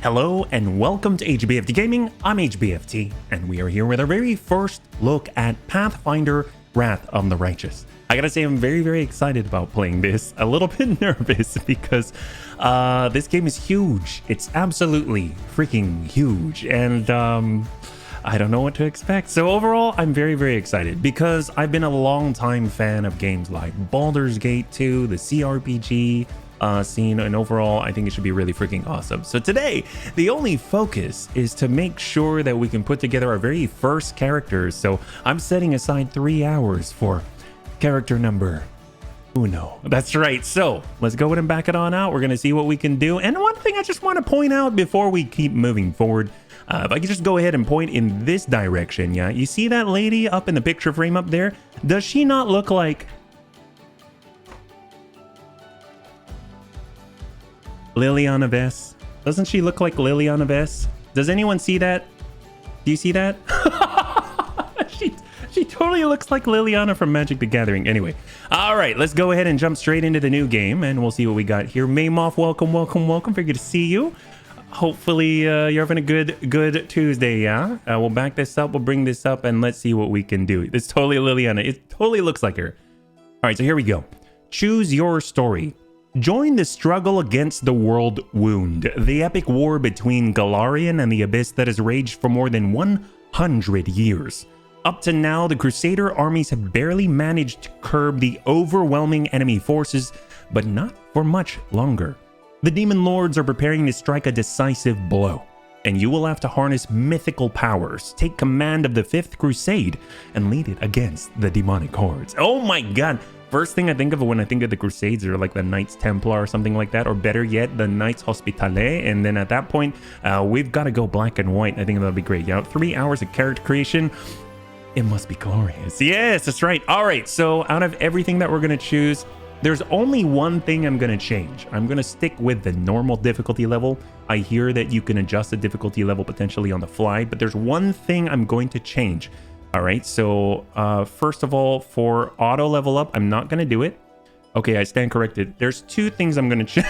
Hello and welcome to HBFT Gaming. I'm HBFT and we are here with our very first look at Pathfinder Wrath of the Righteous. I gotta say I'm very excited about playing this. A little bit nervous because this game is huge. It's absolutely freaking huge and I don't know what to expect. So overall, I'm very excited because I've been a long time fan of games like Baldur's Gate 2, the CRPG scene, and overall I think it should be really freaking awesome. So today the only focus is to make sure that we can put together our very first characters. So I'm setting aside 3 hours for character number uno. That's right. So let's go ahead and back it on out. We're gonna see what we can do. And one thing I just want to point out before we keep moving forward, if I could just go ahead and point in this direction. Yeah, you see that lady up in the picture frame up there? Does she not look like Liliana Vess? Doesn't she look like Liliana Vess? Does anyone see that? Do you see that? She totally looks like Liliana from Magic the Gathering. Anyway, all right, let's go ahead and jump straight into the new game and we'll see what we got here. Maymoth, welcome. Very good to see you. Hopefully you're having a good Tuesday. Yeah, we'll back this up, we'll bring this up, and let's see what we can do. It's totally Liliana. It totally looks like her. All right, so here we go. Choose your story. Join the struggle against the world wound, the epic war between Galarian and the Abyss that has raged for more than 100 years. Up to now, the Crusader armies have barely managed to curb the overwhelming enemy forces, but not for much longer. The Demon Lords are preparing to strike a decisive blow, and you will have to harness mythical powers, take command of the 5th Crusade, and lead it against the demonic hordes. Oh my god! First thing I think of when I think of the Crusades are like the Knights Templar or something like that, or better yet, the Knights Hospitaliers, and then at that point, we've got to go black and white. I think that'll be great. Yeah, 3 hours of character creation. It must be glorious. Yes, that's right. All right, so out of everything that we're going to choose, there's only one thing I'm going to change. I'm going to stick with the normal difficulty level. I hear that you can adjust the difficulty level potentially on the fly, but there's one thing I'm going to change. All right, so first of all, for auto level up, I'm not going to do it. Okay, I stand corrected. There's 2 things I'm going to change.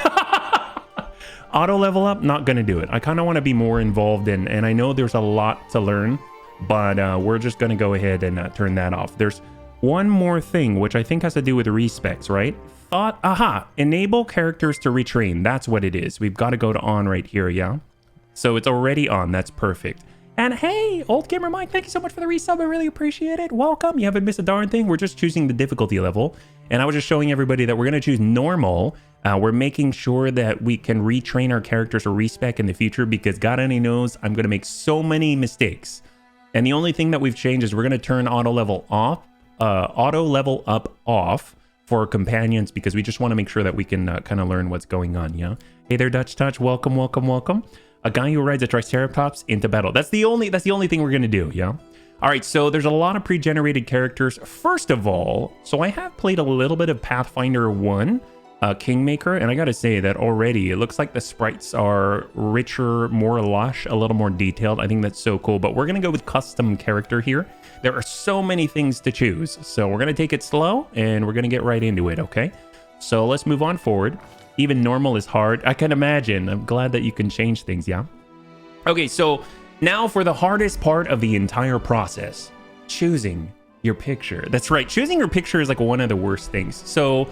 Auto level up, not going to do it. I kind of want to be more involved in, and I know there's a lot to learn, but we're just going to go ahead and turn that off. There's one more thing, which I think has to do with respecs, right? Enable characters to retrain. That's what it is. We've got to go to on right here, yeah? So it's already on. That's perfect. And hey, Old Gamer Mike, thank you so much for the resub. I really appreciate it. Welcome. You haven't missed a darn thing. We're just choosing the difficulty level. And I was just showing everybody that we're going to choose normal. We're making sure that we can retrain our characters or respec in the future because God only knows I'm going to make so many mistakes. And the only thing that we've changed is we're going to turn auto level up off for companions because we just want to make sure that we can kind of learn what's going on. Yeah. Hey there, Dutch Touch. Welcome. A guy who rides a Triceratops into battle. That's the only thing we're going to do. Yeah. All right. So there's a lot of pre-generated characters. First of all, so I have played a little bit of Pathfinder 1. Kingmaker, and I gotta say that already it looks like the sprites are richer, more lush, a little more detailed. I think that's so cool, but we're gonna go with custom character here. There are so many things to choose, so we're gonna take it slow and we're gonna get right into it. Okay, so let's move on forward. Even normal is hard, I can imagine. I'm glad that you can change things. Yeah, okay, so now for the hardest part of the entire process, choosing your picture. That's right, choosing your picture is like one of the worst things. So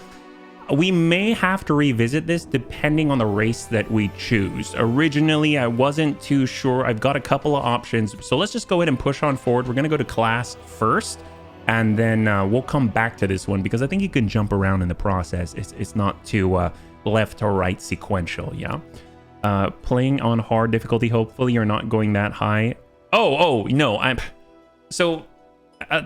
we may have to revisit this depending on the race that we choose. Originally, I wasn't too sure. I've got a couple of options. So let's just go ahead and push on forward. We're going to go to class first, and then we'll come back to this one because I think you can jump around in the process. It's not too left to right sequential, yeah? Playing on hard difficulty. Hopefully, you're not going that high. Oh, no. So,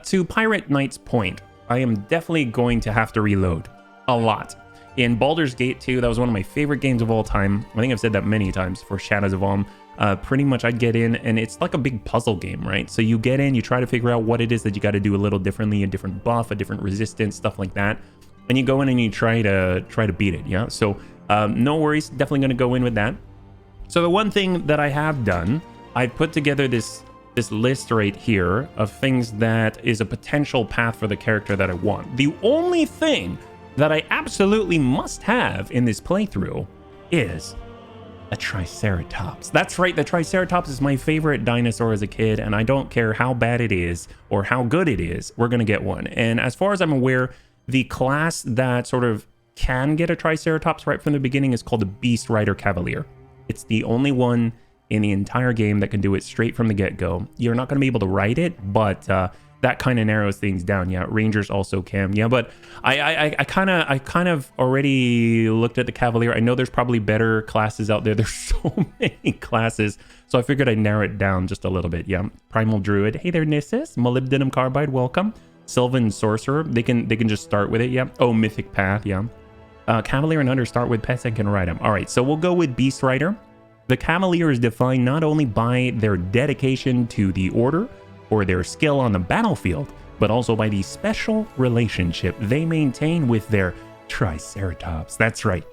to Pirate Knight's point, I am definitely going to have to reload. A lot. In Baldur's Gate 2, that was one of my favorite games of all time. I think I've said that many times for Shadows of Om. Pretty much I'd get in and it's like a big puzzle game, right? So you get in, you try to figure out what it is that you got to do a little differently, a different buff, a different resistance, stuff like that. And you go in and you try to beat it, yeah? So no worries, definitely going to go in with that. So the one thing that I have done, I've put together this list right here of things that is a potential path for the character that I want. The only thing that I absolutely must have in this playthrough is a Triceratops. That's right, the Triceratops is my favorite dinosaur as a kid, and I don't care how bad it is or how good it is, we're gonna get one. And as far as I'm aware, the class that sort of can get a Triceratops right from the beginning is called the Beast Rider Cavalier. It's the only one in the entire game that can do it straight from the get-go. You're not gonna be able to ride it, but that kind of narrows things down. Yeah, Rangers also can. Yeah, but I kind of already looked at the Cavalier. I know there's probably better classes out there. There's so many classes, so I figured I'd narrow it down just a little bit. Yeah, Primal Druid. Hey there, Nissus. Molybdenum Carbide. Welcome. Sylvan Sorcerer. They can just start with it. Yeah. Oh, Mythic Path. Yeah. Cavalier and Hunter start with pets and can ride them. All right, so we'll go with Beast Rider. The Cavalier is defined not only by their dedication to the Order or their skill on the battlefield, but also by the special relationship they maintain with their Triceratops. That's right.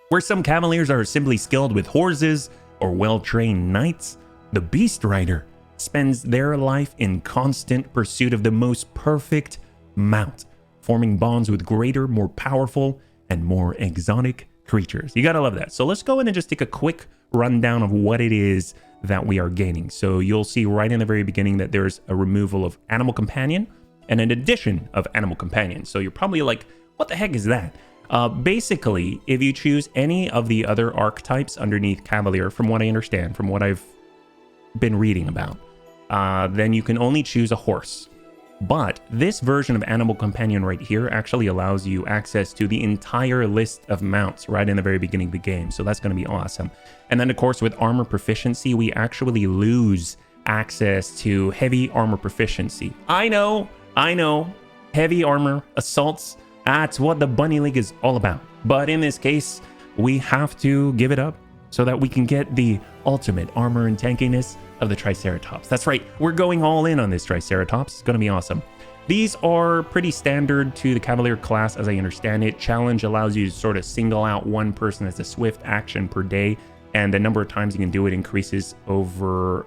Where some Cavaliers are simply skilled with horses or well-trained knights, the Beast Rider spends their life in constant pursuit of the most perfect mount, forming bonds with greater, more powerful, and more exotic creatures. You gotta love that. So let's go in and just take a quick rundown of what it is that we are gaining. So you'll see right in the very beginning that there's a removal of Animal Companion and an addition of Animal Companion. So you're probably like, what the heck is that? Basically, if you choose any of the other archetypes underneath Cavalier, from what I understand, from what I've been reading about, then you can only choose a horse. But this version of Animal Companion right here actually allows you access to the entire list of mounts right in the very beginning of the game. So that's going to be awesome. And then, of course, with armor proficiency, we actually lose access to heavy armor proficiency. I know, heavy armor assaults, that's what the Bunny League is all about. But in this case, we have to give it up so that we can get the ultimate armor and tankiness of the Triceratops. That's right, we're going all in on this Triceratops. It's going to be awesome. These are pretty standard to the Cavalier class as I understand it. Challenge allows you to sort of single out one person as a swift action per day, and the number of times you can do it increases over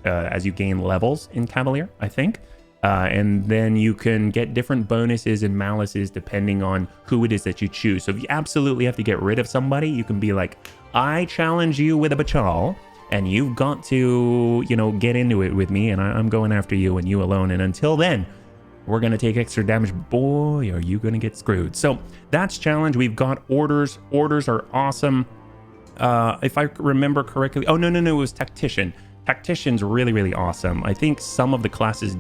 as you gain levels in Cavalier, I think. And then you can get different bonuses and malices depending on who it is that you choose. So if you absolutely have to get rid of somebody, you can be like, I challenge you with a Bachal, and you've got to, you know, get into it with me, and I'm going after you and you alone. And until then, we're going to take extra damage. Boy, are you going to get screwed. So that's challenge. We've got orders. Orders are awesome. If I remember correctly, oh, no, it was Tactician. Tactician's really awesome. I think some of the classes,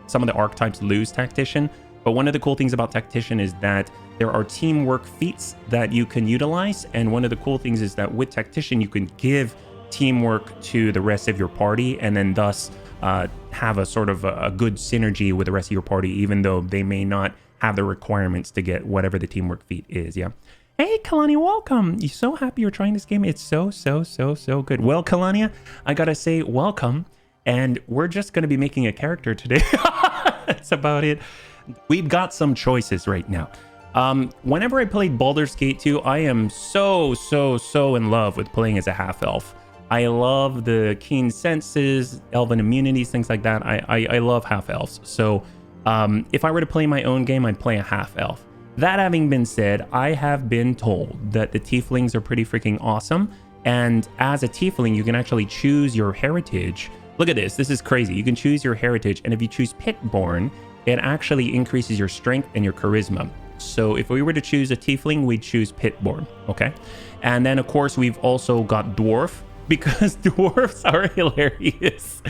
some of the archetypes lose Tactician, but one of the cool things about Tactician is that there are teamwork feats that you can utilize, and one of the cool things is that with Tactician, you can give teamwork to the rest of your party, and then thus have a sort of a good synergy with the rest of your party, even though they may not have the requirements to get whatever the teamwork feat is. Yeah. Hey, Kalani, welcome. You're so happy you're trying this game. It's so good. Well, Kalania, I gotta say welcome, and we're just gonna be making a character today. That's about it. We've got some choices right now. Whenever I played Baldur's Gate 2, I am so in love with playing as a half-elf. I love the keen senses, elven immunities, things like that. I love half-elves. So if I were to play my own game, I'd play a half-elf. That having been said, I have been told that the tieflings are pretty freaking awesome. And as a tiefling, you can actually choose your heritage. Look at this. This is crazy. You can choose your heritage. And if you choose Pitborn, it actually increases your strength and your charisma. So if we were to choose a tiefling, we'd choose Pitborn. Okay. And then, of course, we've also got Dwarf, because dwarfs are hilarious.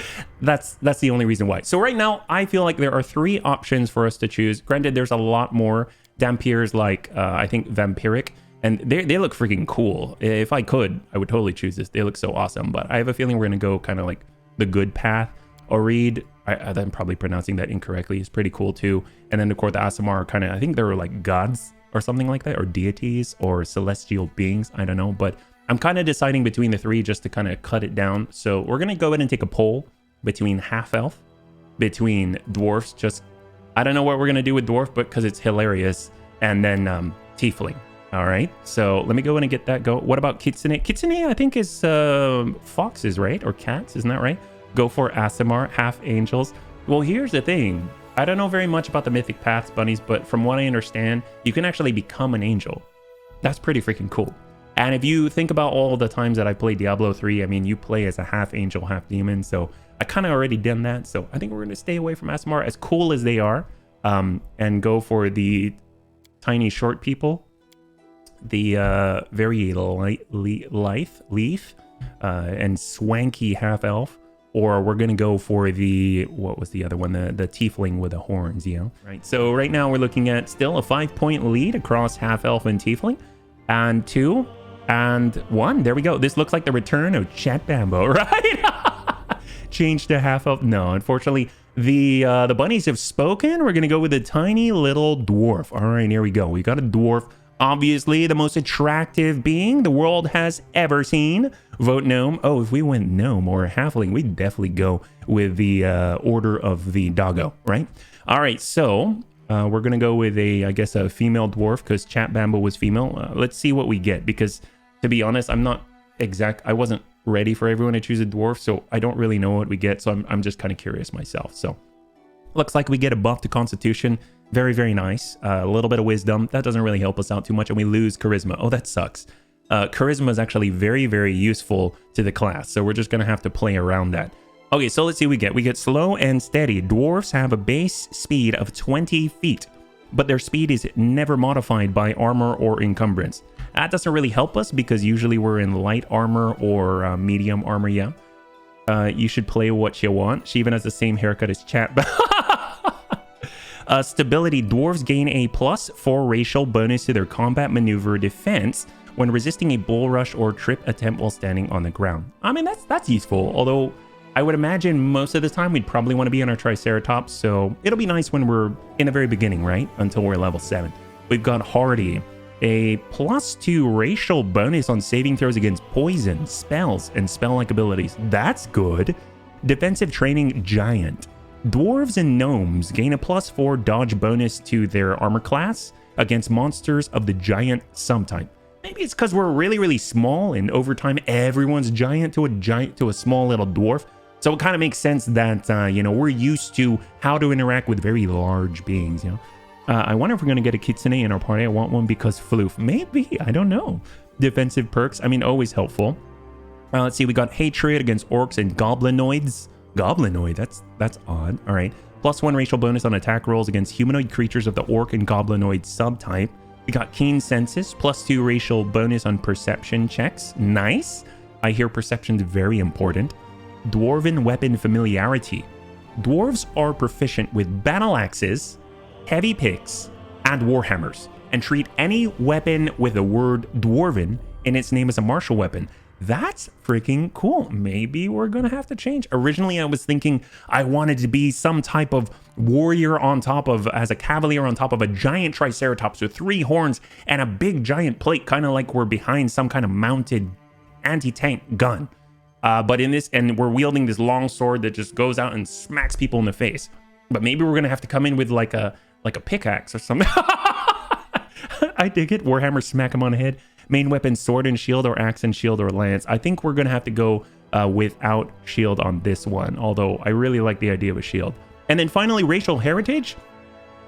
That's the only reason why. So right now, I feel like there are 3 options for us to choose. Granted, there's a lot more. Dampiers like, I think, Vampiric, and they look freaking cool. If I could, I would totally choose this. They look so awesome, but I have a feeling we're going to go kind of like the good path. Oreed, I'm probably pronouncing that incorrectly, is pretty cool too. And then, of course, the Aasimar are kind of, I think they were like gods or something like that, or deities or celestial beings. I don't know, but I'm kind of deciding between the 3 just to kind of cut it down. So we're going to go ahead and take a poll between half-elf, between dwarfs, just, I don't know what we're going to do with dwarf, but because it's hilarious, and then tiefling. All right, so let me go in and get that go. What about Kitsune? Kitsune, I think, is foxes, right? Or cats, isn't that right? Go for Aasimar, half angels. Well, here's the thing. I don't know very much about the Mythic Paths bunnies, but from what I understand, you can actually become an angel. That's pretty freaking cool. And if you think about all the times that I played Diablo 3, I mean, you play as a half angel, half demon. So I kind of already done that. So I think we're going to stay away from Aasimar, as cool as they are, and go for the tiny short people, the very lithe and swanky half elf, or we're going to go for the, what was the other one? The tiefling with the horns, you know? Right. So right now we're looking at still a 5-point lead across half elf and tiefling, and 2 and 1. There we go. This looks like the return of Chat Bambo, right? Change to half elf. No, unfortunately, the bunnies have spoken. We're going to go with a tiny little dwarf. All right, here we go. We got a dwarf. Obviously, the most attractive being the world has ever seen. Vote gnome. Oh, if we went gnome or halfling, we'd definitely go with the order of the doggo, right? All right, so we're going to go with I guess, a female dwarf because Chat Bambo was female. Let's see what we get because, to be honest, I wasn't ready for everyone to choose a dwarf, so I don't really know what we get, so I'm just kind of curious myself. So, looks like we get a buff to Constitution. Very, very nice. A little bit of wisdom. That doesn't really help us out too much, and we lose charisma. Oh, that sucks. Charisma is actually very, very useful to the class, so we're just going to have to play around that. Okay, so let's see what we get. We get slow and steady. Dwarves have a base speed of 20 feet, but their speed is never modified by armor or encumbrance. That doesn't really help us because usually we're in light armor or medium armor, yeah. You should play what you want. She even has the same haircut as Chat. Stability. Dwarves gain a +4 racial bonus to their combat maneuver defense when resisting a bull rush or trip attempt while standing on the ground. I mean, that's useful, although I would imagine most of the time we'd probably want to be on our Triceratops, so it'll be nice when we're in the very beginning, right? Until we're level 7. We've got Hardy. A +2 racial bonus on saving throws against poison, spells, and spell-like abilities. That's good. Defensive training Giant. Dwarves and gnomes gain a +4 dodge bonus to their armor class against monsters of the giant subtype. Maybe it's because we're really, really small, and over time everyone's giant to a small little dwarf. So it kind of makes sense that we're used to how to interact with very large beings. You know, I wonder if we're gonna get a kitsune in our party. I want one because floof. Maybe, I don't know. Defensive perks. I mean, always helpful. Let's see. We got hatred against orcs and goblinoids. Goblinoid, that's odd. All right, +1 racial bonus on attack rolls against humanoid creatures of the orc and goblinoid subtype. We got keen senses, +2 racial bonus on perception checks. Nice. I hear perception's very important. Dwarven weapon familiarity. Dwarves are proficient with battle axes, heavy picks, and warhammers, and treat any weapon with the word dwarven in its name as a martial weapon. That's freaking cool. Maybe we're gonna have to change. Originally, I was thinking I wanted to be some type of warrior as a cavalier on top of a giant Triceratops with 3 horns and a big giant plate, kind of like we're behind some kind of mounted anti-tank gun. But in this, and we're wielding this long sword that just goes out and smacks people in the face. But maybe we're gonna have to come in with like a pickaxe or something. I dig it. Warhammer, smack him on the head. Main weapon, sword and shield, or axe and shield, or lance. I think we're going to have to go without shield on this one, although I really like the idea of a shield. And then finally, racial heritage.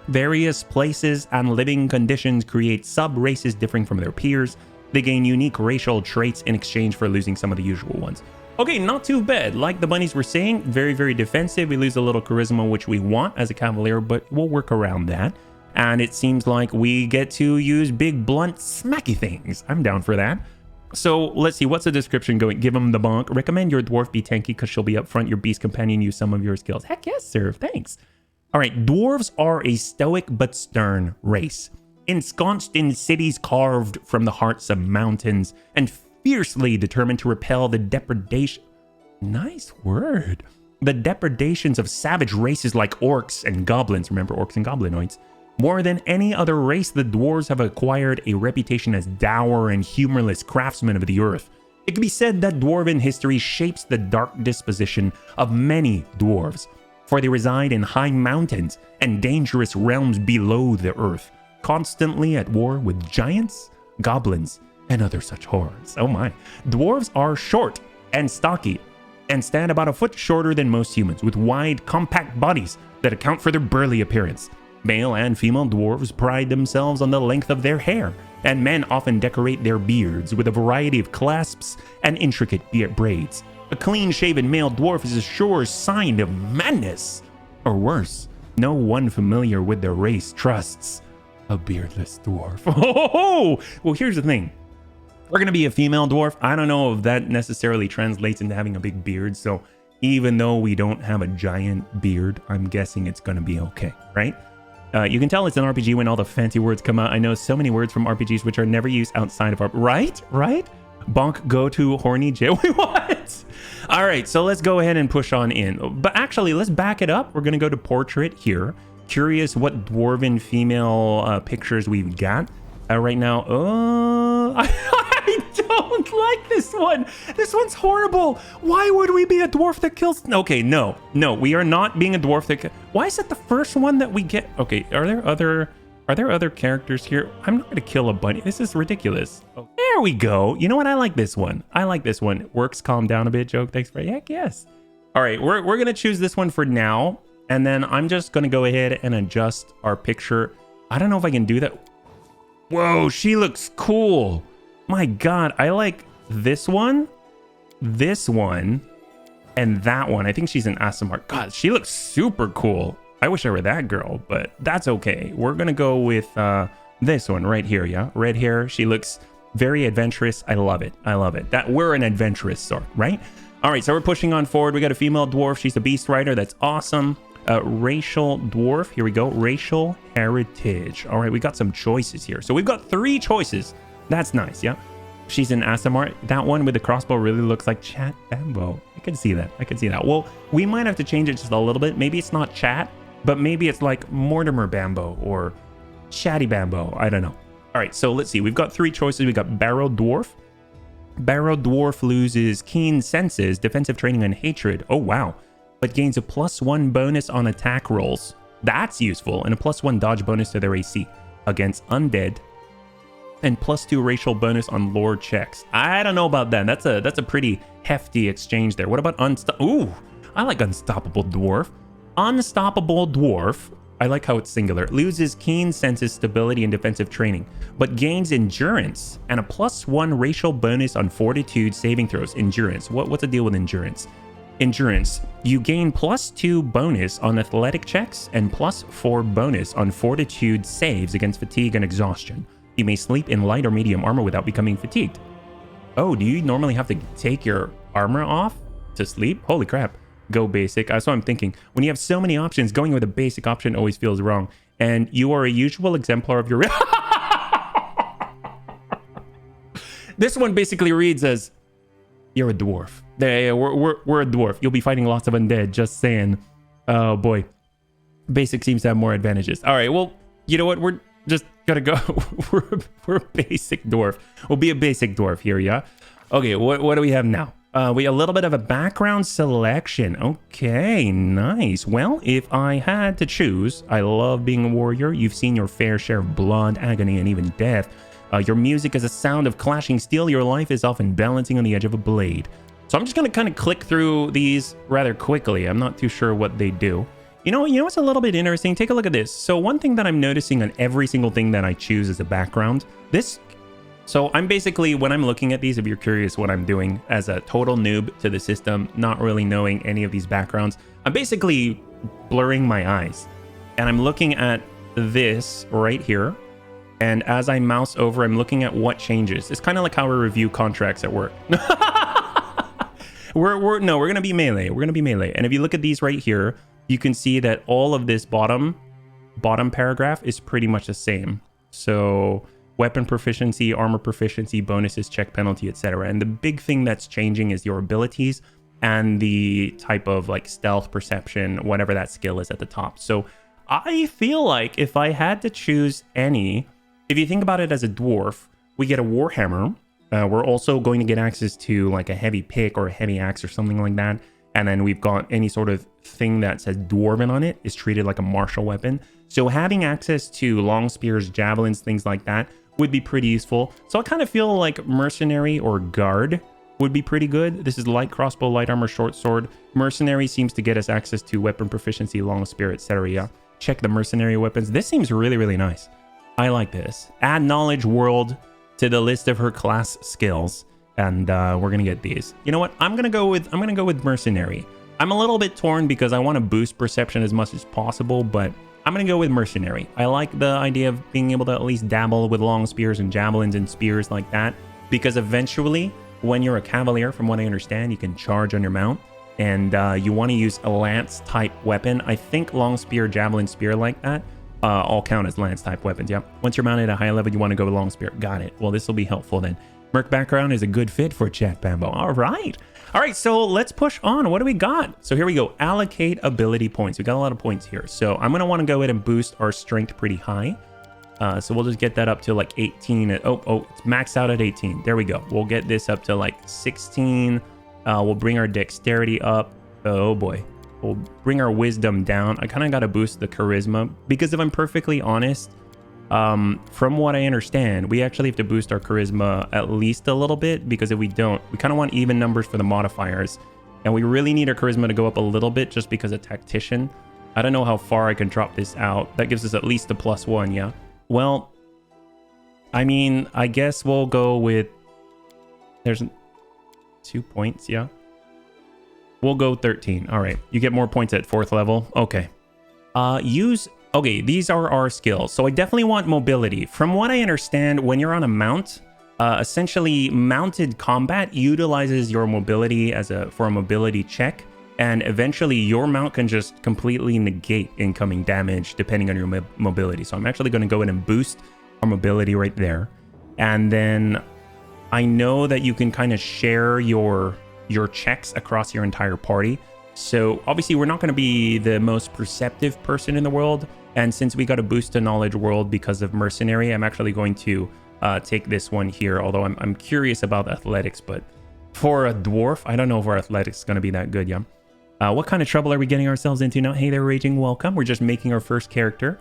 Various places and living conditions create sub-races differing from their peers. They gain unique racial traits in exchange for losing some of the usual ones. Okay, not too bad. Like the bunnies were saying, very, very defensive. We lose a little charisma, which we want as a cavalier, but we'll work around that. And it seems like we get to use big, blunt, smacky things. I'm down for that. So let's see, what's the description going? Give them the bonk. Recommend your dwarf be tanky because she'll be up front. Your beast companion use some of your skills. Heck yes, sir. Thanks. All right, dwarves are a stoic but stern race, ensconced in cities carved from the hearts of mountains and fiercely determined to repel the depredation. Nice word. The depredations of savage races like orcs and goblins. Remember orcs and goblinoids. More than any other race, the dwarves have acquired a reputation as dour and humorless craftsmen of the earth. It can be said that dwarven history shapes the dark disposition of many dwarves, for they reside in high mountains and dangerous realms below the earth, constantly at war with giants, goblins, and other such horrors. Oh my. Dwarves are short and stocky, and stand about a foot shorter than most humans, with wide, compact bodies that account for their burly appearance. Male and female dwarves pride themselves on the length of their hair and men often decorate their beards with a variety of clasps and intricate beard braids. A clean-shaven male dwarf is a sure sign of madness. Or worse, no one familiar with their race trusts a beardless dwarf. Oh, well, here's the thing. We're going to be a female dwarf. I don't know if that necessarily translates into having a big beard. So even though we don't have a giant beard, I'm guessing it's going to be okay, right? You can tell it's an RPG when all the fancy words come out. I know so many words from RPGs which are never used outside of our... Right? Bonk, go to horny jail. Wait, what? All right, so let's go ahead and push on in. But actually, let's back it up. We're going to go to portrait here. Curious what dwarven female pictures we've got right now. I don't like this one. This one's horrible. Why would we be a dwarf that kills? Okay, no, we are not being a dwarf that... Why is it the first one that we get? Okay, are there other characters here? I'm not going to kill a bunny. This is ridiculous. Oh, there we go. You know what? I like this one. Works calm down a bit joke. Thanks for... Heck yes. All right, we're going to choose this one for now. And then I'm just going to go ahead and adjust our picture. I don't know if I can do that. Whoa, she looks cool. My God, I like this one, and that one. I think she's an Asimar. God, she looks super cool. I wish I were that girl, but that's okay. We're going to go with this one right here, yeah? Red hair. She looks very adventurous. I love it. That we're an adventurous sort, right? All right, so we're pushing on forward. We got a female dwarf. She's a beast rider. That's awesome. Racial dwarf. Here we go. Racial heritage. All right, we got some choices here. So we've got 3 choices. That's nice, yeah. She's an Asimar. That one with the crossbow really looks like Chat Bambo. I can see that. Well, we might have to change it just a little bit. Maybe it's not Chat, but maybe it's like Mortimer Bambo or Chatty Bambo. I don't know. All right, so let's see. We've got 3 choices. We got Barrow Dwarf. Barrow Dwarf loses keen senses, defensive training, and hatred. Oh, wow. But gains a +1 bonus on attack rolls. That's useful. And a +1 dodge bonus to their AC against undead. And +2 racial bonus on lore checks. I don't know about that. That's a pretty hefty exchange there. What about Ooh, I like Unstoppable Dwarf. Unstoppable Dwarf. I like how it's singular. Loses keen senses, stability, and defensive training, but gains endurance and a +1 racial bonus on fortitude saving throws. Endurance. What's the deal with endurance? Endurance. You gain +2 bonus on athletic checks and +4 bonus on fortitude saves against fatigue and exhaustion. You may sleep in light or medium armor without becoming fatigued. Oh, do you normally have to take your armor off to sleep? Holy crap. Go basic. That's what I'm thinking. When you have so many options, going with a basic option always feels wrong. And you are a usual exemplar of your... This one basically reads as, you're a dwarf. We're a dwarf. You'll be fighting lots of undead. Just saying. Oh, boy. Basic seems to have more advantages. All right, well, you know what? We're just gotta go. we're a basic dwarf. We'll be a basic dwarf here, yeah? Okay, what do we have now? We have a little bit of a background selection. Okay, nice. Well, if I had to choose, I love being a warrior. You've seen your fair share of blood, agony, and even death. Your music is a sound of clashing steel. Your life is often balancing on the edge of a blade. So I'm just going to kind of click through these rather quickly. I'm not too sure what they do. You know what's a little bit interesting? Take a look at this. So one thing that I'm noticing on every single thing that I choose as a background, so I'm basically, when I'm looking at these, if you're curious what I'm doing as a total noob to the system, not really knowing any of these backgrounds, I'm basically blurring my eyes. And I'm looking at this right here. And as I mouse over, I'm looking at what changes. It's kind of like how we review contracts at work. we're going to be melee. We're going to be melee. And if you look at these right here, you can see that all of this bottom paragraph is pretty much the same. So weapon proficiency, armor proficiency, bonuses, check penalty, etc. And the big thing that's changing is your abilities and the type of like stealth, perception, whatever that skill is at the top. So I feel like if I had to choose any, if you think about it as a dwarf, we get a warhammer. We're also going to get access to like a heavy pick or a heavy axe or something like that. And then we've got any sort of thing that says dwarven on it is treated like a martial weapon. So having access to long spears, javelins, things like that would be pretty useful. So I kind of feel like mercenary or guard would be pretty good. This is light crossbow, light armor, short sword. Mercenary seems to get us access to weapon proficiency, long spear, etc. Yeah. Check the mercenary weapons. This seems really, really nice. I like this. Add knowledge world to the list of her class skills, and we're gonna get these. You know what? I'm gonna go with mercenary. I'm a little bit torn because I want to boost perception as much as possible, but I'm gonna go with mercenary. I like the idea of being able to at least dabble with long spears and javelins and spears like that, because eventually, when you're a cavalier, from what I understand, you can charge on your mount, and you want to use a lance type weapon. I think long spear, javelin, spear like that all count as lance type weapons. Yeah. Once you're mounted at a high level, you want to go with long spear. Got it. Well, this will be helpful then. Merc background is a good fit for Chat Bambo. All right. All right, so let's push on. What do we got? So here we go. Allocate ability points. We got a lot of points here. So I'm going to want to go ahead and boost our strength pretty high. So we'll just get that up to like 18. It's maxed out at 18. There we go. We'll get this up to like 16. We'll bring our dexterity up. Oh boy. We'll bring our wisdom down. I kind of got to boost the charisma because if I'm perfectly honest, from what I understand, we actually have to boost our charisma at least a little bit, because if we don't, we kind of want even numbers for the modifiers, and we really need our charisma to go up a little bit just because of tactician. I don't know how far I can drop this out. That gives us at least a +1, yeah. Well, I mean, I guess we'll go with, there's 2 points, yeah. We'll go 13. All right, you get more points at 4th level. Okay. Okay, these are our skills. So I definitely want mobility. From what I understand, when you're on a mount, essentially mounted combat utilizes your mobility for a mobility check, and eventually your mount can just completely negate incoming damage depending on your mobility. So I'm actually going to go in and boost our mobility right there. And then I know that you can kind of share your checks across your entire party. So obviously we're not going to be the most perceptive person in the world, and since we got a boost to knowledge world because of mercenary, I'm actually going to take this one here, although I'm curious about athletics. But for a dwarf, I don't know if our athletics is going to be that good. Yeah. What kind of trouble are we getting ourselves into now? Hey there, Raging, welcome. We're just making our first character.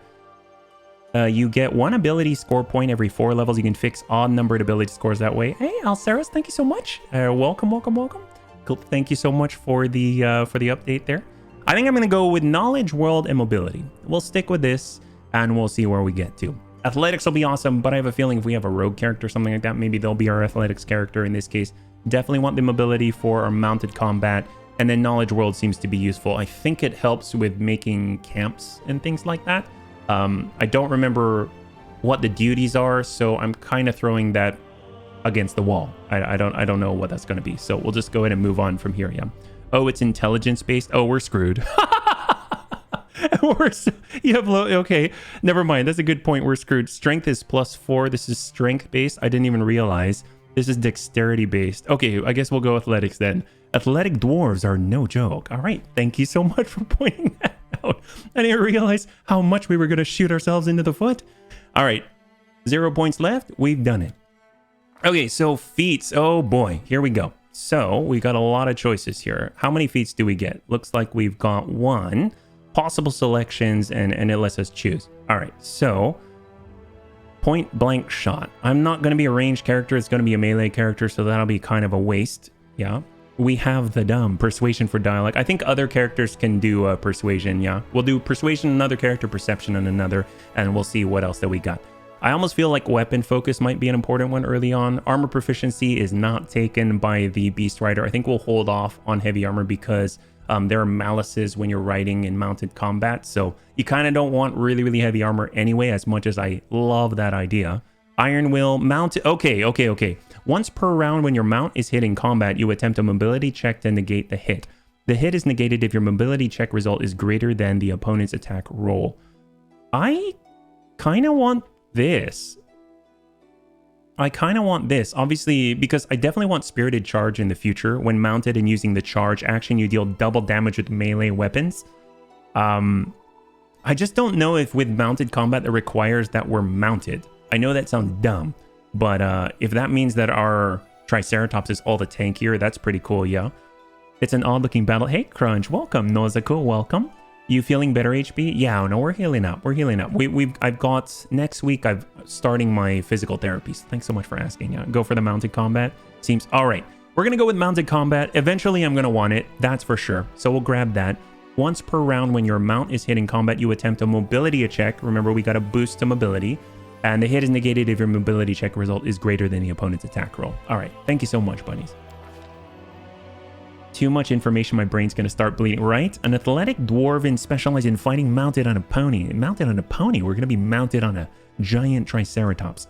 You get 1 ability score point every 4 levels. You can fix odd numbered ability scores that way. Hey, Alceras, thank you so much. Welcome. Cool. Thank you so much for the update there. I think I'm going to go with knowledge, world, and mobility. We'll stick with this, and we'll see where we get to. Athletics will be awesome, but I have a feeling if we have a rogue character or something like that, maybe they'll be our athletics character in this case. Definitely want the mobility for our mounted combat, and then knowledge world seems to be useful. I think it helps with making camps and things like that. I don't remember what the duties are, so I'm kind of throwing that against the wall. I don't know what that's going to be, so we'll just go ahead and move on from here. Yeah. Oh, it's intelligence based. Oh, we're screwed. Okay, never mind. That's a good point. We're screwed. Strength is +4. This is strength based. I didn't even realize this is dexterity based. Okay, I guess we'll go athletics then. Athletic dwarves are no joke. All right, thank you so much for pointing that out. I didn't realize how much we were going to shoot ourselves into the foot. All right, 0 points left. We've done it. Okay, so feats. Oh boy, here we go. So we got a lot of choices here. How many feats do we get? Looks like we've got 1. Possible selections, and it lets us choose. All right, so point blank shot. I'm not going to be a ranged character. It's going to be a melee character, so that'll be kind of a waste. Yeah. We have the dumb persuasion for dialogue. I think other characters can do persuasion. Yeah, we'll do persuasion on another character, perception on another, and we'll see what else that we got. I almost feel like weapon focus might be an important one early on. Armor proficiency is not taken by the Beast Rider. I think we'll hold off on heavy armor because there are malices when you're riding in mounted combat. So you kind of don't want really, really heavy armor anyway, as much as I love that idea. Iron Will, mounted. Okay. Once per round when your mount is hit in combat, you attempt a mobility check to negate the hit. The hit is negated if your mobility check result is greater than the opponent's attack roll. I kind of want this. Obviously, because I definitely want Spirited Charge in the future. When mounted and using the charge action, you deal double damage with melee weapons. I just don't know if with mounted combat that requires that we're mounted. I know that sounds dumb, but if that means that our Triceratops is all the tankier, that's pretty cool, yeah. It's an odd-looking battle. Hey, Crunch, welcome. Nozaku, welcome. You feeling better, HB? Yeah, no, we're healing up. I've got next week. I'm starting my physical therapy. So thanks so much for asking. Yeah, go for the mounted combat. Seems all right. We're gonna go with mounted combat. Eventually, I'm gonna want it. That's for sure. So we'll grab that. Once per round, when your mount is hitting combat, you attempt a mobility check. Remember, we got a boost to mobility. And the hit is negated if your mobility check result is greater than the opponent's attack roll. All right, thank you so much, bunnies. Too much information, my brain's going to start bleeding. Right? An athletic dwarven specialized in fighting mounted on a pony. Mounted on a pony? We're going to be mounted on a giant Triceratops.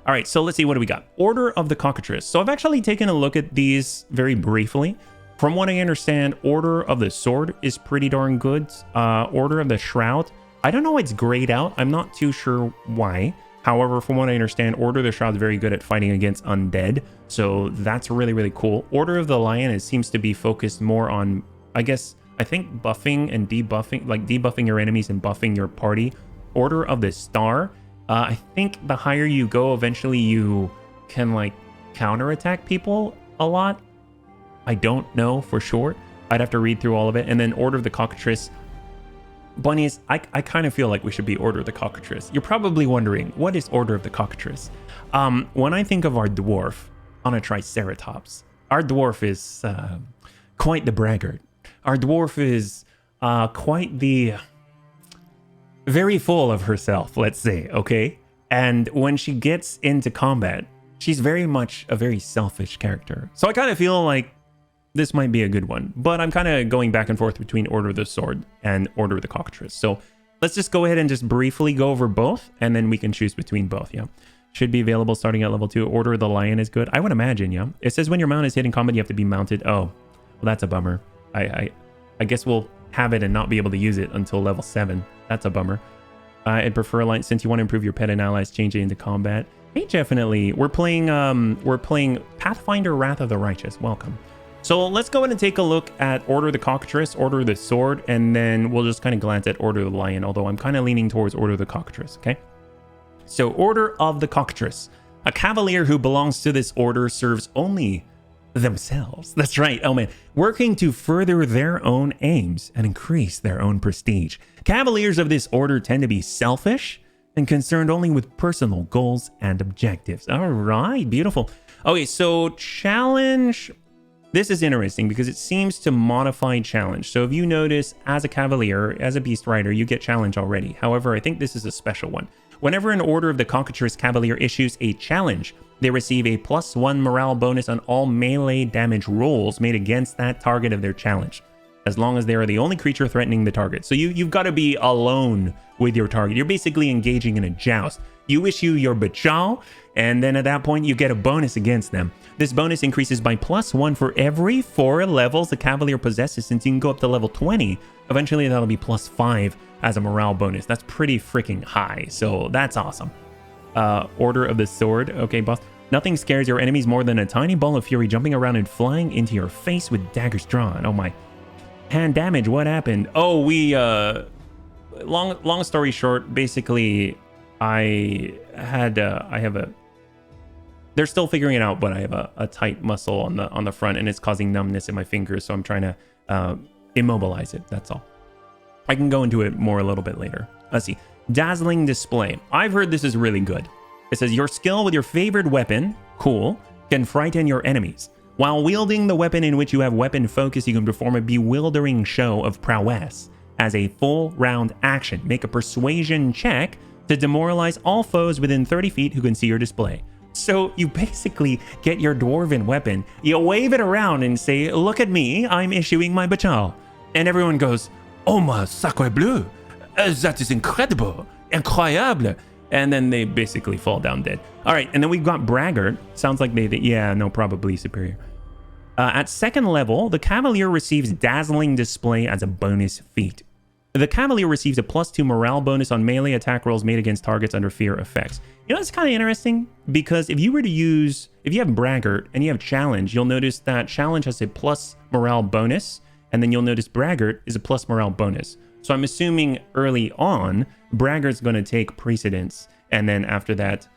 All right, so let's see, what do we got? Order of the Cockatrice. So I've actually taken a look at these very briefly. From what I understand, Order of the Sword is pretty darn good. Order of the Shroud, I don't know, it's grayed out. I'm not too sure why. However, from what I understand, Order of the Shroud is very good at fighting against undead. So that's really, really cool. Order of the Lion, it seems to be focused more on, I think buffing and debuffing, like debuffing your enemies and buffing your party. Order of the Star, I think the higher you go, eventually you can like counterattack people a lot. I don't know for sure. I'd have to read through all of it. And then Order of the Cockatrice. Bunnies, I kind of feel like we should be Order of the Cockatrice. You're probably wondering, what is Order of the Cockatrice? When I think of our dwarf on a Triceratops, our dwarf is quite the braggart. Our dwarf is quite the... very full of herself, let's say, okay? And when she gets into combat, she's very much a very selfish character. So I kind of feel like this might be a good one, but I'm kind of going back and forth between Order of the Sword and Order of the Cockatrice. So let's just go ahead and just briefly go over both, and then we can choose between both, yeah? Should be available starting at level 2. Order of the Lion is good. I would imagine, yeah? It says when your mount is hit in combat, you have to be mounted. Oh, well, that's a bummer. I guess we'll have it and not be able to use it until level 7. That's a bummer. I'd prefer a line, since you want to improve your pet and allies, change it into combat. Hey, definitely. We're playing Pathfinder Wrath of the Righteous. Welcome. So let's go ahead and take a look at Order of the Cockatrice, Order of the Sword, and then we'll just kind of glance at Order of the Lion, although I'm kind of leaning towards Order of the Cockatrice, okay? So Order of the Cockatrice. A cavalier who belongs to this order serves only themselves. That's right. Oh man. Working to further their own aims and increase their own prestige. Cavaliers of this order tend to be selfish and concerned only with personal goals and objectives. All right. Beautiful. Okay. So challenge. This is interesting because it seems to modify challenge. So if you notice, as a cavalier, as a beast rider, you get challenge already. However, I think this is a special one. Whenever an Order of the Cockatrice Cavalier issues a challenge, they receive a +1 morale bonus on all melee damage rolls made against that target of their challenge, as long as they are the only creature threatening the target. So you've got to be alone with your target. You're basically engaging in a joust. You issue your Bachal, and then at that point, you get a bonus against them. This bonus increases by +1 for every 4 levels the Cavalier possesses, since you can go up to level 20. Eventually, that'll be +5 as a morale bonus. That's pretty freaking high, so that's awesome. Order of the Sword. Okay, boss. Nothing scares your enemies more than a tiny ball of fury jumping around and flying into your face with daggers drawn. Oh my. Hand damage, what happened? Oh, we, long story short, basically, I have a, they're still figuring it out, but I have a tight muscle on the front, and it's causing numbness in my fingers, so I'm trying to immobilize it, that's all. I can go into it more a little bit later. Let's see. Dazzling Display. I've heard this is really good. It says, your skill with your favorite weapon, cool, can frighten your enemies. While wielding the weapon in which you have weapon focus, you can perform a bewildering show of prowess. As a full round action, make a persuasion check to demoralize all foes within 30 feet who can see your display. So you basically get your dwarven weapon, you wave it around and say, look at me, I'm issuing my Bachal. And everyone goes, oh my sacre bleu, that is incredible, incroyable. And then they basically fall down dead. All right, and then we've got Braggart. Sounds like yeah, no, probably superior. At second level, the Cavalier receives Dazzling Display as a bonus feat. The Cavalier receives a +2 morale bonus on melee attack rolls made against targets under fear effects. You know, it's kind of interesting because if you have Braggart and you have Challenge, you'll notice that Challenge has a + morale bonus, and then you'll notice Braggart is a + morale bonus. So I'm assuming early on, Braggart's going to take precedence, and then after that,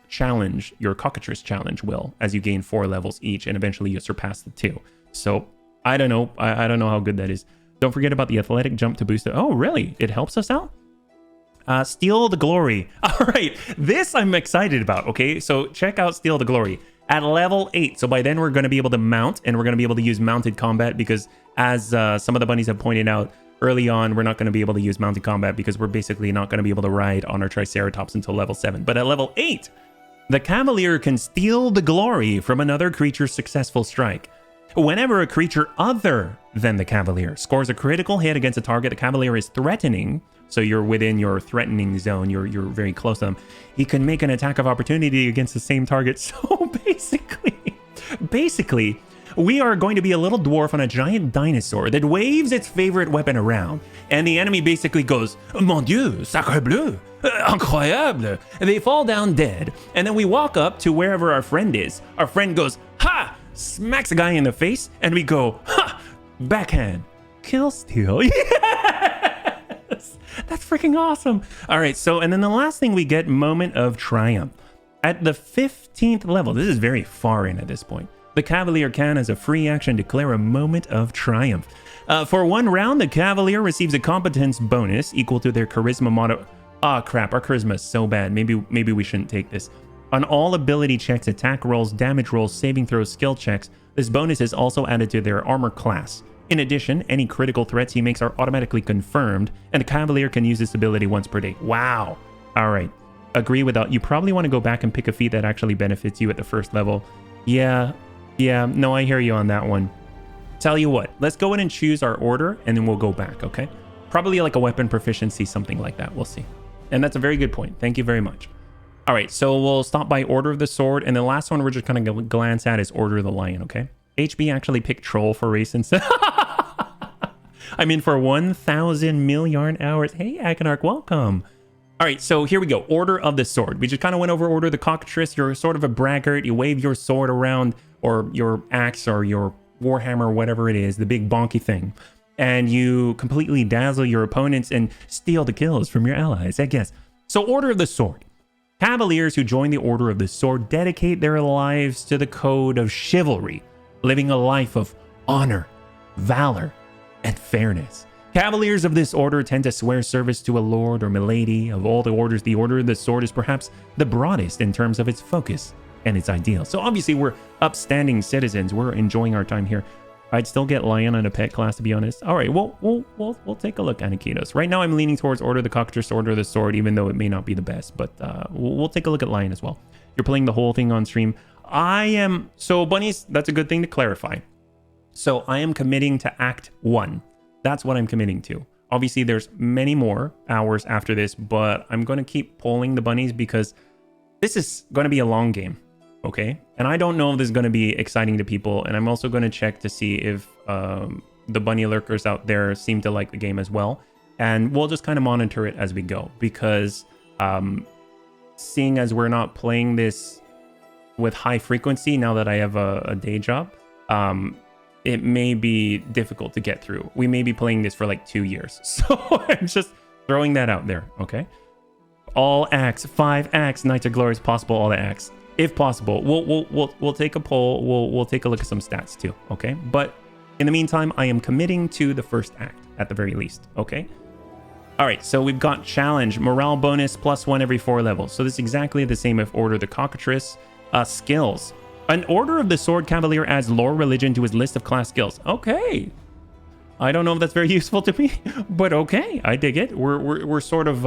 Challenge, your Cockatrice Challenge will, as you gain 4 levels each, and eventually you surpass the 2. So I don't know. I don't know how good that is. Don't forget about the athletic jump to boost it. Oh, really? It helps us out? Steal the Glory. All right, this I'm excited about, okay? So check out Steal the Glory. At level 8, so by then we're going to be able to mount, and we're going to be able to use mounted combat because, as some of the bunnies have pointed out, early on, we're not going to be able to use mounted combat because we're basically not going to be able to ride on our Triceratops until level 7. But at level 8, the Cavalier can steal the glory from another creature's successful strike. Whenever a creature other than the Cavalier scores a critical hit against a target the Cavalier is threatening, so you're within your threatening zone, you're very close to them, he can make an attack of opportunity against the same target. So basically, we are going to be a little dwarf on a giant dinosaur that waves its favorite weapon around, and the enemy basically goes, "Mon Dieu, sacre bleu, incroyable." And they fall down dead, and then we walk up to wherever our friend is. Our friend goes, "Ha!" smacks a guy in the face, and we go, "Ha! Backhand, kill steal." Yes! That's freaking awesome. All right, so, and then the last thing we get, Moment of Triumph. At the 15th level, this is very far in at this point, the Cavalier can, as a free action, declare a Moment of Triumph. For 1 round, the Cavalier receives a competence bonus equal to their charisma modifier. Ah, crap, our charisma is so bad. Maybe we shouldn't take this. On all ability checks, attack rolls, damage rolls, saving throws, skill checks, this bonus is also added to their armor class. In addition, any critical threats he makes are automatically confirmed, and the Cavalier can use this ability once per day. Wow. All right. Agree with that. You probably want to go back and pick a feat that actually benefits you at the first level. Yeah, no, I hear you on that one. Tell you what, let's go in and choose our order, and then we'll go back, okay? Probably like a weapon proficiency, something like that. We'll see. And that's a very good point. Thank you very much. All right, so we'll stop by Order of the Sword, and the last one we're just kind of glance at is Order of the Lion, okay? HB actually picked Troll for race instead. I'm in for 1,000 million hours. Hey, Akinark, welcome. All right, so here we go. Order of the Sword. We just kind of went over Order of the Cockatrice. You're sort of a braggart. You wave your sword around, or your axe, or your warhammer, whatever it is, the big bonky thing. And you completely dazzle your opponents and steal the kills from your allies, I guess. So Order of the Sword. Cavaliers who join the Order of the Sword dedicate their lives to the code of chivalry, living a life of honor, valor, and fairness. Cavaliers of this order tend to swear service to a lord or milady. Of all the orders, the Order of the Sword is perhaps the broadest in terms of its focus and its ideals. So obviously we're upstanding citizens. We're enjoying our time here. I'd still get Lion on a pet class, to be honest. All right, we'll take a look, Anakitos. Right now I'm leaning towards Order of the Cockatrice, Order of the Sword, even though it may not be the best, but we'll take a look at Lion as well. You're playing the whole thing on stream. I am, so bunnies, that's a good thing to clarify. So I am committing to Act 1. That's what I'm committing to. Obviously, there's many more hours after this, but I'm going to keep polling the bunnies because this is going to be a long game, okay? And I don't know if this is going to be exciting to people, and I'm also going to check to see if the bunny lurkers out there seem to like the game as well. And we'll just kind of monitor it as we go, because seeing as we're not playing this with high frequency now that I have a day job, it may be difficult to get through. We may be playing this for like 2 years. So I'm just throwing that out there, okay? All acts, 5 acts, Knights of Glory is possible, all the acts. If possible, we'll take a poll, we'll take a look at some stats too, okay? But in the meantime, I am committing to the first act at the very least, okay? All right, so we've got challenge, morale bonus, +1 every 4 levels. So this is exactly the same if Order of the Cockatrice. Skills. An Order of the Sword Cavalier adds lore religion to his list of class skills. Okay. I don't know if that's very useful to me, but okay, I dig it. We're sort of,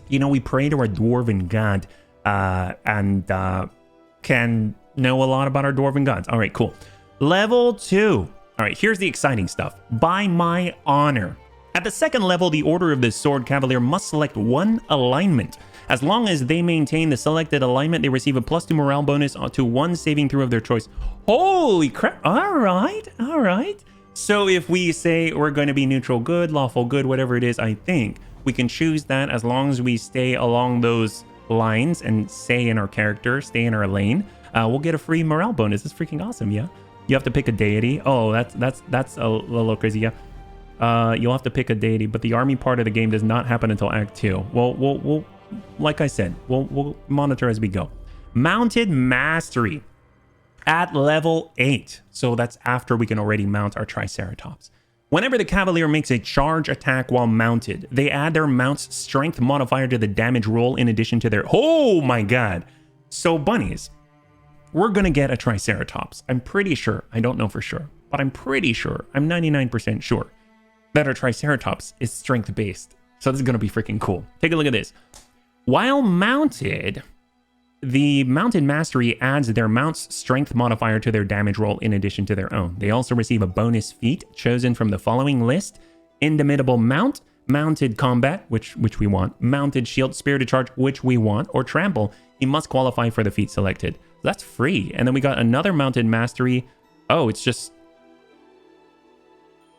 you know, we pray to our dwarven god and can know a lot about our dwarven gods. All right, cool. Level 2. All right, here's the exciting stuff. By my honor. At the 2nd level, the Order of the Sword Cavalier must select 1 alignment. As long as they maintain the selected alignment, they receive a +2 morale bonus to 1 saving throw of their choice. Holy crap. All right. So if we say we're going to be neutral good, lawful good, whatever it is, I think we can choose that as long as we stay along those lines and stay in our character, stay in our lane. We'll get a free morale bonus. It's freaking awesome, yeah? You have to pick a deity. Oh, that's a little crazy, yeah. You'll have to pick a deity, but the army part of the game does not happen until Act 2. Well, we'll like I said, we'll monitor as we go. Mounted Mastery at level 8. So that's after we can already mount our Triceratops. Whenever the Cavalier makes a charge attack while mounted, they add their mount's strength modifier to the damage roll in addition to their... Oh my god. So bunnies, we're going to get a Triceratops. I'm pretty sure. I don't know for sure, but I'm pretty sure. I'm 99% sure. that are Triceratops is strength based. So this is going to be freaking cool. Take a look at this. While mounted, the mounted mastery adds their mount's strength modifier to their damage roll in addition to their own. They also receive a bonus feat chosen from the following list: Indomitable Mount, Mounted Combat, which we want, Mounted Shield, Spirited Charge, which we want, or Trample. He must qualify for the feat selected. That's free. And then we got another mounted mastery. Oh, it's just...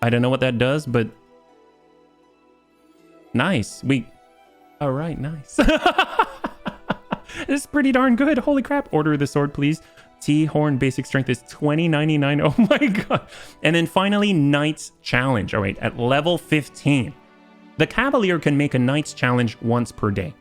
I don't know what that does, but... Nice. All right, nice. This is pretty darn good. Holy crap. Order of the Sword, please. T-Horn basic strength is 2099. Oh my god. And then finally, Knight's Challenge. All right, at level 15. The Cavalier can make a Knight's Challenge once per day.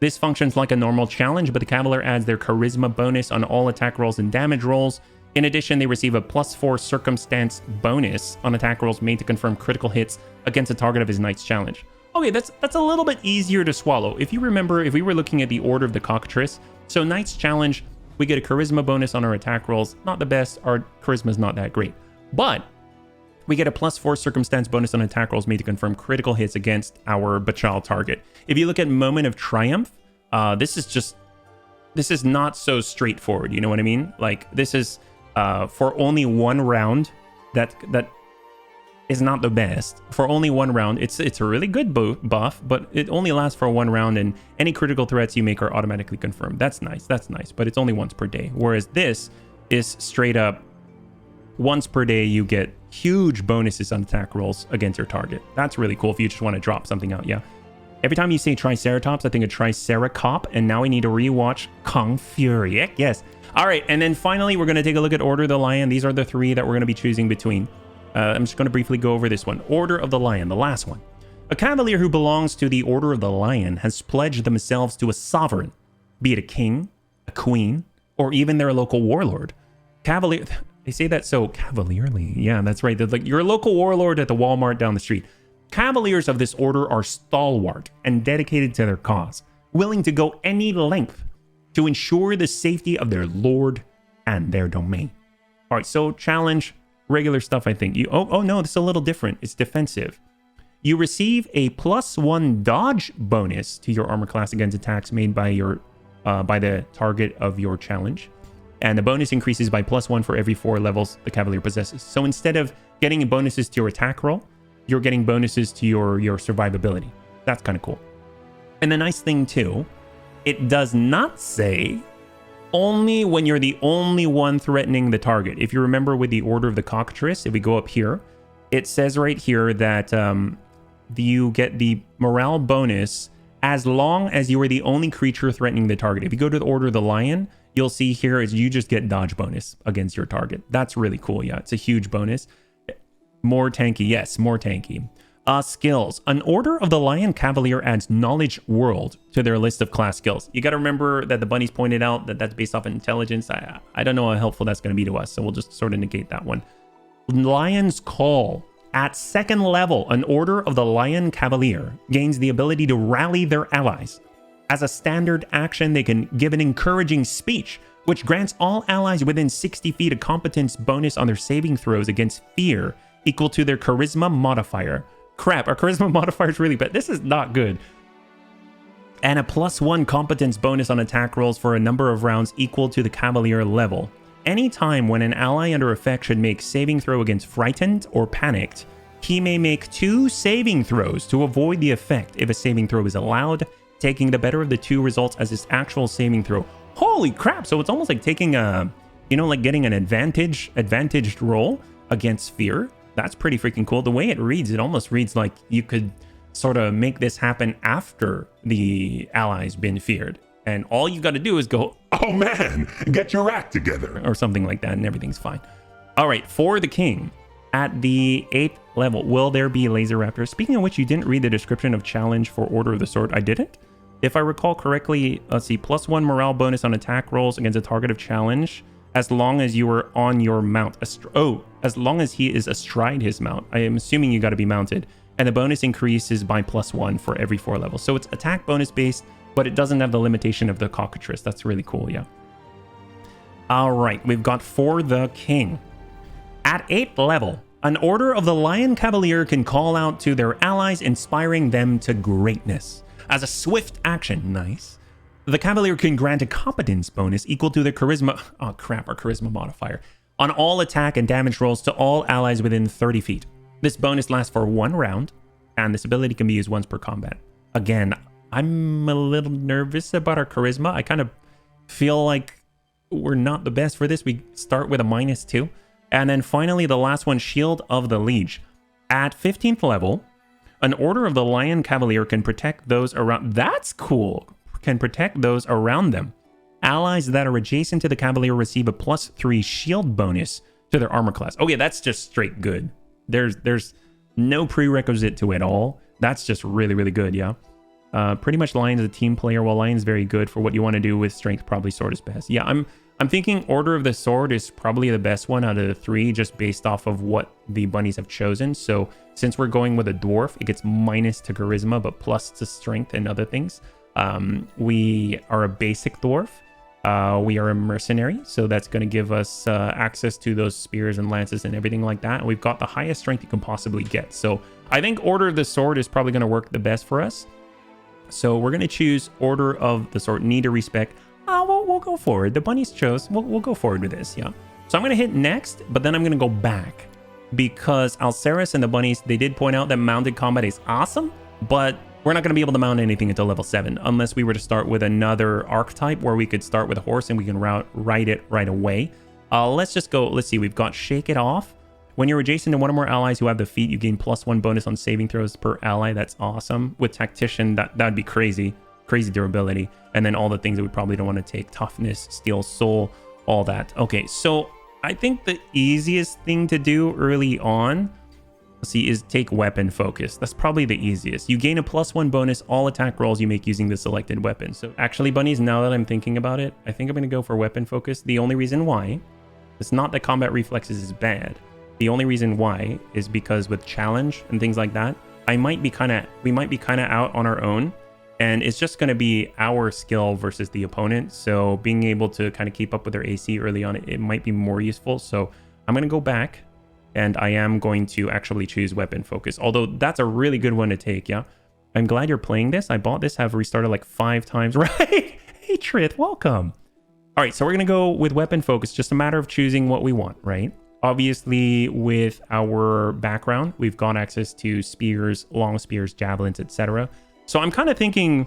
This functions like a normal challenge, but the Cavalier adds their Charisma bonus on all attack rolls and damage rolls. In addition, they receive a +4 Circumstance bonus on attack rolls made to confirm critical hits against a target of his Knight's Challenge. Okay, that's a little bit easier to swallow. If you remember, if we were looking at the Order of the Cockatrice, so Knight's Challenge, we get a Charisma bonus on our attack rolls. Not the best, our Charisma is not that great. But we get a +4 Circumstance bonus on attack rolls made to confirm critical hits against our Bachal target. If you look at Moment of Triumph, this is not so straightforward, you know what I mean? Like, this is for only one round. That is not the best. For only one round, it's a really good buff, but it only lasts for one round, and any critical threats you make are automatically confirmed. That's nice, but it's only once per day. Whereas this is straight up once per day, you get huge bonuses on attack rolls against your target. That's really cool if you just want to drop something out, yeah. Every time you say Triceratops, I think of Triceracop, and now we need to rewatch Kung Fury. Yes. All right, and then finally, we're going to take a look at Order of the Lion. These are the three that we're going to be choosing between. I'm just going to briefly go over this one. Order of the Lion, the last one. A cavalier who belongs to the Order of the Lion has pledged themselves to a sovereign, be it a king, a queen, or even their local warlord. Cavalier, they say that so cavalierly. Yeah, that's right. They're like your local warlord at the Walmart down the street. Cavaliers of this order are stalwart and dedicated to their cause, willing to go any length to ensure the safety of their lord and their domain. All right, so challenge, regular stuff, I think. Oh no, this is a little different. It's defensive. You receive a +1 dodge bonus to your armor class against attacks made by the target of your challenge. And the bonus increases by +1 for every 4 levels the Cavalier possesses. So instead of getting bonuses to your attack roll, you're getting bonuses to your survivability. That's kind of cool. And the nice thing too, it does not say only when you're the only one threatening the target. If you remember with the Order of the Cockatrice, if we go up here, it says right here that you get the morale bonus as long as you are the only creature threatening the target. If you go to the Order of the Lion, you'll see here is you just get dodge bonus against your target. That's really cool. Yeah, it's a huge bonus. More tanky. Yes, more tanky. Skills. An Order of the Lion Cavalier adds Knowledge World to their list of class skills. You got to remember that the bunnies pointed out that that's based off intelligence. I don't know how helpful that's going to be to us, so we'll just sort of negate that one. Lion's Call. At 2nd level, an Order of the Lion Cavalier gains the ability to rally their allies. As a standard action, they can give an encouraging speech, which grants all allies within 60 feet a competence bonus on their saving throws against fear, equal to their charisma modifier. Crap, our charisma modifier is really bad. This is not good. And a +1 competence bonus on attack rolls for a number of rounds equal to the Cavalier level. Anytime when an ally under effect should make saving throw against frightened or panicked, he may make 2 saving throws to avoid the effect if a saving throw is allowed, taking the better of the 2 results as his actual saving throw. Holy crap, so it's almost like taking a, like getting an advantaged roll against fear. That's pretty freaking cool. The way it reads, it almost reads like you could sort of make this happen after the ally's been feared. And all you got to do is go, oh man, get your act together. Or something like that, and everything's fine. All right, for the king, at the 8th level, will there be laser raptors? Speaking of which, you didn't read the description of challenge for Order of the Sword. I didn't. If I recall correctly, let's see, +1 morale bonus on attack rolls against a target of challenge, as long as you are on your mount. As long as he is astride his mount. I am assuming you got to be mounted. And the bonus increases by +1 for every 4 levels. So it's attack bonus based, but it doesn't have the limitation of the cockatrice. That's really cool, yeah. All right, we've got for the king. At 8th level, An order of the Lion Cavalier can call out to their allies, inspiring them to greatness. As a swift action, nice. The Cavalier can grant a competence bonus equal to their charisma, oh crap, our charisma modifier, on all attack and damage rolls to all allies within 30 feet. This bonus lasts for 1 round, and this ability can be used once per combat. Again, I'm a little nervous about our charisma. I kind of feel like we're not the best for this. We start with a -2. And then finally, the last one, Shield of the Liege. At 15th level, an order of the Lion Cavalier can protect those around... That's cool! Can protect those around them. Allies that are adjacent to the Cavalier receive a +3 shield bonus to their armor class. Oh yeah, that's just straight good. There's no prerequisite to it all. That's just really, really good, yeah. Pretty much Lion is a team player, while Lion's very good for what you want to do with strength. Probably Sword is best. Yeah, I'm thinking Order of the Sword is probably the best one out of the 3, just based off of what the bunnies have chosen. So since we're going with a Dwarf, it gets -to Charisma, but plus to Strength and other things. We are a basic Dwarf. We are a mercenary, so that's going to give us access to those spears and lances and everything like that. And we've got the highest strength you can possibly get. So I think Order of the Sword is probably going to work the best for us. So we're going to choose Order of the Sword. Need to respect. We'll go forward. The bunnies chose. We'll go forward with this, yeah. So I'm going to hit next, but then I'm going to go back. Because Alceres and the bunnies, they did point out that mounted combat is awesome, but we're not going to be able to mount anything until level 7, unless we were to start with another archetype where we could start with a horse and we can ride it right away. Let's just go. Let's see. We've got Shake It Off. When you're adjacent to one or more allies who have the feat, you gain +1 bonus on saving throws per ally. That's awesome. With Tactician, that'd be crazy. Crazy durability. And then all the things that we probably don't want to take. Toughness, Steel Soul, all that. Okay, so I think the easiest thing to do early on, let's see, is take Weapon Focus. That's probably the easiest. You gain a +1 bonus all attack rolls you make using the selected weapon. So actually, bunnies, now that I'm thinking about it, I think I'm going to go for Weapon Focus. The only reason why, it's not that combat reflexes is bad. The only reason why is because with challenge and things like that, we might be kind of out on our own, and it's just going to be our skill versus the opponent. So being able to kind of keep up with their AC early on, it might be more useful. So I'm going to go back, and I am going to actually choose Weapon Focus. Although that's a really good one to take, yeah. I'm glad you're playing this. I bought this, have restarted like 5 times, right? Hey, Trith, welcome. All right, so we're going to go with Weapon Focus. Just a matter of choosing what we want, right? Obviously, with our background, we've got access to spears, long spears, javelins, etc. So I'm kind of thinking,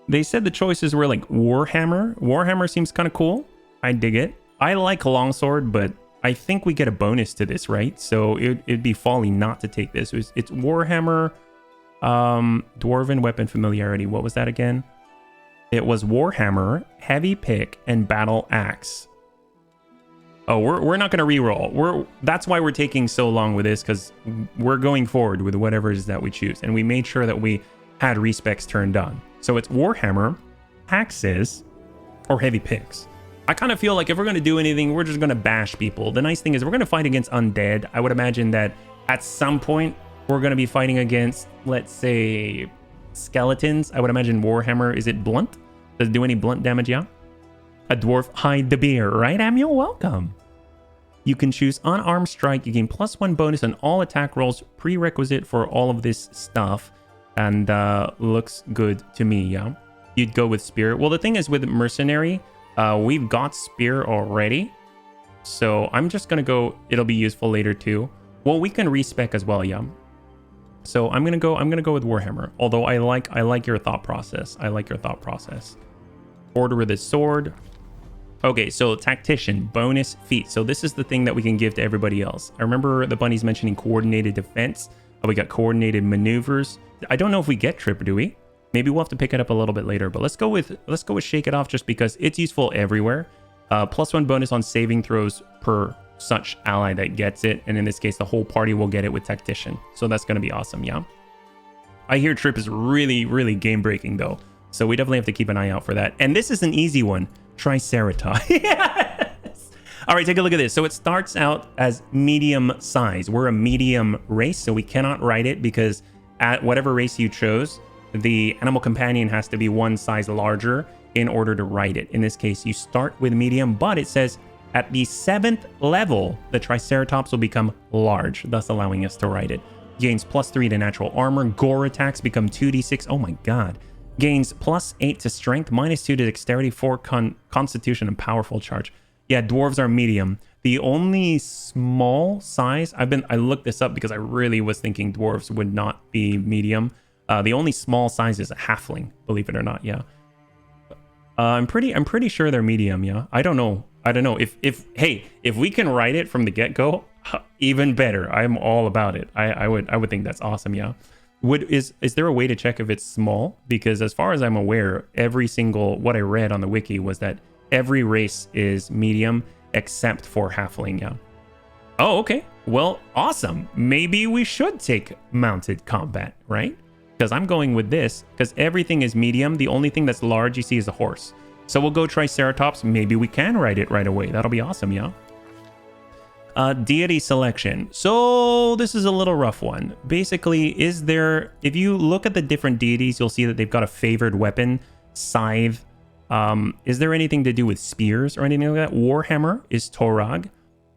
they said the choices were like Warhammer. Warhammer seems kind of cool. I dig it. I like longsword, but I think we get a bonus to this, right? So it'd be folly not to take this. It's Warhammer, Dwarven Weapon Familiarity. What was that again? It was Warhammer, Heavy Pick, and Battle Axe. Oh, we're not going to reroll. That's why we're taking so long with this, because we're going forward with whatever it is that we choose. And we made sure that we had respecs turned on. So it's Warhammer, Axes, or Heavy Picks. I kind of feel like if we're going to do anything, we're just going to bash people. The nice thing is we're going to fight against undead. I would imagine that at some point we're going to be fighting against, let's say, skeletons. I would imagine Warhammer, is it blunt? Does it do any blunt damage? Yeah. A dwarf hide the beer, right, Amuel? Welcome. You can choose Unarmed Strike. You gain +1 bonus on all attack rolls. Prerequisite for all of this stuff. And looks good to me, yeah? You'd go with Spear. Well, the thing is with Mercenary, we've got Spear already. So I'm just going to go, it'll be useful later too. Well, we can respec as well, yeah? So I'm going to go with Warhammer. Although I like your thought process. I like your thought process. Order of the Sword. Okay, so Tactician, bonus feat. So this is the thing that we can give to everybody else. I remember the bunnies mentioning coordinated defense. We got coordinated maneuvers. I don't know if we get trip, do we? Maybe we'll have to pick it up a little bit later. But let's go with Shake It Off, just because it's useful everywhere. +1 bonus on saving throws per such ally that gets it. And in this case, the whole party will get it with Tactician. So that's going to be awesome, yeah? I hear trip is really, really game breaking though. So we definitely have to keep an eye out for that. And this is an easy one. Triceratops. Yes! All right, take a look at this. So it starts out as medium size. We're a medium race, so we cannot ride it because at whatever race you chose, the animal companion has to be one size larger in order to ride it. In this case, you start with medium, but it says At the 7th level, the Triceratops will become large, thus allowing us to ride it. Gains +3 to natural armor. Gore attacks become 2d6. Oh my god. Gains +8 to strength, -2 to dexterity, 4 constitution, and powerful charge. Yeah, dwarves are medium. The only small size, I looked this up because I really was thinking dwarves would not be medium. The only small size is a halfling, believe it or not. Yeah. I'm pretty sure they're medium. Yeah. I don't know. If we can write it from the get-go, even better. I'm all about it. I would think that's awesome. Yeah. Is there a way to check if it's small? Because as far as I'm aware, what I read on the wiki was that every race is medium except for halfling. Yeah. Oh, okay. Well, awesome. Maybe we should take mounted combat, right? Because I'm going with this because everything is medium. The only thing that's large you see is a horse. So we'll go Triceratops. Maybe we can ride it right away. That'll be awesome, yeah? Deity selection. So this is a little rough one. Basically, if you look at the different deities, you'll see that they've got a favored weapon, scythe. Is there anything to do with spears or anything like that? Warhammer is Torag.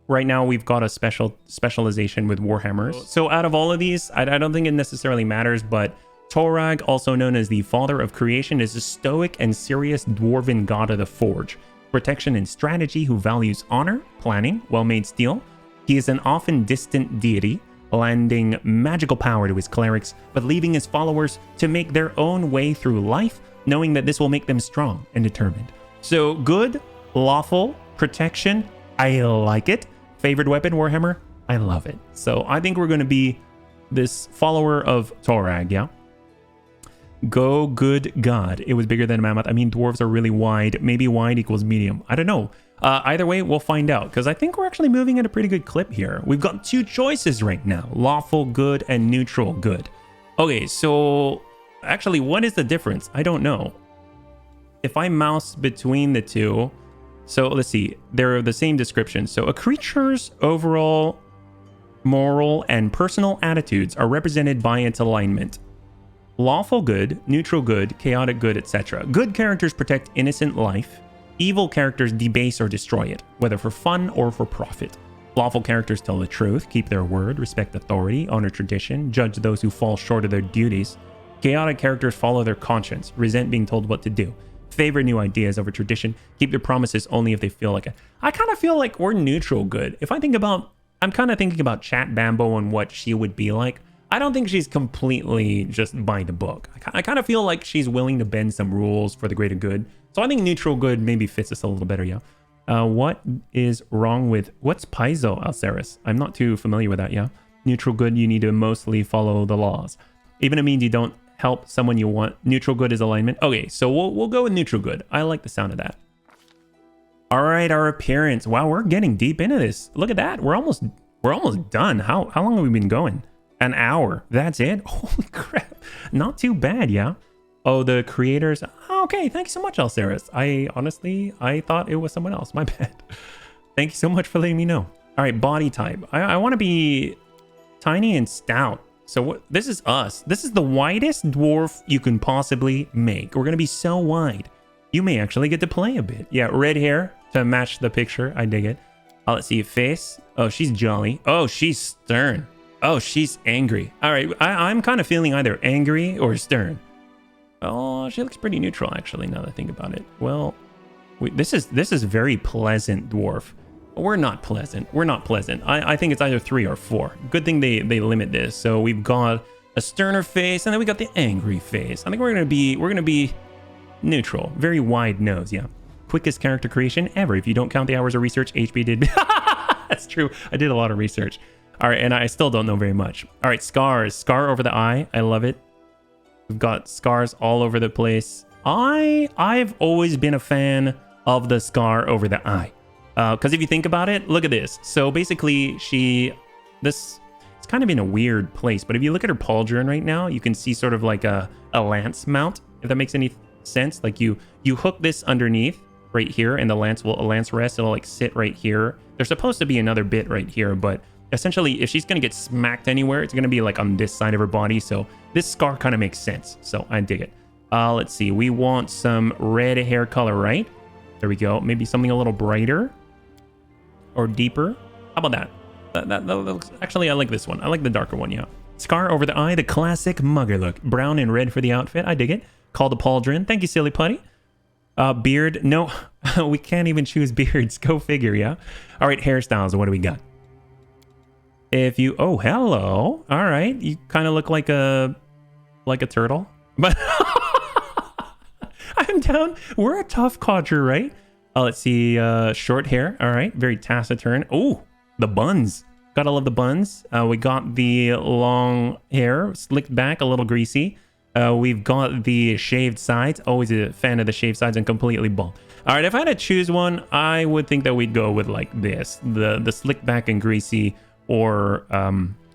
Right now, we've got a specialization with Warhammers. So out of all of these, I don't think it necessarily matters, but Torag, also known as the Father of Creation, is a stoic and serious dwarven god of the forge, protection and strategy who values honor, planning, well-made steel. He is an often distant deity, lending magical power to his clerics, but leaving his followers to make their own way through life, knowing that this will make them strong and determined. So good, lawful, protection, I like it. Favored weapon, Warhammer, I love it. So I think we're going to be this follower of Torag, yeah? Go good god. It was bigger than a mammoth. I mean, dwarves are really wide. Maybe wide equals medium. I don't know. Either way, we'll find out because I think we're actually moving at a pretty good clip here. We've got 2 choices right now. Lawful good and neutral good. Okay, so actually, what is the difference? I don't know. If I mouse between the two, so let's see. They're the same description. So a creature's overall moral and personal attitudes are represented by its alignment. Lawful good, neutral good, chaotic good, etc. Good characters protect innocent life. Evil characters debase or destroy it, whether for fun or for profit. Lawful characters tell the truth, keep their word, respect authority, honor tradition, judge those who fall short of their duties. Chaotic characters follow their conscience, resent being told what to do, favor new ideas over tradition, keep their promises only if they feel like it. I kind of feel like we're neutral good. I'm kind of thinking about Chat Bambo and what she would be like. I don't think she's completely just by the book. I kind of feel like she's willing to bend some rules for the greater good. So I think neutral good maybe fits us a little better, yeah. What is wrong with... What's Paizo, Alceris? I'm not too familiar with that, yeah. Neutral good, you need to mostly follow the laws. Even if it means you don't help someone you want. Neutral good is alignment. Okay, so we'll go with neutral good. I like the sound of that. All right, our appearance. Wow, we're getting deep into this. Look at that. We're almost done. How long have we been going? An hour. That's it? Holy crap. Not too bad, yeah? Oh, the creators. Oh, okay, thank you so much, Alceris. I thought it was someone else. My bad. Thank you so much for letting me know. All right, body type. I want to be tiny and stout. So this is us. This is the widest dwarf you can possibly make. We're going to be so wide. You may actually get to play a bit. Yeah, red hair to match the picture. I dig it. Let's see. Face. Oh, she's jolly. Oh, she's stern. Oh, she's angry. All right, I'm kind of feeling either angry or stern. Oh, she looks pretty neutral, actually, now that I think about it. Well, this is very pleasant dwarf. We're not pleasant. We're not pleasant. I think it's either 3 or 4. Good thing they limit this. So we've got a sterner face, and then we got the angry face. I think we're gonna be neutral. Very wide nose, yeah. Quickest character creation ever. If you don't count the hours of research HB did. That's true. I did a lot of research. All right, and I still don't know very much. All right, scars. Scar over the eye. I love it. We've got scars all over the place. I've always been a fan of the scar over the eye. Because if you think about it, look at this. So basically, it's kind of in a weird place, but if you look at her pauldron right now, you can see sort of like a lance mount, if that makes any sense. Like you hook this underneath right here, and a lance rest, it'll like sit right here. There's supposed to be another bit right here, but essentially, if she's going to get smacked anywhere, it's going to be like on this side of her body. So this scar kind of makes sense. So I dig it. Let's see. We want some red hair color, right? There we go. Maybe something a little brighter. or deeper. How about that? That looks, actually, I like this one. I like the darker one, yeah. Scar over the eye, the classic mugger look. Brown and red for the outfit. I dig it. Called a pauldron. Thank you, silly putty. Beard. No, we can't even choose beards. Go figure, yeah? All right, hairstyles. What do we got? If you... Oh, hello. All right. You kind of look like a turtle. But I'm down. We're a tough codger, right? Let's see. Short hair. All right. Very taciturn. Oh, the buns. Gotta love the buns. We got the long hair, slicked back, a little greasy. We've got the shaved sides. Always a fan of the shaved sides and completely bald. All right, if I had to choose one, I would think that we'd go with like this, the slicked back and greasy, or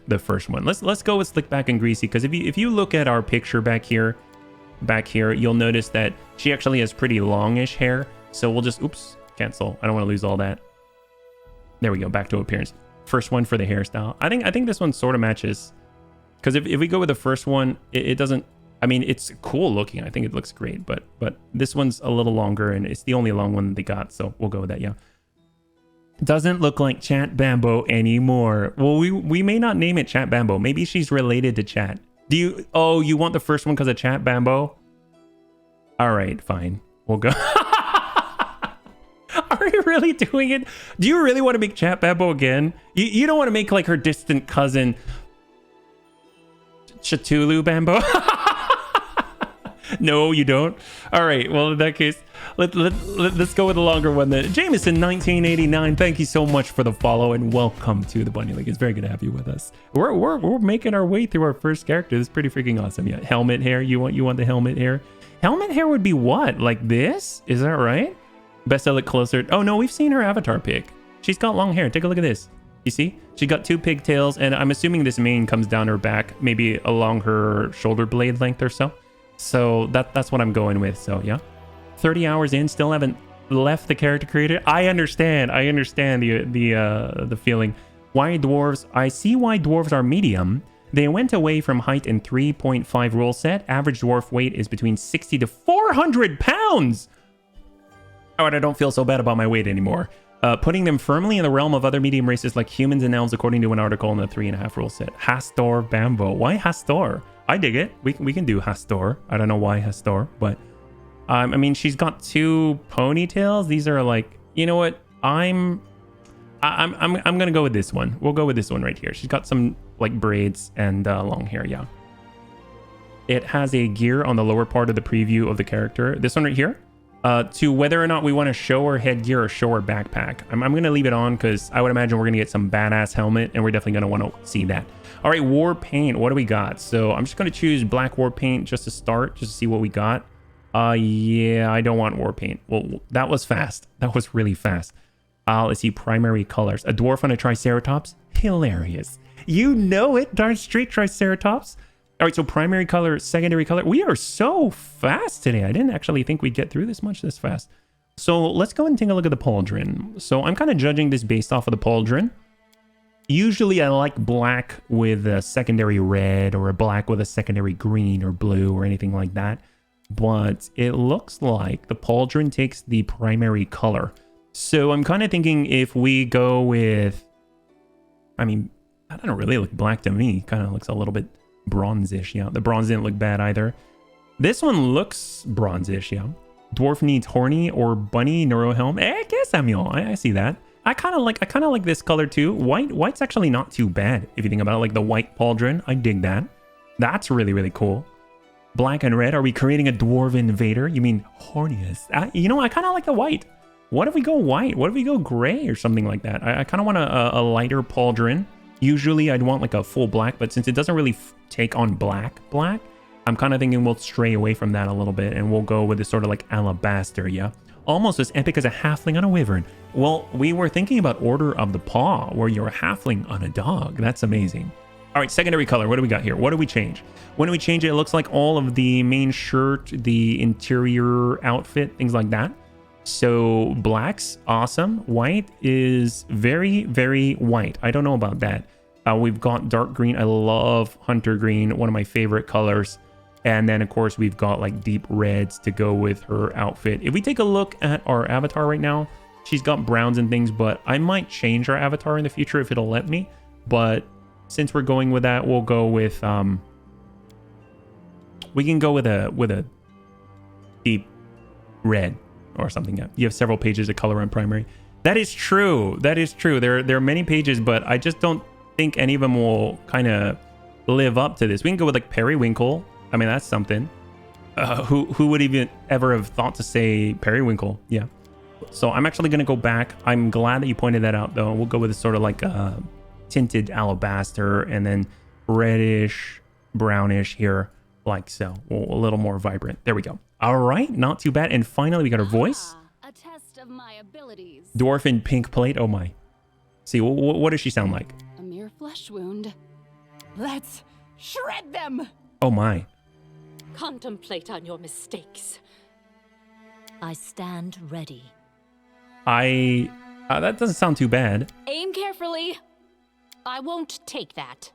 the first one. Let's go with slicked back and greasy, because if you look at our picture back here, you'll notice that she actually has pretty longish hair. So we'll just cancel. I don't want to lose all that. There we go. Back to appearance. First one for the hairstyle. I think this one sort of matches, because if we go with the first one, it doesn't. I mean, it's cool looking. I think it looks great, but this one's a little longer, and it's the only long one that they got, so we'll go with that. Yeah. Doesn't look like Chat Bambo anymore. Well, we may not name it Chat Bambo. Maybe she's related to Chat. Do you? Oh, you want the first one because of Chat Bambo? All right, fine. We'll go. Are you really doing it? Do you really want to make Chat Bambo again? You don't want to make like her distant cousin Cthulhu Bambo? No, you don't. All right. Well, in that case, let's go with the longer one then. Jameson 1989. Thank you so much for the follow and welcome to the Bunny League. It's very good to have you with us. We're making our way through our first character. This is pretty freaking awesome. Yeah. Helmet hair. You want the helmet hair? Helmet hair would be what? Like this? Is that right? Best I look closer. Oh no, we've seen her avatar pic. She's got long hair. Take a look at this. You see? She got 2 pigtails, and I'm assuming this mane comes down her back, maybe along her shoulder blade length or so. So that's what I'm going with. So yeah, 30 hours in, still haven't left the character creator. I understand the feeling. Why dwarves? I see why dwarves are medium. They went away from height in 3.5 rule set. Average dwarf weight is between 60 to 400 pounds. Oh, and I don't feel so bad about my weight anymore. Putting them firmly in the realm of other medium races like humans and elves, according to an article in the 3.5 rule set. Hastor Bambo. Why Hastor? I dig it. We can do Hastor. I don't know why Hastor, but I mean, she's got 2 ponytails. These are like, you know what? I'm gonna go with this one. We'll go with this one right here. She's got some like braids and long hair. Yeah. It has a gear on the lower part of the preview of the character. This one right here. To whether or not we want to show her headgear or show her backpack. I'm going to leave it on because I would imagine we're going to get some badass helmet, and we're definitely going to want to see that. All right, war paint. What do we got? So I'm just going to choose black war paint just to start, just to see what we got. Yeah, I don't want war paint. Well, that was fast. That was really fast. Let's see, primary colors. A dwarf on a Triceratops. Hilarious. You know it, darn straight Triceratops. All right, so primary color, secondary color. We are so fast today. I didn't actually think we'd get through this fast. So let's go and take a look at the pauldron. So I'm kind of judging this based off of the pauldron. Usually I like black with a secondary red, or a black with a secondary green or blue or anything like that. But it looks like the pauldron takes the primary color. So I'm kind of thinking if we go with, I mean, that doesn't really look black to me. Kind of looks a little bit bronzish. Yeah, the bronze didn't look bad either. This one looks bronzish. Yeah, dwarf needs horny or bunny neurohelm. Guess Samuel. I see that. I kind of like this color too. White's actually not too bad if you think about it. Like the white pauldron, I dig that. That's really cool. Black and red. Are we creating a dwarven invader? You mean horniest? You know, I kind of like the white. What if we go white? What if we go gray or something like that? I kind of want a lighter pauldron. Usually I'd want like a full black, but since it doesn't really take on black, I'm kind of thinking we'll stray away from that a little bit, and we'll go with this sort of like alabaster, yeah? Almost as epic as a halfling on a wyvern. Well, we were thinking about Order of the Paw, where you're a halfling on a dog. That's amazing. All right, secondary color. What do we got here? What do we change? When we change it, it looks like all of the main shirt, the interior outfit, things like that. So black's awesome. White is very white. I don't know about that. We've got dark green. I love hunter green, one of my favorite colors. And then, of course, we've got like deep reds to go with her outfit. If we take a look at our avatar right now, she's got browns and things, but I might change our avatar in the future if it'll let me. But since we're going with that, we'll go with we can go with a deep red or something. You have several pages of color on primary. That is true. That is true. There are many pages, but I just don't think any of them will kind of live up to this. We can go with like periwinkle. I mean, that's something. Who would even ever have thought to say periwinkle? Yeah. So I'm actually going to go back. I'm glad that you pointed that out, though. We'll go with a sort of like a tinted alabaster and then reddish, brownish here, like so. A little more vibrant. There we go. All right. Not too bad. And finally, we got our voice. A test of my abilities. Dwarf in pink plate. Oh, my. See, what does she sound like? A mere flesh wound. Let's shred them. Oh, my. Contemplate on your mistakes. I stand ready. That doesn't sound too bad. Aim carefully. I won't take that.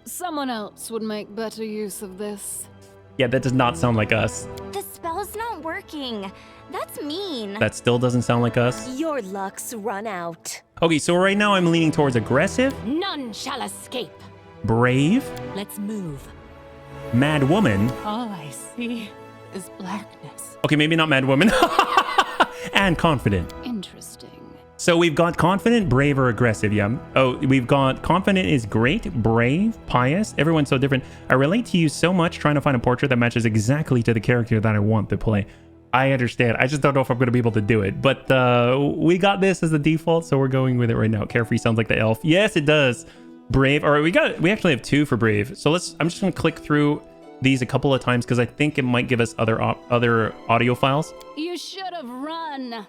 Someone else would make better use of this. Yeah, that does not sound like us. The spell's not working. That's mean. That still doesn't sound like us. Your luck's run out. Okay, so right now I'm leaning towards aggressive, None shall escape. brave, Let's move. mad woman. All I see is blackness. Okay, maybe not mad woman. And confident. Interesting. So we've got confident, brave, or aggressive. Yeah. Oh, we've got confident is great, brave, pious. Everyone's so different. I relate to you so much trying to find a portrait that matches exactly to the character that I want to play. I understand. I just don't know if I'm going to be able to do it. But we got this as the default, so we're going with it right now. Carefree sounds like the elf. Yes, it does. Brave. All right, we actually have 2 for brave. So I'm just going to click through these a couple of times because I think it might give us other audio files. You should have run.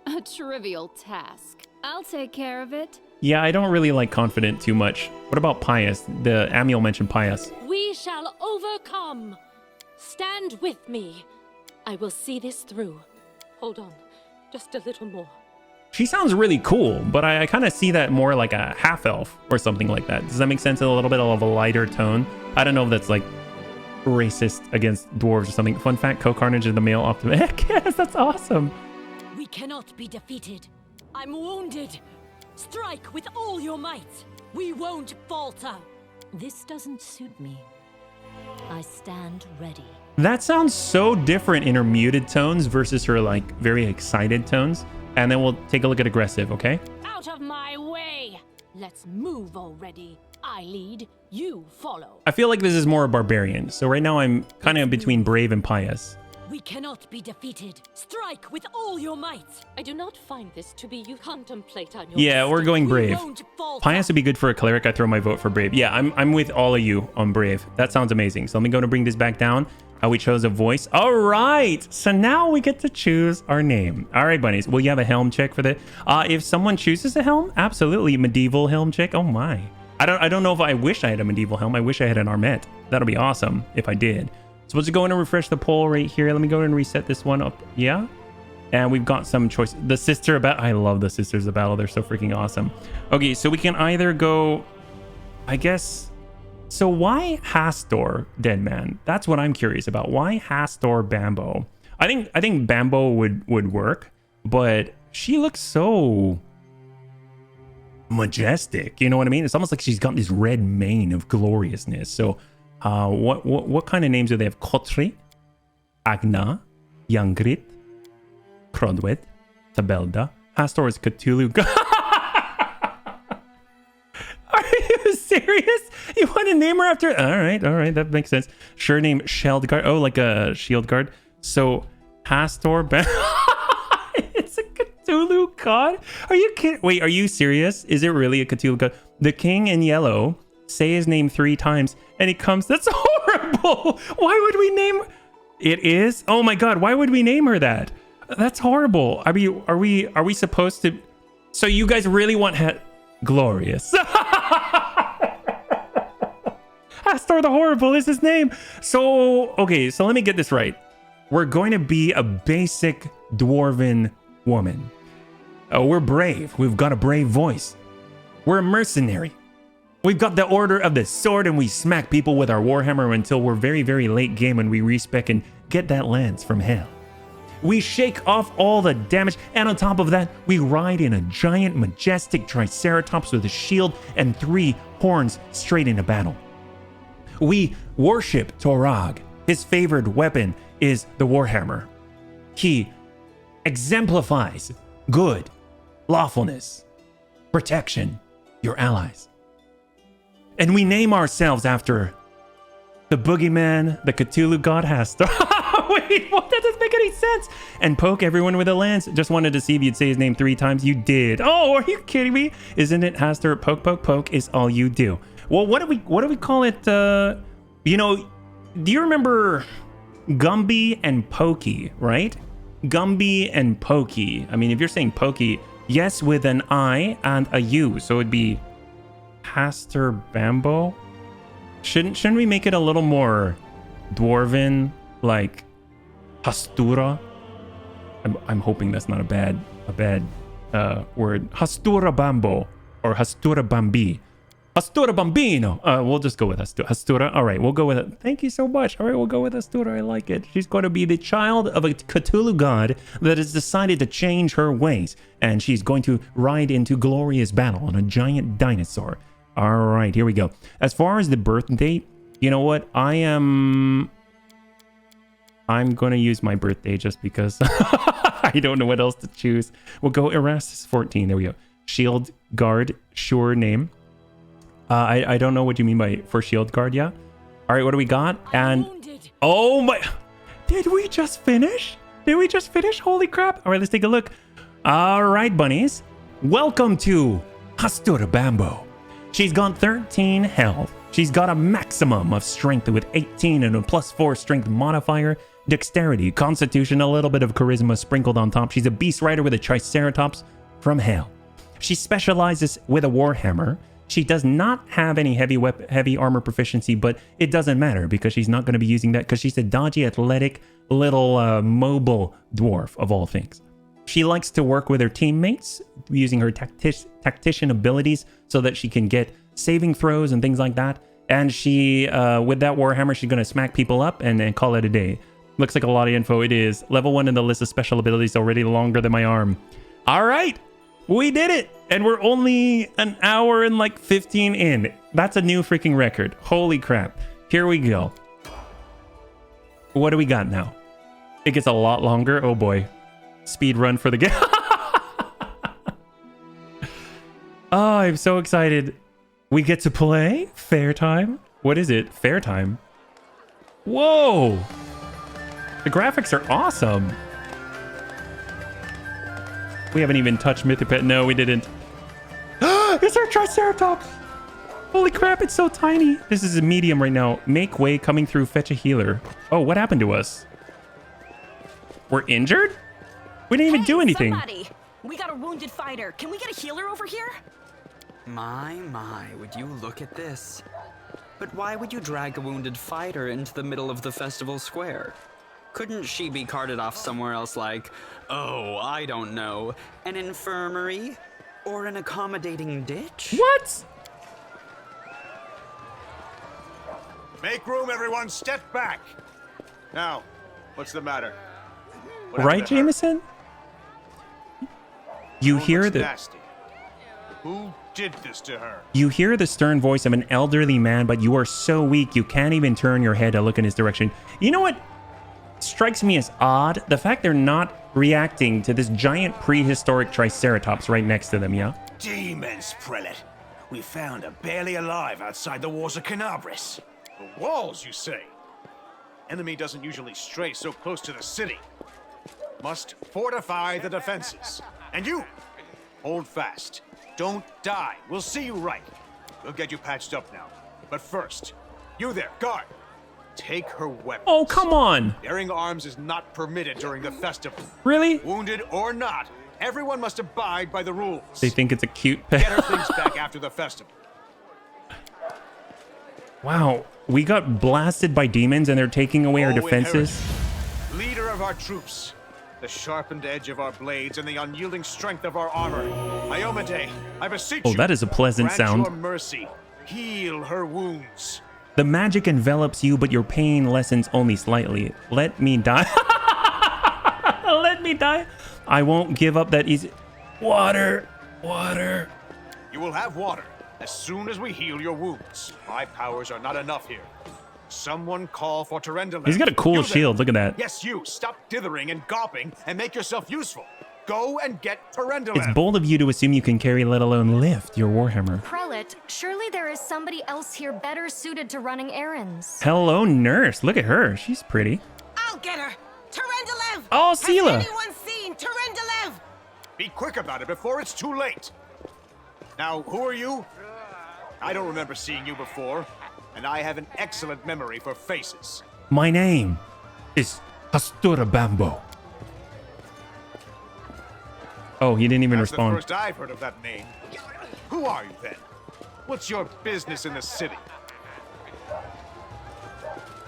A trivial task. I'll take care of it. Yeah, I don't really like confident too much. What about pious? The Amiel mentioned pious. We shall overcome. Stand with me. I will see this through. Hold on, just a little more. She sounds really cool, but I kind of see that more like a half elf or something like that. Does that make sense? A little bit of a lighter tone. I don't know if that's like racist against dwarves or something. Fun fact, Co-Carnage is the male optimist. Yes, that's awesome. We cannot be defeated. I'm wounded. Strike with all your might. We won't falter. This doesn't suit me. I stand ready. That sounds so different in her muted tones versus her like very excited tones. And then we'll take a look at aggressive, okay? Out of my way. Let's move already. I lead, you follow. I feel like this is more a barbarian. So right now I'm kind of between brave and pious. We cannot be defeated. Strike with all your might. I do not find this to be you. Contemplate on your Yeah, we're going brave. We won't falter. Pious would be good for a cleric. I throw my vote for brave. Yeah, I'm with all of you on brave. That sounds amazing. So let me go to bring this back down. We chose a voice. All right. So now we get to choose our name. All right, bunnies. Will you have a helm check for that? If someone chooses a helm, absolutely. Medieval helm check. Oh my. I don't know if I wish I had a medieval helm. I wish I had an Armet. That'll be awesome if I did. So let's go in and refresh the poll right here. Let me go and reset this one up. Yeah. And we've got some choice. The Sister of Battle. I love the Sisters of Battle. They're so freaking awesome. Okay, so we can either go, I guess. So why Hastor, Deadman? That's what I'm curious about. Why Hastor Bambo? I think Bambo would work, but she looks so majestic. You know what I mean? It's almost like she's got this red mane of gloriousness. So what kind of names do they have? Kotri, Agna, Yangrit, Krodwet, Tabelda. Hastor is Cthulhu. Are you serious? You want to name her after? All right, that makes sense. Sure name Sheldguard. Oh, like a shield guard. So Hastor. It's a Cthulhu god. Are you kidding? Wait, are you serious? Is it really a Cthulhu god? The king in yellow. Say his name 3 times, and he comes. That's horrible. Why would we name? It is. Oh my god. Why would we name her that? That's horrible. I mean, are we supposed to? So you guys really want glorious? Hastor the Horrible is his name. So okay. So let me get this right. We're going to be a basic dwarven woman. We're brave. We've got a brave voice. We're a mercenary. We've got the Order of the Sword, and we smack people with our Warhammer until we're very, very late game and we respec and get that lance from hell. We shake off all the damage, and on top of that, we ride in a giant, majestic Triceratops with a shield and 3 horns straight into battle. We worship Torag. His favored weapon is the Warhammer. He exemplifies good, lawfulness, protection, your allies. And we name ourselves after the boogeyman, the Cthulhu god Hastur. Wait, what? That doesn't make any sense. And poke everyone with a lance. Just wanted to see if you'd say his name 3 times. You did. Oh, are you kidding me? Isn't it Hastur? Poke, poke, poke is all you do. Well, what do we call it? You know, do you remember Gumby and Pokey, right? Gumby and Pokey. I mean, if you're saying Pokey, yes, with an I and a U, so it'd be Hastur Bambo. Shouldn't we make it a little more dwarven, like Hastura? I'm hoping that's not a bad word. Hastura Bambo or Hastura Bambi. Hastura Bambino. We'll just go with Hastura. All right, we'll go with it. Thank you so much. All right, we'll go with Hastura. I like it. She's going to be the child of a Cthulhu god that has decided to change her ways, and she's going to ride into glorious battle on a giant dinosaur. All right, here we go. As far as the birth date, you know what? I'm going to use my birthday just because I don't know what else to choose. We'll go Erastus 14. There we go. Shield Guard, sure name. I don't know what you mean by for Shield Guard, yeah? All right, what do we got? And oh my, did we just finish? Holy crap. All right, let's take a look. All right, bunnies. Welcome to Hastura Bambo. She's got 13 health. She's got a maximum of strength with 18 and a +4 strength modifier, dexterity, constitution, a little bit of charisma sprinkled on top. She's a beast rider with a Triceratops from hell. She specializes with a Warhammer. She does not have any heavy armor proficiency, but it doesn't matter because she's not going to be using that because she's a dodgy, athletic, little mobile dwarf of all things. She likes to work with her teammates using her tactician abilities so that she can get saving throws and things like that. And she, with that Warhammer, she's going to smack people up and then call it a day. Looks like a lot of info. It is. Level 1 in the list of special abilities already longer than my arm. All right. We did it. And we're only an hour and like 15 in. That's a new freaking record. Holy crap. Here we go. What do we got now? It gets a lot longer. Oh boy. Speed run for the game. Oh, I'm so excited. We get to play fair time. What is it? Fair time. Whoa. The graphics are awesome. We haven't even touched Mythopet. No, we didn't. It's our Triceratops. Holy crap, it's so tiny. This is a medium right now. Make way, coming through, fetch a healer. Oh, what happened to us? We're injured? We didn't even do anything. Somebody. We got a wounded fighter. Can we get a healer over here? My, would you look at this? But why would you drag a wounded fighter into the middle of the festival square? Couldn't she be carted off somewhere else like, oh, I don't know, an infirmary? Or an accommodating ditch? What? Make room, everyone. Step back. Now, what's the matter? Right, Jameson? You hear the... Nasty. Who did this to her? You hear the stern voice of an elderly man, but you are so weak you can't even turn your head to look in his direction. You know what strikes me as odd? The fact they're not reacting to this giant prehistoric Triceratops right next to them, yeah? Demons, Prelate. We found her barely alive outside the walls of Canabris. The walls, you say? Enemy doesn't usually stray so close to the city. Must fortify the defenses. And you, hold fast. Don't die. We'll see you right. We'll get you patched up now. But first, you there, guard. Take her weapons. Oh, come on. Bearing arms is not permitted during the festival. Really? Wounded or not, everyone must abide by the rules. They think it's a cute Get pet. her things back after the festival. Wow, we got blasted by demons and they're taking away our defenses. Leader of our troops, the sharpened edge of our blades and the unyielding strength of our armor. Iomade, I beseech you. Oh, that is a pleasant grant sound. your mercy. Heal her wounds. The magic envelops you, but your pain lessens only slightly. Let me die. he die? I won't give up that easy. Water. Water. You will have water as soon as we heal your wounds. My powers are not enough here. Someone call for Tyrendelev. He's got a cool shield. Look at that. Yes, you. Stop dithering and gawping and make yourself useful. Go and get Tyrendelev. It's bold of you to assume you can carry, let alone lift, your Warhammer. Prelate, surely there is somebody else here better suited to running errands. Hello, nurse. Look at her. She's pretty. I'll get her! Tyrendelev! Oh, Sela. Has anyone seen Tyrendelev? Be quick about it before it's too late. Now, who are you? I don't remember seeing you before, and I have an excellent memory for faces. My name is Hastura Bambo. Oh, he didn't even That's respond. the first I've heard of that name. Who are you then? What's your business in the city?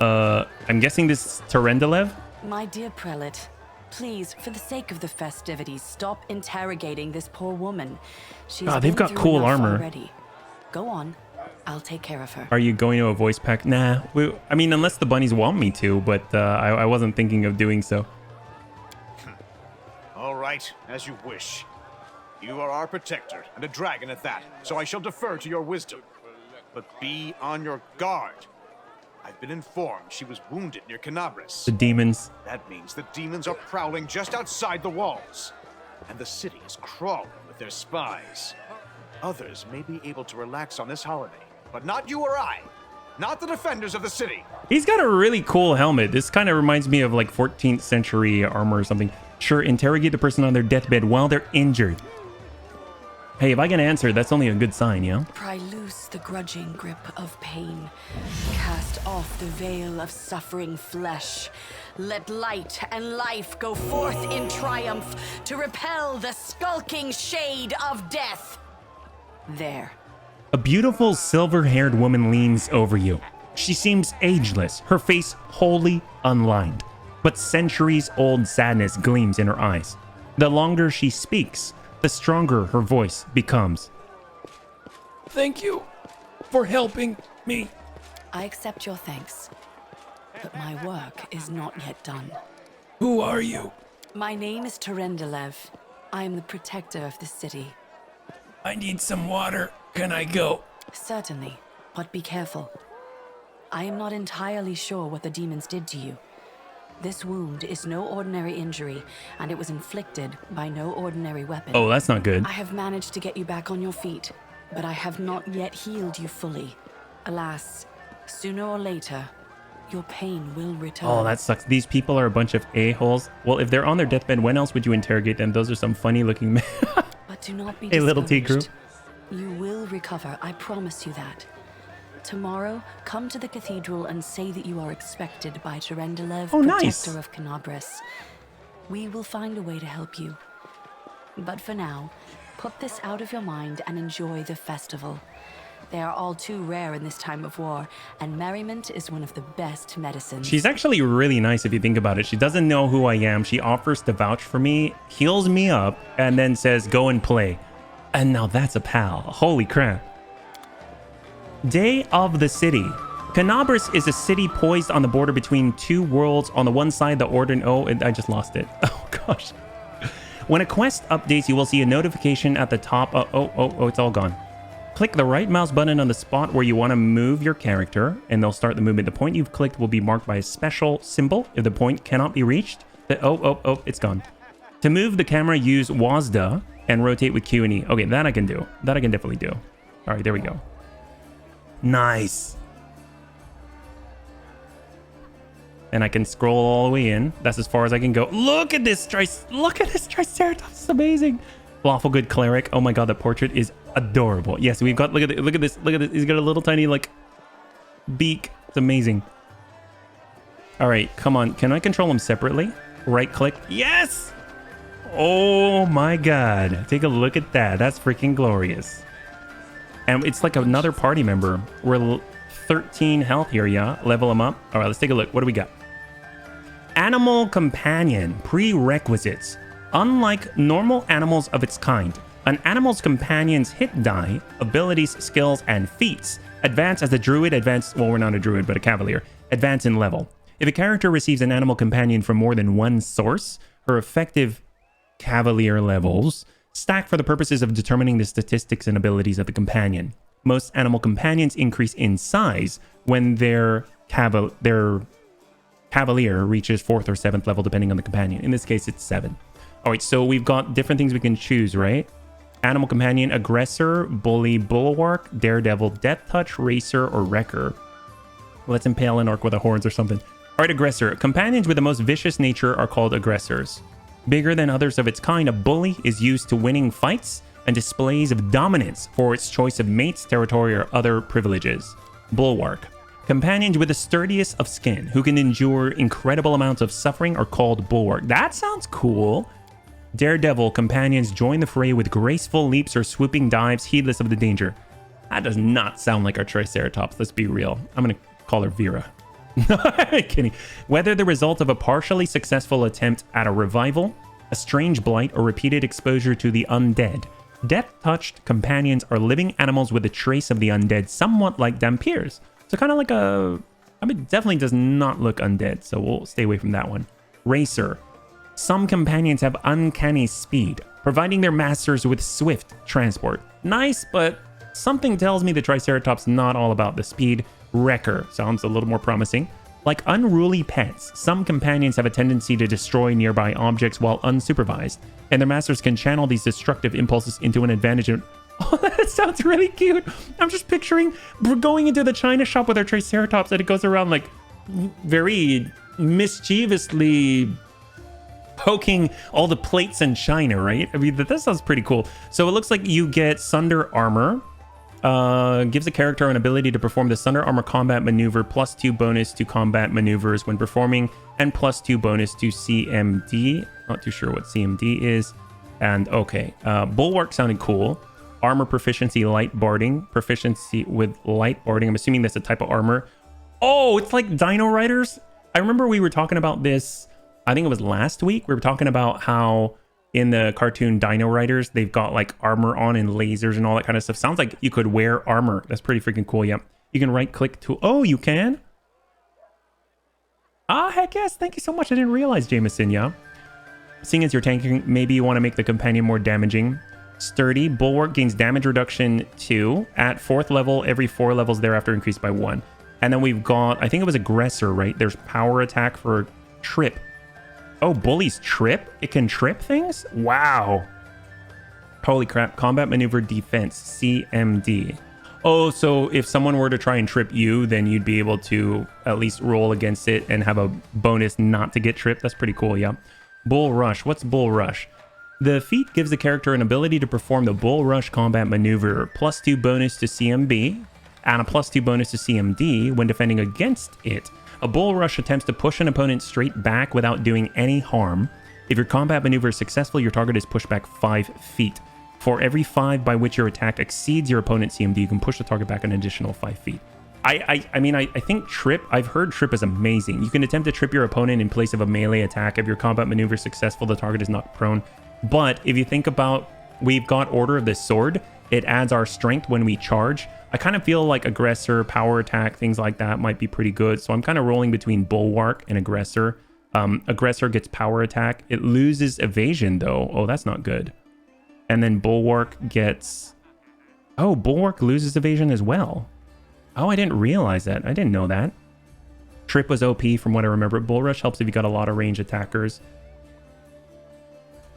I'm guessing this is Tyrendelev? My dear prelate, please, for the sake of the festivities, stop interrogating this poor woman. She's they've been got through cool enough armor. already. Go on. I'll take care of her. Are you going to a voice pack? Nah. I mean, unless the bunnies want me to, but I wasn't thinking of doing so. All right, as you wish. You are our protector, and a dragon at that, so I shall defer to your wisdom. But be on your guard. I've been informed she was wounded near Canabris. The demons. That means the demons are prowling just outside the walls, and the city is crawling with their spies. Others may be able to relax on this holiday, but not you or I. Not the defenders of the city. He's got a really cool helmet. This kind of reminds me of like 14th century armor or something. Sure, interrogate the person on their deathbed while they're injured. Hey, if I can answer, that's only a good sign, yeah? Pry loose the grudging grip of pain. Cast off the veil of suffering flesh. Let light and life go forth in triumph to repel the skulking shade of death. There. A beautiful silver-haired woman leans over you. She seems ageless, her face wholly unlined, but centuries-old sadness gleams in her eyes. The longer she speaks, the stronger her voice becomes. Thank you for helping me. I accept your thanks, but my work is not yet done. Who are you? My name is Tyrendelev. I am the protector of the city. I need some water. Can I go? Certainly, but be careful. I am not entirely sure what the demons did to you. This wound is no ordinary injury, and it was inflicted by no ordinary weapon. Oh, that's not good. I have managed to get you back on your feet, but I have not yet healed you fully. Alas, sooner or later, your pain will return. Oh, that sucks. These people are a bunch of a-holes. Well, if they're on their deathbed, when else would you interrogate them? Those are some funny-looking men. But do not be Hey, little T crew. discouraged. You will recover, I promise you that. Tomorrow, come to the cathedral and say that you are expected by Tyrendelev, Oh, protector nice. of Canabris. We will find a way to help you. But for now, put this out of your mind and enjoy the festival. They are all too rare in this time of war, and merriment is one of the best medicines. She's actually really nice if you think about it. She doesn't know who I am. She offers to vouch for me, heals me up, and then says, go and play. And now that's a pal. Holy crap. Day of the City. Canabris is a city poised on the border between two worlds. On the one side, the Order... Oh, I just lost it. Oh, gosh. When a quest updates, you will see a notification at the top. Oh, it's all gone. Click the right mouse button on the spot where you want to move your character, and they'll start the movement. The point you've clicked will be marked by a special symbol. If the point cannot be reached, it's gone. To move the camera, use WASD and rotate with Q and E. Okay, that I can do. That I can definitely do. All right, there we go. Nice. And I can scroll all the way in. That's as far as I can go. Look at this Triceratops. It's amazing. Lawful good cleric. Oh my god, the portrait is adorable. Yes, we've got look at this. He's got a little tiny like beak. It's amazing. All right, come on. Can I control him separately? Right click. Yes. Oh my god. Take a look at that. That's freaking glorious. And it's like another party member. We're 13 health here, yeah? Level him up. All right, let's take a look. What do we got? Animal Companion. Prerequisites. Unlike normal animals of its kind, an animal's companion's hit die, abilities, skills, and feats advance as the druid advance. Well, we're not a druid, but a cavalier. Advance in level. If a character receives an animal companion from more than one source, her effective Cavalier levels, stacked for the purposes of determining the statistics and abilities of the companion. Most animal companions increase in size when their cavalier reaches 4th or 7th level, depending on the companion. In this case, it's 7. All right, so we've got different things we can choose, right? Animal companion, aggressor, bully, bulwark, daredevil, death touch, racer, or wrecker. Let's impale an orc with a horns or something. All right, aggressor. Companions with the most vicious nature are called aggressors. Bigger than others of its kind, a bully is used to winning fights and displays of dominance for its choice of mates, territory, or other privileges. Bulwark. Companions with the sturdiest of skin who can endure incredible amounts of suffering are called bulwark. That sounds cool. Daredevil. Companions join the fray with graceful leaps or swooping dives, heedless of the danger. That does not sound like our Triceratops, let's be real. I'm going to call her Vera. Kidding. Whether the result of a partially successful attempt at a revival, a strange blight, or repeated exposure to the undead, death-touched companions are living animals with a trace of the undead, somewhat like Dampiers. So kind of like a... I mean, definitely does not look undead, so we'll stay away from that one. Racer. Some companions have uncanny speed, providing their masters with swift transport. Nice, but something tells me the Triceratops not all about the speed. Wrecker sounds a little more promising. Like unruly pets, some companions have a tendency to destroy nearby objects while unsupervised, and their masters can channel these destructive impulses into an advantage. Oh, that sounds really cute. I'm just picturing we're going into the china shop with our Triceratops and it goes around like very mischievously poking all the plates and china, right? I mean, that sounds pretty cool. So it looks like you get Sunder Armor. Gives a character an ability to perform the Sunder Armor combat maneuver, +2 bonus to combat maneuvers when performing, and +2 bonus to CMD. Not too sure what CMD is. And okay, Bulwark sounded cool. Armor proficiency, light barding. Proficiency with light barding. I'm assuming that's a type of armor. Oh, it's like Dino Riders. I remember we were talking about this, I think it was last week. We were talking about how in the cartoon Dino Riders, they've got like armor on and lasers and all that kind of stuff. Sounds like you could wear armor. That's pretty freaking cool. Yep. You can right click to... Oh, you can? Ah, heck yes. Thank you so much. I didn't realize, Jameson. Yeah. Seeing as you're tanking, maybe you want to make the companion more damaging. Sturdy. Bulwark gains damage reduction 2. At 4th level, every 4 levels thereafter increased by 1. And then we've got... I think it was aggressor, right? There's power attack for trip. Oh, bullies trip? It can trip things? Wow. Holy crap. Combat maneuver defense, CMD. Oh, so if someone were to try and trip you, then you'd be able to at least roll against it and have a bonus not to get tripped. That's pretty cool, yeah. Bull Rush. What's Bull Rush? The feat gives the character an ability to perform the Bull Rush combat maneuver, +2 bonus to CMB, and a +2 bonus to CMD when defending against it. A Bull Rush attempts to push an opponent straight back without doing any harm. If your combat maneuver is successful, your target is pushed back 5 feet. For every 5 by which your attack exceeds your opponent's CMD, you can push the target back an additional 5 feet. I mean, I think trip, I've heard trip is amazing. You can attempt to trip your opponent in place of a melee attack. If your combat maneuver is successful, the target is knocked prone. But if you think about, we've got Order of the Sword. It adds our strength when we charge. I kind of feel like aggressor, power attack, things like that might be pretty good. So I'm kind of rolling between bulwark and aggressor. Aggressor gets power attack. It loses evasion though. Oh, that's not good. And then bulwark gets... Oh, bulwark loses evasion as well. Oh, I didn't realize that. I didn't know that. Trip was OP from what I remember. Bull Rush helps if you got a lot of range attackers.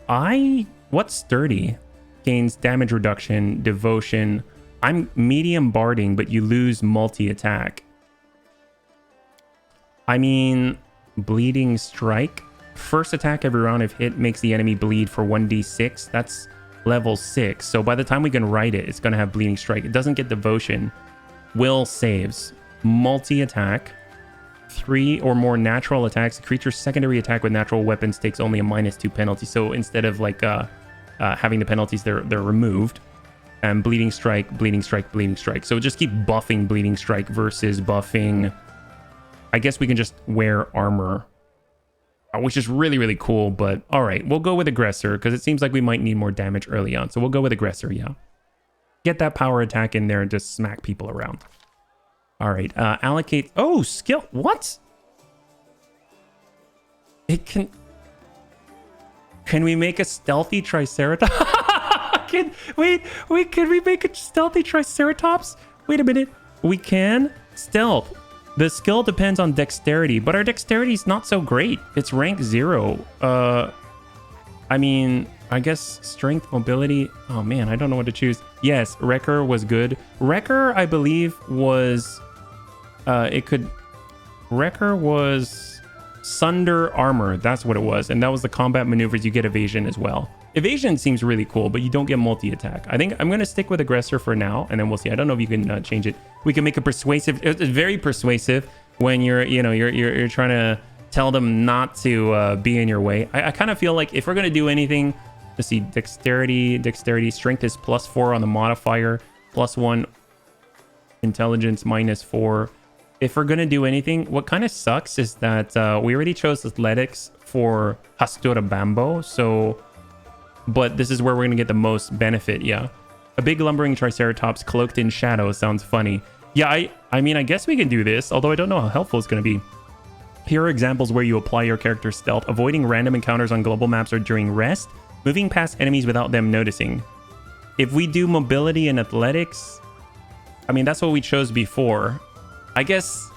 What's sturdy? Gains damage reduction, devotion. I'm medium barding, but you lose multi-attack. I mean, bleeding strike. First attack every round if hit makes the enemy bleed for 1d6. That's level 6. So by the time we can write it, it's going to have bleeding strike. It doesn't get devotion. Will saves. Multi-attack. 3 or more natural attacks. A creature's secondary attack with natural weapons takes only a -2 penalty. So instead of like having the penalties, they're removed. And bleeding strike, bleeding strike, bleeding strike. So just keep buffing bleeding strike versus buffing... I guess we can just wear armor, which is really, really cool. But all right, we'll go with aggressor because it seems like we might need more damage early on. So we'll go with aggressor, yeah. Get that power attack in there and just smack people around. All right, allocate... Oh, skill... What? It can... Can we make a stealthy Triceratops? Can we make a stealthy Triceratops? Wait a minute. We can stealth. The skill depends on dexterity, but our dexterity is not so great. It's rank 0. I mean, I guess strength, mobility. Oh man, I don't know what to choose. Yes, Wrecker was good. Wrecker, I believe, was Wrecker was Sunder Armor. That's what it was. And that was the combat maneuvers. You get evasion as well. Evasion seems really cool, but you don't get multi-attack. I think I'm going to stick with Aggressor for now, and then we'll see. I don't know if you can change it. We can make a persuasive. It's very persuasive when you're trying to tell them not to be in your way. I kind of feel like if we're going to do anything, let's see, dexterity, strength is +4 on the modifier, +1 intelligence, -4. If we're going to do anything, what kind of sucks is that we already chose athletics for Hasturabambo, so, but this is where we're going to get the most benefit, yeah. A big lumbering Triceratops cloaked in shadow sounds funny. Yeah, I mean, I guess we can do this, although I don't know how helpful it's going to be. Here are examples where you apply your character's stealth, avoiding random encounters on global maps or during rest, moving past enemies without them noticing. If we do mobility and athletics, I mean, that's what we chose before. I guess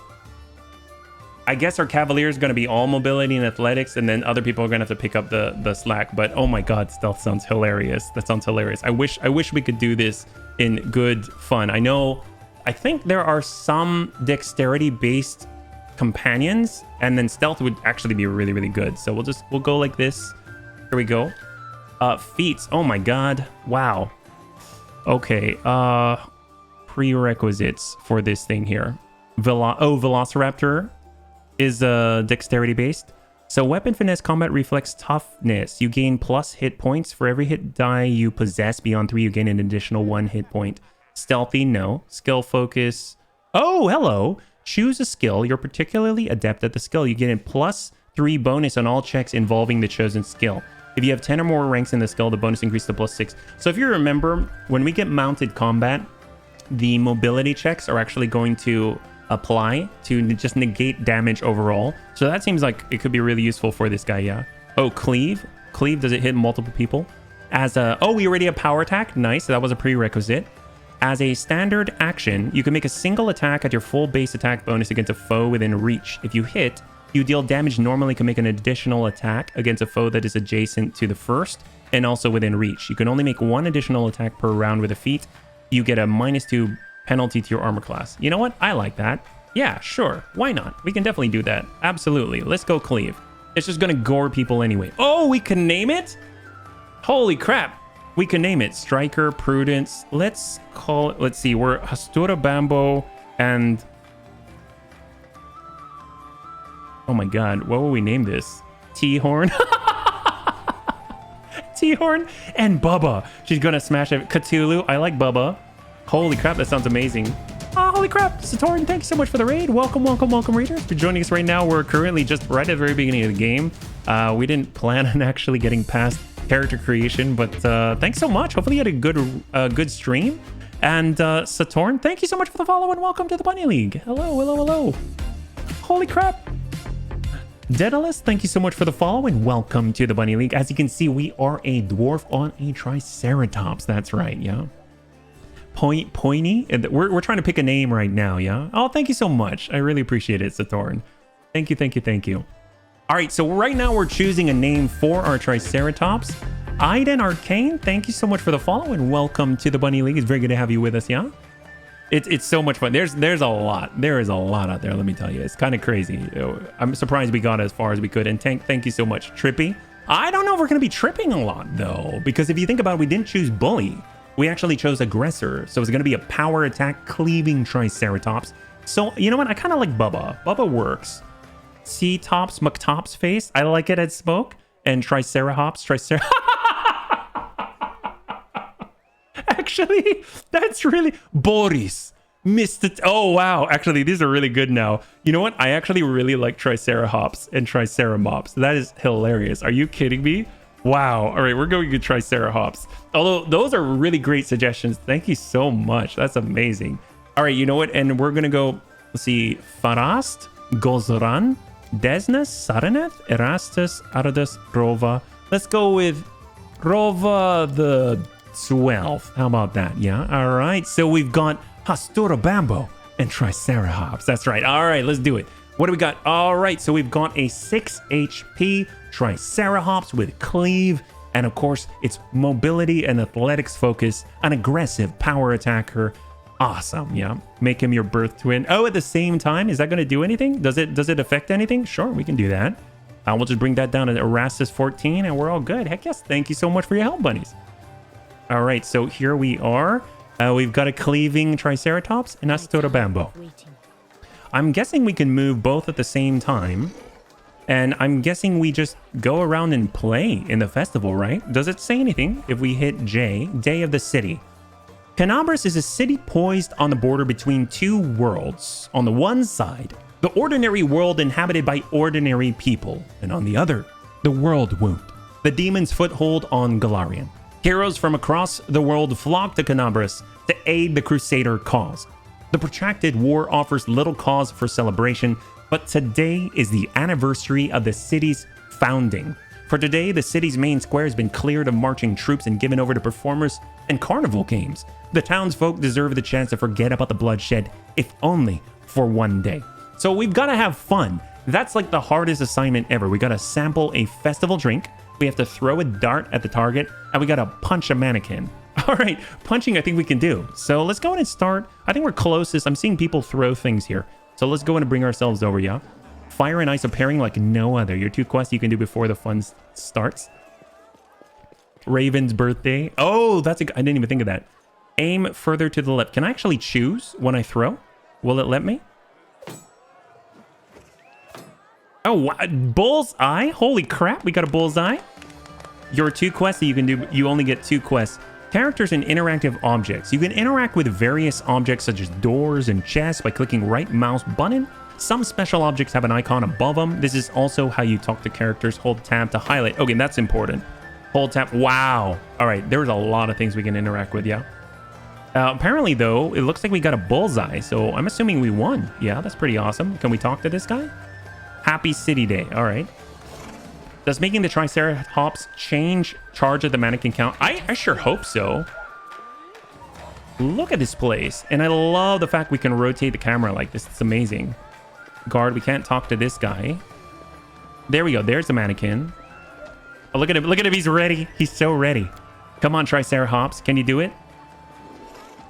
our Cavalier is going to be all mobility and athletics, and then other people are going to have to pick up the slack. But oh my god, stealth sounds hilarious. That sounds hilarious. I wish we could do this in good fun. I think there are some dexterity-based companions, and then stealth would actually be really, really good. So we'll go like this. Here we go. Feats. Oh my god. Wow. Okay. Prerequisites for this thing here. Velociraptor is dexterity based. So weapon finesse, combat reflex, toughness. You gain plus hit points for every hit die you possess. Beyond 3, you gain an additional 1 hit point. Stealthy, no. Skill focus. Oh, hello. Choose a skill. You're particularly adept at the skill. You get a +3 bonus on all checks involving the chosen skill. If you have 10 or more ranks in the skill, the bonus increases to +6. So if you remember, when we get mounted combat, the mobility checks are actually going to apply to just negate damage overall. So that seems like it could be really useful for this guy, yeah. Oh, cleave. Cleave, does it hit multiple people? As a, oh, we already have power attack. Nice, that was a prerequisite. As a standard action, you can make a single attack at your full base attack bonus against a foe within reach. If you hit, you deal damage normally, can make an additional attack against a foe that is adjacent to the first and also within reach. You can only make 1 additional attack per round with a feat. You get a -2 penalty to your armor class. You know what? I like that. Yeah, sure. Why not? We can definitely do that. Absolutely. Let's go cleave. It's just going to gore people anyway. Oh, we can name it? Holy crap. We can name it. Striker, Prudence. Let's call it, let's see. We're Hasturabambo and... Oh my god. What will we name this? T-Horn? T-Horn and Bubba. She's going to smash it. Cthulhu. I like Bubba. Holy crap, that sounds amazing. Oh, holy crap. Satoran, thanks so much for the raid. Welcome, readers. If you're joining us right now, we're currently just right at the very beginning of the game. We didn't plan on actually getting past character creation, but thanks so much. Hopefully you had a good stream. And Satorn, thank you so much for the follow and welcome to the Bunny League. Hello. Holy crap. Daedalus, thank you so much for the follow and welcome to the Bunny League. As you can see, we are a dwarf on a Triceratops. That's right, yeah. Pointy. We're trying to pick a name right now, yeah? Oh, thank you so much. I really appreciate it, Satorn. Thank you. All right, so right now we're choosing a name for our Triceratops. Aiden Arcane, thank you so much for the follow and welcome to the Bunny League. It's very good to have you with us, yeah? It's so much fun. There's a lot. There is a lot out there, let me tell you. It's kind of crazy. I'm surprised we got as far as we could. And thank you so much. Trippy. I don't know if we're going to be tripping a lot, though. Because if you think about it, we didn't choose Bully. We actually chose Aggressor. So it's going to be a power attack cleaving Triceratops. So, you know what? I kind of like Bubba. Bubba works. C-Tops, McTops face. I like it at Smoke. And Triceratops. Actually, that's really... Boris. Mr. Oh, wow. Actually, these are really good now. You know what? I actually really like Triceratops and Triceramops. That is hilarious. Are you kidding me? Wow. All right, we're going to Triceratops. Although, those are really great suggestions. Thank you so much. That's amazing. All right, you know what? And we're going to go... Let's see. Farast, Gozran, Desnas, Saraneth, Erastus, Ardus, Rova, Let's go with Rova the 12th. How about that? Yeah. All right. So we've got Hasturabambo and Triceratops. That's right. All right. Let's do it. What do we got? All right. So we've got a 6 HP Triceratops with cleave. And of course, it's mobility and athletics focus, an aggressive power attacker. Awesome. Yeah. Make him your birth twin. Oh, at the same time, is that going to do anything? Does it affect anything? Sure, we can do that. We'll just bring that down to Erastus 14 and we're all good. Heck yes. Thank you so much for your help, bunnies. All right. So here we are. We've got a cleaving Triceratops and Astorabambo. I'm guessing we can move both at the same time. And I'm guessing we just go around and play in the festival, right? Does it say anything if we hit J, Day of the City? Catacombs is a city poised on the border between two worlds. On the one side, the ordinary world inhabited by ordinary people, and on the other, the world wound, the demon's foothold on Galarian. Heroes from across the world flock to Catacombs to aid the Crusader cause. The protracted war offers little cause for celebration, but today is the anniversary of the city's founding. For today, the city's main square has been cleared of marching troops and given over to performers and carnival games. The townsfolk deserve the chance to forget about the bloodshed, if only for one day. So we've got to have fun. That's like the hardest assignment ever. We got to sample a festival drink. We have to throw a dart at the target, and we got to punch a mannequin. All right, punching I think we can do. So let's go ahead and start. I think we're closest. I'm seeing people throw things here. So let's go ahead and bring ourselves over, yeah? Fire and ice are pairing like no other. Your 2 quests you can do before the fun starts. Raven's birthday. Oh, I didn't even think of that. Aim further to the left. Can I actually choose when I throw? Will it let me? Oh, wow. Bullseye. Holy crap. We got a bullseye. Your 2 quests that you can do. You only get 2 quests. Characters and interactive objects. You can interact with various objects such as doors and chests by clicking right mouse button. Some special objects have an icon above them. This is also how you talk to characters. Hold tab to highlight. Okay, that's important. Hold tab. Wow. All right, there's a lot of things we can interact with, yeah. Apparently, though, it looks like we got a bullseye, so I'm assuming we won. Yeah, that's pretty awesome. Can we talk to this guy? Happy City Day. All right. Does making the Triceratops change charge of the mannequin count? I sure hope so. Look at this place. And I love the fact we can rotate the camera like this. It's amazing. Guard, we can't talk to this guy. There we go. There's the mannequin. Oh, look at him. Look at him. He's ready. He's so ready. Come on, Triceratops. Can you do it?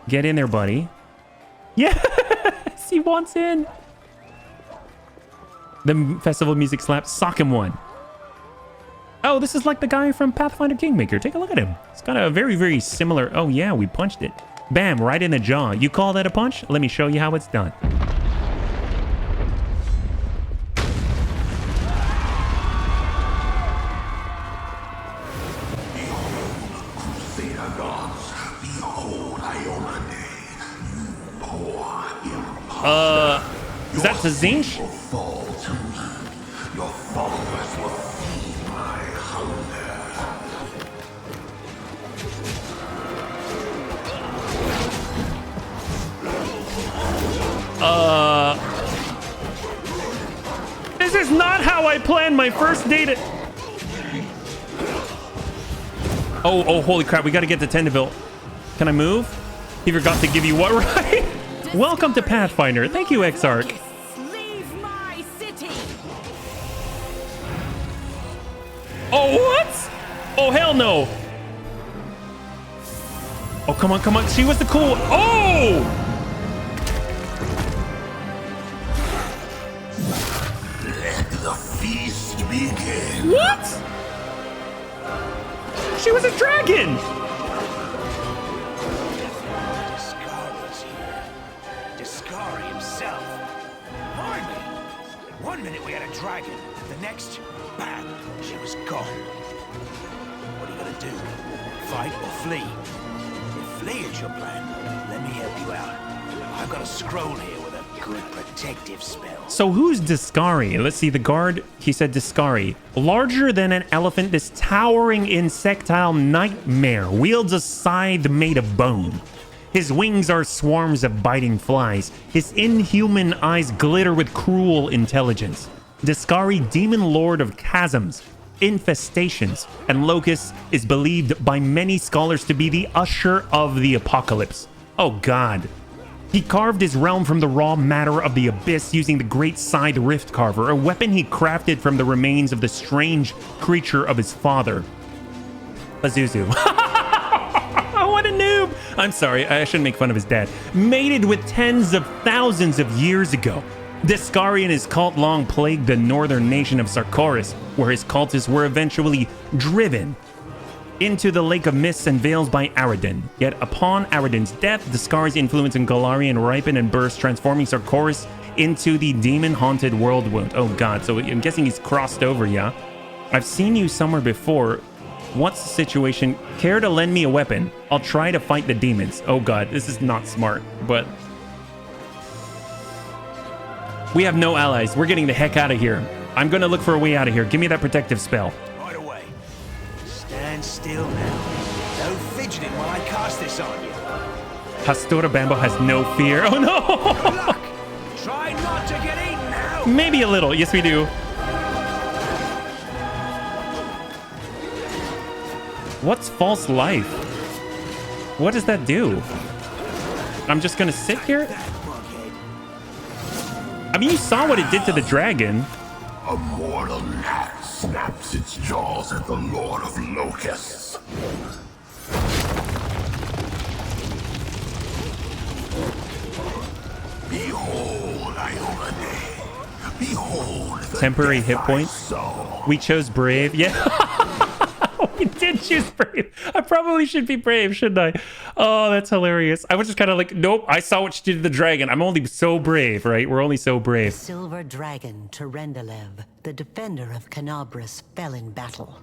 Get in there, buddy. Yes! He wants in. The festival music slaps. Sock him one. Oh, this is like the guy from Pathfinder Kingmaker. Take a look at him. It's got a very, very similar... Oh, yeah, we punched it. Bam, right in the jaw. You call that a punch? Let me show you how it's done. Is that Tazinch? Your followers will feed my hunger. This is not how I planned my first date at... Oh, holy crap. We got to get to Tendeville. Can I move? He forgot to give you what right? Welcome to Pathfinder. Thank you, Exarch. Leave my city. Oh, what? Oh, hell no. Oh, come on, come on. She was the cool one. Oh! Let the feast begin. What? She was a dragon. Discari's here. Discari himself. Blimey. One minute we had a dragon, the next, bam, she was gone. What are you gonna do? Fight or flee? If flee is your plan, let me help you out. I've got a scroll here with a good protective spell. So who's Discari? Let's see, the guard, he said Discari. Larger than an elephant, this towering insectile nightmare wields a scythe made of bone. His wings are swarms of biting flies. His inhuman eyes glitter with cruel intelligence. Discari, demon lord of chasms. infestations, and Locust is believed by many scholars to be the usher of the apocalypse. Oh god. He carved his realm from the raw matter of the abyss using the Great Side Rift Carver, a weapon he crafted from the remains of the strange creature of his father. Pazuzu. What a noob! I'm sorry, I shouldn't make fun of his dad. Mated with tens of thousands of years ago. Discari and his cult long plagued the northern nation of Sarkoris, where his cultists were eventually driven into the Lake of Mists and Veils by Aradin. Yet upon Aradin's death, Discari's influence in Golarion ripened and burst, transforming Sarkoris into the demon-haunted world wound. Oh god, so I'm guessing he's crossed over, yeah? I've seen you somewhere before. What's the situation? Care to lend me a weapon? I'll try to fight the demons. Oh god, this is not smart, but... we have no allies. We're getting the heck out of here. I'm gonna look for a way out of here. Give me that protective spell. Right away. Stand still now. No fidgeting while I cast this on you. Hastura Bambo has no fear. Oh no! Good luck. Try not to get eaten now. Maybe a little. Yes, we do. What's false life? What does that do? I'm just gonna sit here? I mean, you saw what it did to the dragon. A mortal gnat snaps its jaws at the Lord of Locusts. Behold, Ione. Behold the temporary hit death I points. saw. We chose brave. Yeah. We did choose brave. I probably should be brave, shouldn't I? Oh, that's hilarious. I was just kind of like, nope, I saw what she did to the dragon. I'm only so brave, right? We're only so brave. The silver dragon, Terendelev, the defender of Canabras, fell in battle.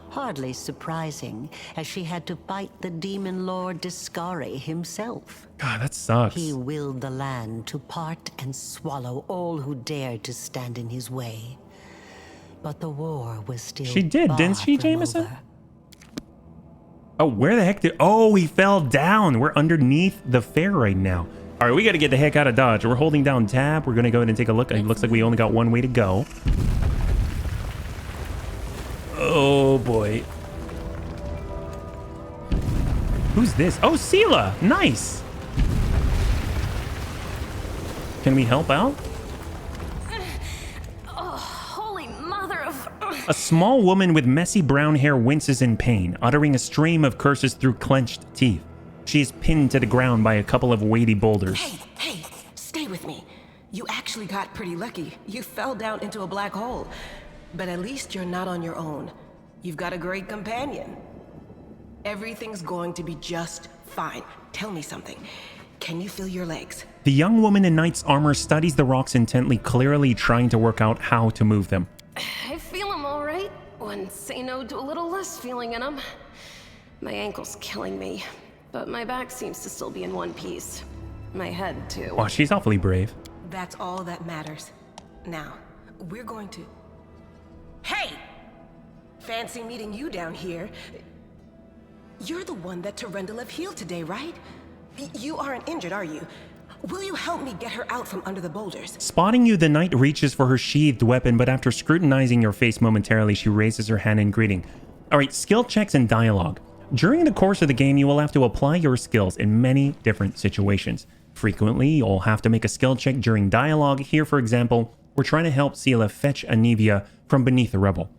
Hardly surprising, as she had to fight the demon lord Discari himself. God, that sucks. He willed the land to part and swallow all who dared to stand in his way. But the war was still She did, didn't she, far from Jameson? over. Oh, where the heck did... oh, he fell down. We're underneath the fair right now. All right, we got to get the heck out of Dodge. We're holding down tab. We're going to go ahead and take a look. It looks like we only got one way to go. Oh, boy. Who's this? Oh, Sela. Nice. Can we help out? A small woman with messy brown hair winces in pain, uttering a stream of curses through clenched teeth. She is pinned to the ground by a couple of weighty boulders. Hey, stay with me. You actually got pretty lucky. You fell down into a black hole. But at least you're not on your own. You've got a great companion. Everything's going to be just fine. Tell me something. Can you feel your legs? The young woman in knight's armor studies the rocks intently, clearly trying to work out how to move them. I feel them all right. Wouldn't say no to a little less feeling in them. My ankle's killing me, but my back seems to still be in one piece. My head, too. Wow, she's awfully brave. That's all that matters. Now, we're going to... Hey! Fancy meeting you down here. You're the one that Terendelev healed today, right? You aren't injured, are you? Will you help me get her out from under the boulders? Spotting you, the knight reaches for her sheathed weapon, but after scrutinizing your face momentarily, she raises her hand in greeting. All right, skill checks and dialogue. During the course of the game, you will have to apply your skills in many different situations. Frequently, you'll have to make a skill check during dialogue. Here, for example, we're trying to help Sela fetch Anivia from beneath the rubble.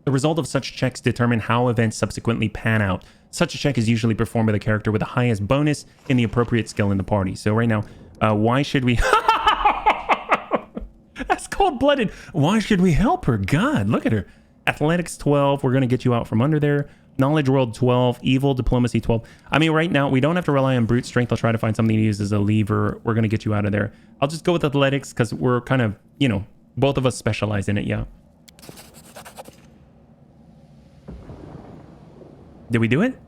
The result of such checks determine how events subsequently pan out. Such a check is usually performed by the character with the highest bonus in the appropriate skill in the party. So right now, why should we... That's cold-blooded. Why should we help her? God, look at her. Athletics 12. We're going to get you out from under there. Knowledge World 12. Evil Diplomacy 12. I mean, right now, we don't have to rely on brute strength. I'll try to find something to use as a lever. We're going to get you out of there. I'll just go with athletics because we're kind of, you know, both of us specialize in it, yeah. Did we do it?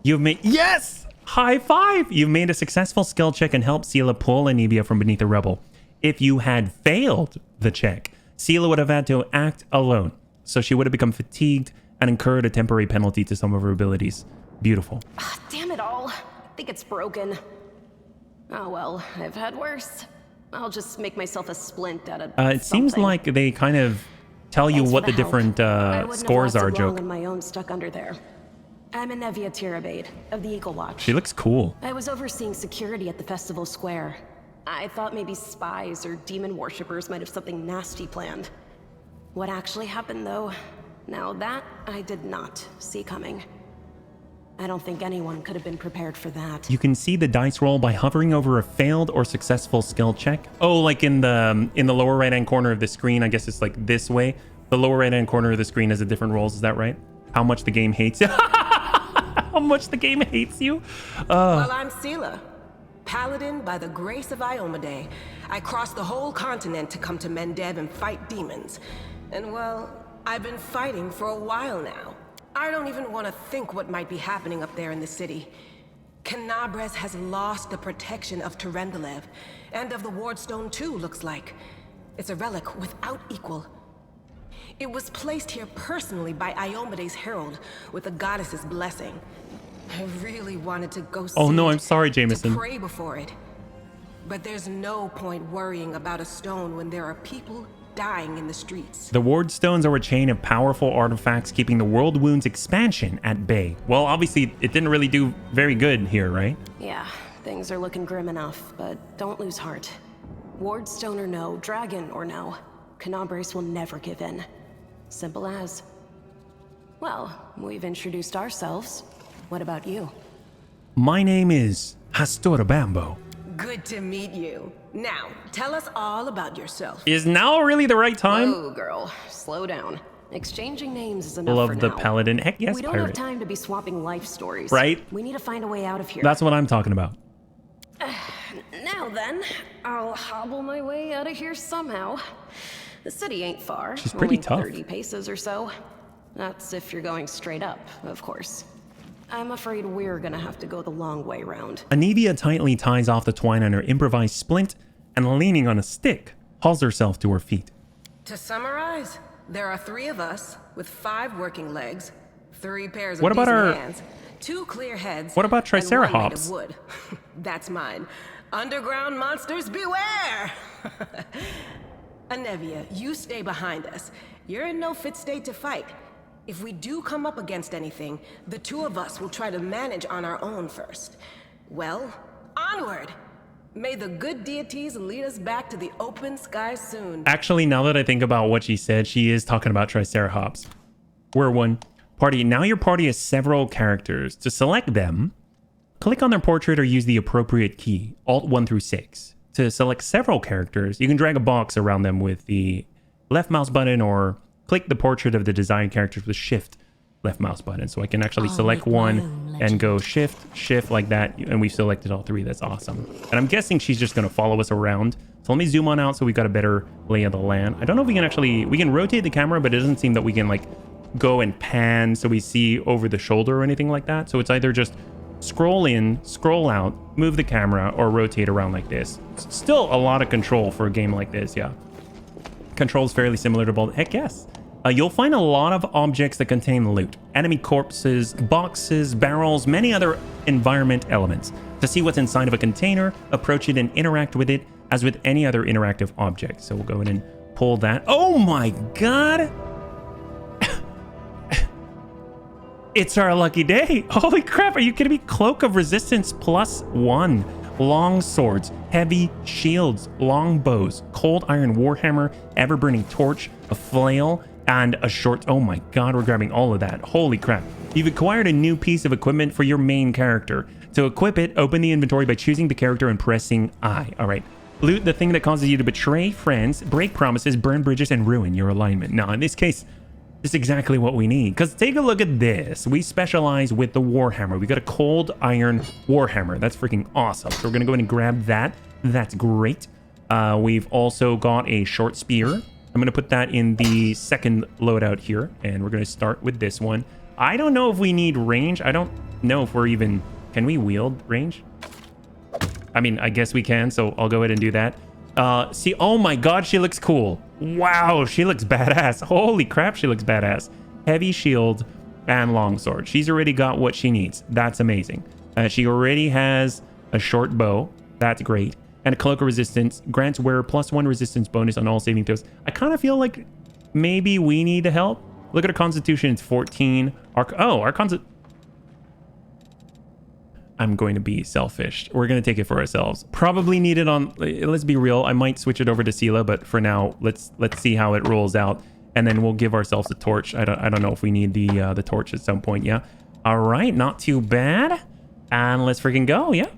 You've made... Yes! High five! You've made a successful skill check and helped Sela pull Anivia from beneath the rubble. If you had failed the check, Sela would have had to act alone. So she would have become fatigued and incurred a temporary penalty to some of her abilities. Beautiful. Damn it all. I think it's broken. Oh well, I've had worse. I'll just make myself a splint out of It seems like they kind of tell you Thanks what for the help. different I wouldn't have scores are, lasted long joke. on my own stuck under there. I'm Anevia Tirabade of the Eagle Watch. She looks cool. I was overseeing security at the festival square. I thought maybe spies or demon worshippers might have something nasty planned. What actually happened, though, now that I did not see coming. I don't think anyone could have been prepared for that. You can see the dice roll by hovering over a failed or successful skill check. Oh, like in the lower right-hand corner of the screen. I guess it's like this way. The lower right-hand corner of the screen has a different rolls. Is that right? How much the game hates you? How much the game hates you? Well, I'm Sela, paladin by the grace of Iomade. I crossed the whole continent to come to Mendev and fight demons. And well, I've been fighting for a while now. I don't even want to think what might be happening up there in the city. Canabres has lost the protection of Terendelev, and of the Wardstone too, looks like. It's a relic without equal. It was placed here personally by Iomede's herald, with the goddess's blessing. I really wanted to go see Oh no, it, I'm sorry, Jameson. to pray before it. But there's no point worrying about a stone when there are people dying in the streets. The ward stones are a chain of powerful artifacts keeping the world wounds expansion at bay. Well, obviously it didn't really do very good here, right? Yeah, things are looking grim enough, but don't lose heart. Wardstone or no, dragon or no, Canabres will never give in. Simple as. Well, we've introduced ourselves. What about you? My name is Hastorabambo. Good to meet you. Now, tell us all about yourself. Is now really the right time? Whoa, girl. Slow down. Exchanging names is enough Love for the now. paladin. Heck yes, We don't pirate. have time to be swapping life stories. Right? We need to find a way out of here. That's what I'm talking about. Now then, I'll hobble my way out of here somehow. The city ain't far. She's pretty only tough. 30 paces or so. That's if you're going straight up, of course. I'm afraid we're gonna have to go the long way round. Anevia tightly ties off the twine on her improvised splint and, leaning on a stick, hauls herself to her feet. To summarize, there are 3 of us with 5 working legs, 3 pairs of What about decent our- hands, 2 clear heads. What about and one made Triceratops? of wood. That's mine. Underground monsters beware! Anevia, you stay behind us. You're in no fit state to fight. If we do come up against anything, the 2 of us will try to manage on our own first. Well, onward! May the good deities lead us back to the open sky soon. Actually, now that I think about what she said, she is talking about Triceratops. We're one party. Now your party has several characters. To select them, click on their portrait or use the appropriate key, Alt 1 through 6. To select several characters, you can drag a box around them with the left mouse button or click the portrait of the desired characters with Shift left mouse button. So I can actually select one and go Shift like that. And we've selected all 3. That's awesome. And I'm guessing she's just going to follow us around. So let me zoom on out so we've got a better lay of the land. I don't know if we can actually, we can rotate the camera, but it doesn't seem that we can like go and pan so we see over the shoulder or anything like that. So it's either just scroll in, scroll out, move the camera, or rotate around like this. It's still a lot of control for a game like this, yeah. Controls fairly similar to both. Heck yes. You'll find a lot of objects that contain loot. Enemy corpses, boxes, barrels, many other environment elements. To see what's inside of a container, approach it and interact with it as with any other interactive object. So we'll go ahead and pull that. Oh my god! It's our lucky day. Holy crap, are you kidding me? Cloak of Resistance +1. Long swords, heavy shields, long bows, cold iron warhammer, ever-burning torch, a flail, and a short... Oh my god, we're grabbing all of that. Holy crap. You've acquired a new piece of equipment for your main character. To equip it, open the inventory by choosing the character and pressing I. All right. Loot the thing that causes you to betray friends, break promises, burn bridges, and ruin your alignment. Now, in this case, this is exactly what we need. Because take a look at this. We specialize with the warhammer. We got a cold iron warhammer. That's freaking awesome. So we're going to go ahead and grab that. That's great. We've also got a short spear. I'm going to put that in the second loadout here. And we're going to start with this one. I don't know if we need range. I don't know if we're even... Can we wield range? I mean, I guess we can. So I'll go ahead and do that. See, oh my god, she looks cool. Wow, she looks badass. Holy crap, she looks badass. Heavy shield and longsword. She's already got what she needs. That's amazing. She already has a short bow. That's great. And a cloak of resistance. Grants wearer +1 resistance bonus on all saving throws. I kind of feel like maybe we need the help. Look at our constitution. It's 14. Our I'm going to be selfish. We're going to take it for ourselves. Probably need it on... Let's be real. I might switch it over to Sela, but for now, let's see how it rolls out. And then we'll give ourselves a torch. I don't know if we need the torch at some point. Yeah. All right. Not too bad. And let's freaking go. Yeah.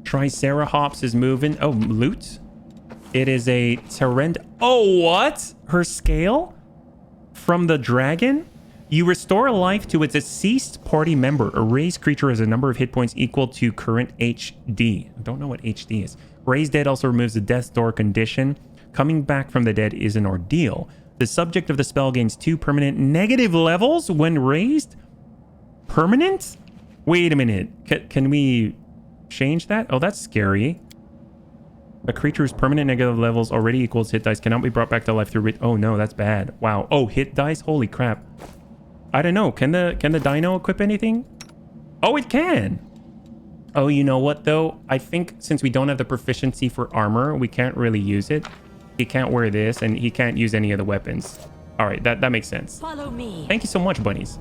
Triceratops is moving. Oh, loot. It is a Oh, what? Her scale? From the dragon? You restore life to its deceased party member. A raised creature has a number of hit points equal to current HD. I don't know what HD is. Raised dead also removes the death's door condition. Coming back from the dead is an ordeal. The subject of the spell gains 2 permanent negative levels when raised. Permanent? Wait a minute. Can we change that? Oh, that's scary. A creature's permanent negative levels already equals hit dice cannot be brought back to life through... Oh, no, that's bad. Wow. Oh, hit dice? Holy crap. I don't know. Can the dino equip anything? Oh, it can. Oh, you know what, though? I think since we don't have the proficiency for armor, we can't really use it. He can't wear this, and he can't use any of the weapons. All right, that makes sense. Follow me. Thank you so much, bunnies.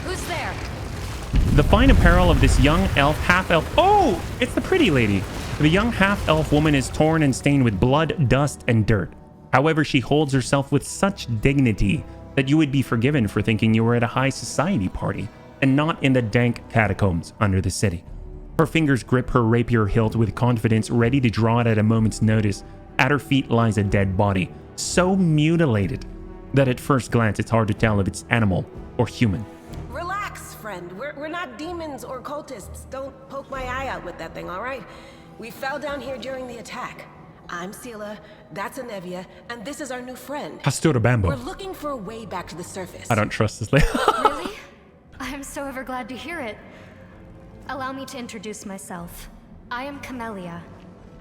Who's there? The fine apparel of this young elf, half-elf... Oh, it's the pretty lady. The young half-elf woman is torn and stained with blood, dust, and dirt. However, she holds herself with such dignity that you would be forgiven for thinking you were at a high society party and not in the dank catacombs under the city. Her fingers grip her rapier hilt with confidence, ready to draw it at a moment's notice. At her feet lies a dead body, so mutilated that at first glance it's hard to tell if it's animal or human. Relax, friend. We're not demons or cultists. Don't poke my eye out with that thing, all right? We fell down here during the attack. I'm Sela, that's Anevia, and this is our new friend. Pastora Bambo. We're looking for a way back to the surface. I don't trust this lady. Really? I'm so ever glad to hear it. Allow me to introduce myself. I am Camellia.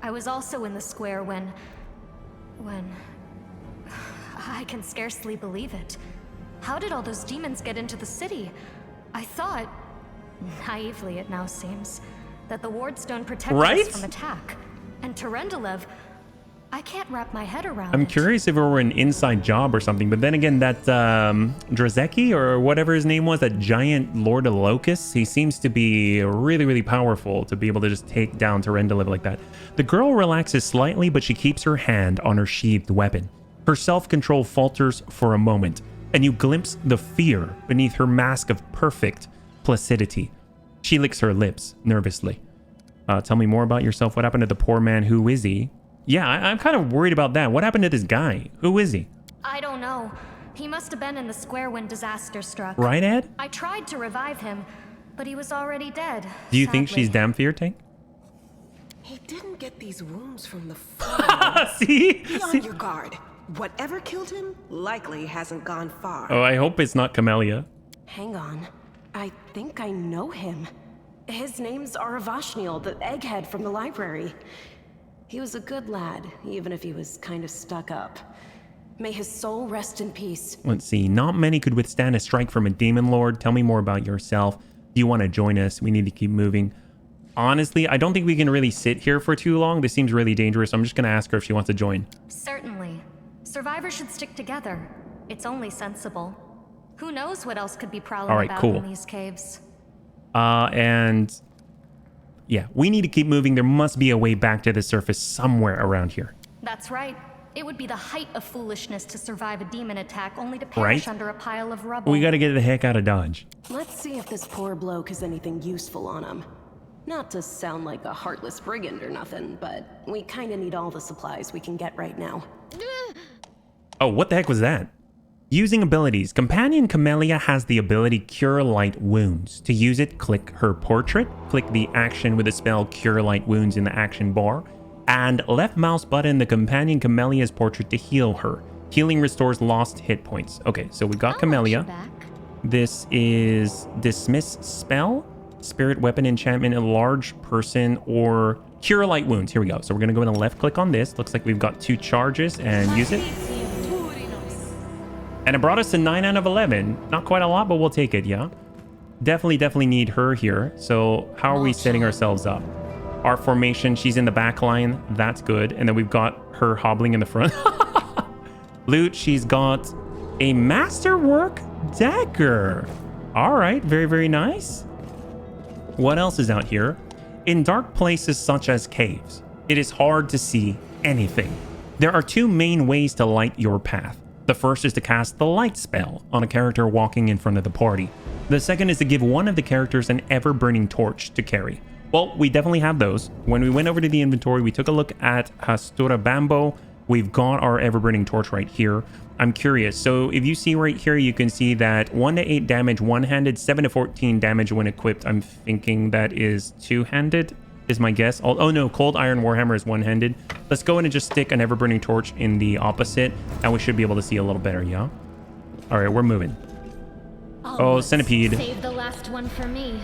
I was also in the square when... I can scarcely believe it. How did all those demons get into the city? I thought, naively it now seems, that the wardstone protected us from attack. And Terendelev, I can't wrap my head around I'm it. curious if it were an inside job or something, but then again, that Drazeki or whatever his name was, that giant Lord of Locusts, he seems to be really, really powerful to be able to just take down Terendelev like that. The girl relaxes slightly, but she keeps her hand on her sheathed weapon. Her self-control falters for a moment, and you glimpse the fear beneath her mask of perfect placidity. She licks her lips nervously. Tell me more about yourself. What happened to the poor man? Who is he? Yeah, I'm kind of worried about that. What happened to this guy? Who is he? I don't know. He must have been in the square when disaster struck. Right, Ed? I tried to revive him, but he was already dead. Do you think she's Damphir, Tank? He didn't get these wounds from the fall. See? Be on your guard. Whatever killed him likely hasn't gone far. Oh, I hope it's not Camellia. Hang on. I think I know him. His name's Aravashniel, the egghead from the library. He was a good lad, even if he was kind of stuck up. May his soul rest in peace. Let's see. Not many could withstand a strike from a demon lord. Tell me more about yourself. Do you want to join us? We need to keep moving. Honestly, I don't think we can really sit here for too long. This seems really dangerous. I'm just going to ask her if she wants to join. Certainly. Survivors should stick together. It's only sensible. Who knows what else could be prowling about in these caves. And yeah, we need to keep moving. There must be a way back to the surface somewhere around here. That's right. It would be the height of foolishness to survive a demon attack only to perish under a pile of rubble. We got to get the heck out of Dodge. Let's see if this poor bloke has anything useful on him. Not to sound like a heartless brigand or nothing, but we kind of need all the supplies we can get right now. Oh, what the heck was that? Using abilities. Companion Camellia has the ability Cure Light Wounds. To use it, click her portrait, click the action with the spell Cure Light Wounds in the action bar, and left mouse button the Companion Camellia's portrait to heal her. Healing restores lost hit points. Okay, so we got Camellia. This is Dismiss Spell, Spirit Weapon Enchantment, a large person, or Cure Light Wounds. Here we go. So we're going to go in and left click on this. Looks like we've got 2 charges and use it. And it brought us to 9 out of 11. Not quite a lot, but we'll take it, yeah? Definitely need her here. So how are we setting ourselves up? our formation. She's in the back line. That's good. And then we've got her hobbling in the front. Loot, she's got a masterwork dagger. All right, very, very nice. What else is out here? In dark places such as caves, it is hard to see anything. There are two main ways to light your path. The first is to cast the light spell on a character walking in front of the party. The second is to give one of the characters an ever-burning torch to carry. Well, we definitely have those. When we went over to the inventory, we took a look at Hastura Bambo. We've got our ever-burning torch right here. I'm curious. So if you see right here, you can see that 1 to 8 damage one-handed, 7 to 14 damage when equipped. I'm thinking that is two-handed is my guess. Oh no, Cold Iron Warhammer is one-handed. Let's go in and just stick an ever-burning torch in the opposite, and we should be able to see a little better, yeah? All right, we're moving. Oh, Centipede. Save the last one for me.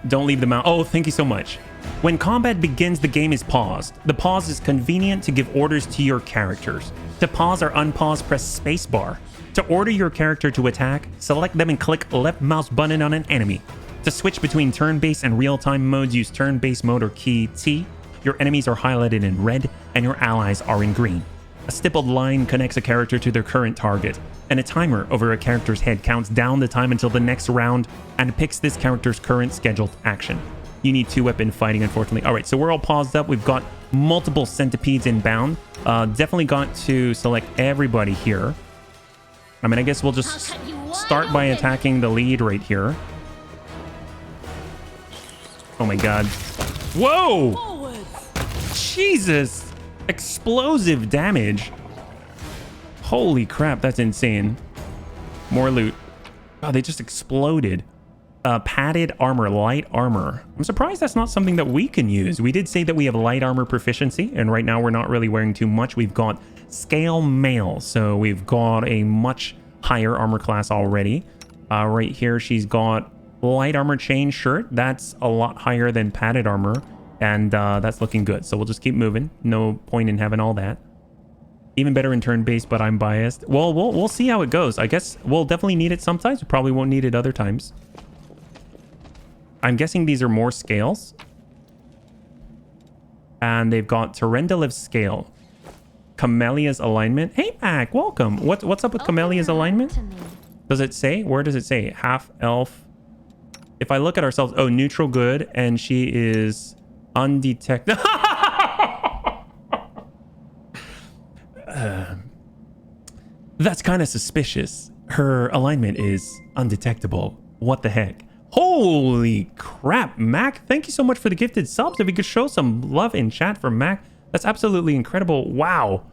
Don't leave the mount. Oh, thank you so much. When combat begins, the game is paused. The pause is convenient to give orders to your characters. To pause or unpause, press spacebar. To order your character to attack, select them and click left mouse button on an enemy. To switch between turn-based and real-time modes, use turn-based mode or key T. Your enemies are highlighted in red, and your allies are in green. A stippled line connects a character to their current target, and a timer over a character's head counts down the time until the next round and picks this character's current scheduled action. You need two-weapon fighting, unfortunately. All right, so we're all paused up. We've got multiple centipedes inbound. Definitely got to select everybody here. I mean, I guess we'll just start by attacking the lead right here. Oh my god. Whoa! Jesus! Explosive damage. Holy crap, that's insane. More loot. Oh, they just exploded. Padded armor, light armor. I'm surprised that's not something that we can use. We did say that we have light armor proficiency, and right now we're not really wearing too much. We've got scale mail, so we've got a much higher armor class already. Right here, she's got light armor chain shirt. That's a lot higher than padded armor, and that's looking good. So we'll just keep moving. No point in having all that. Even better in turn-based, but I'm biased. Well, we'll see how it goes. I guess we'll definitely need it sometimes. We probably won't need it other times. I'm guessing these are more scales. And they've got Tyrendalev's scale. Camellia's alignment. Hey, Mac, welcome. What's up with Camellia's alignment? Does it say? Where does it say? Half elf. If I look at ourselves, oh, neutral good, and she is undetected. That's kind of suspicious. Her alignment is undetectable. What the heck? Holy crap, Mac. Thank you so much for the gifted subs. If we could show some love in chat for Mac, that's absolutely incredible. Wow.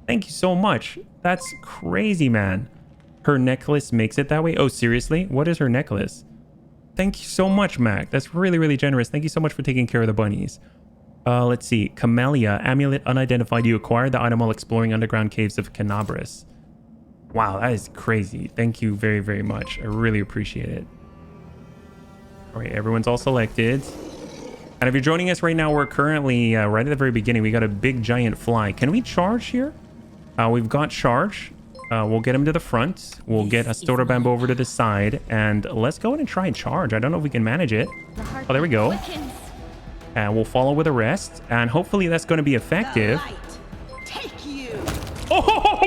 Thank you so much. That's crazy, man. Her necklace makes it that way? Oh, seriously? What is her necklace? Thank you so much, Mac. That's really, really generous. Thank you so much for taking care of the bunnies. Let's see. Camellia, amulet unidentified. You acquired the item while exploring underground caves of Canabris. Wow, that is crazy. Thank you very, very much. I really appreciate it. All right, everyone's all selected. And if you're joining us right now, we're currently right at the very beginning. We got a big giant fly. Can we charge here? We've got charge. We'll get him to the front. We'll get Astora Bambo over to the side. And let's go in and try and charge. I don't know if we can manage it. Oh, there we go. And we'll follow with the rest. And hopefully that's going to be effective. Take you. Oh!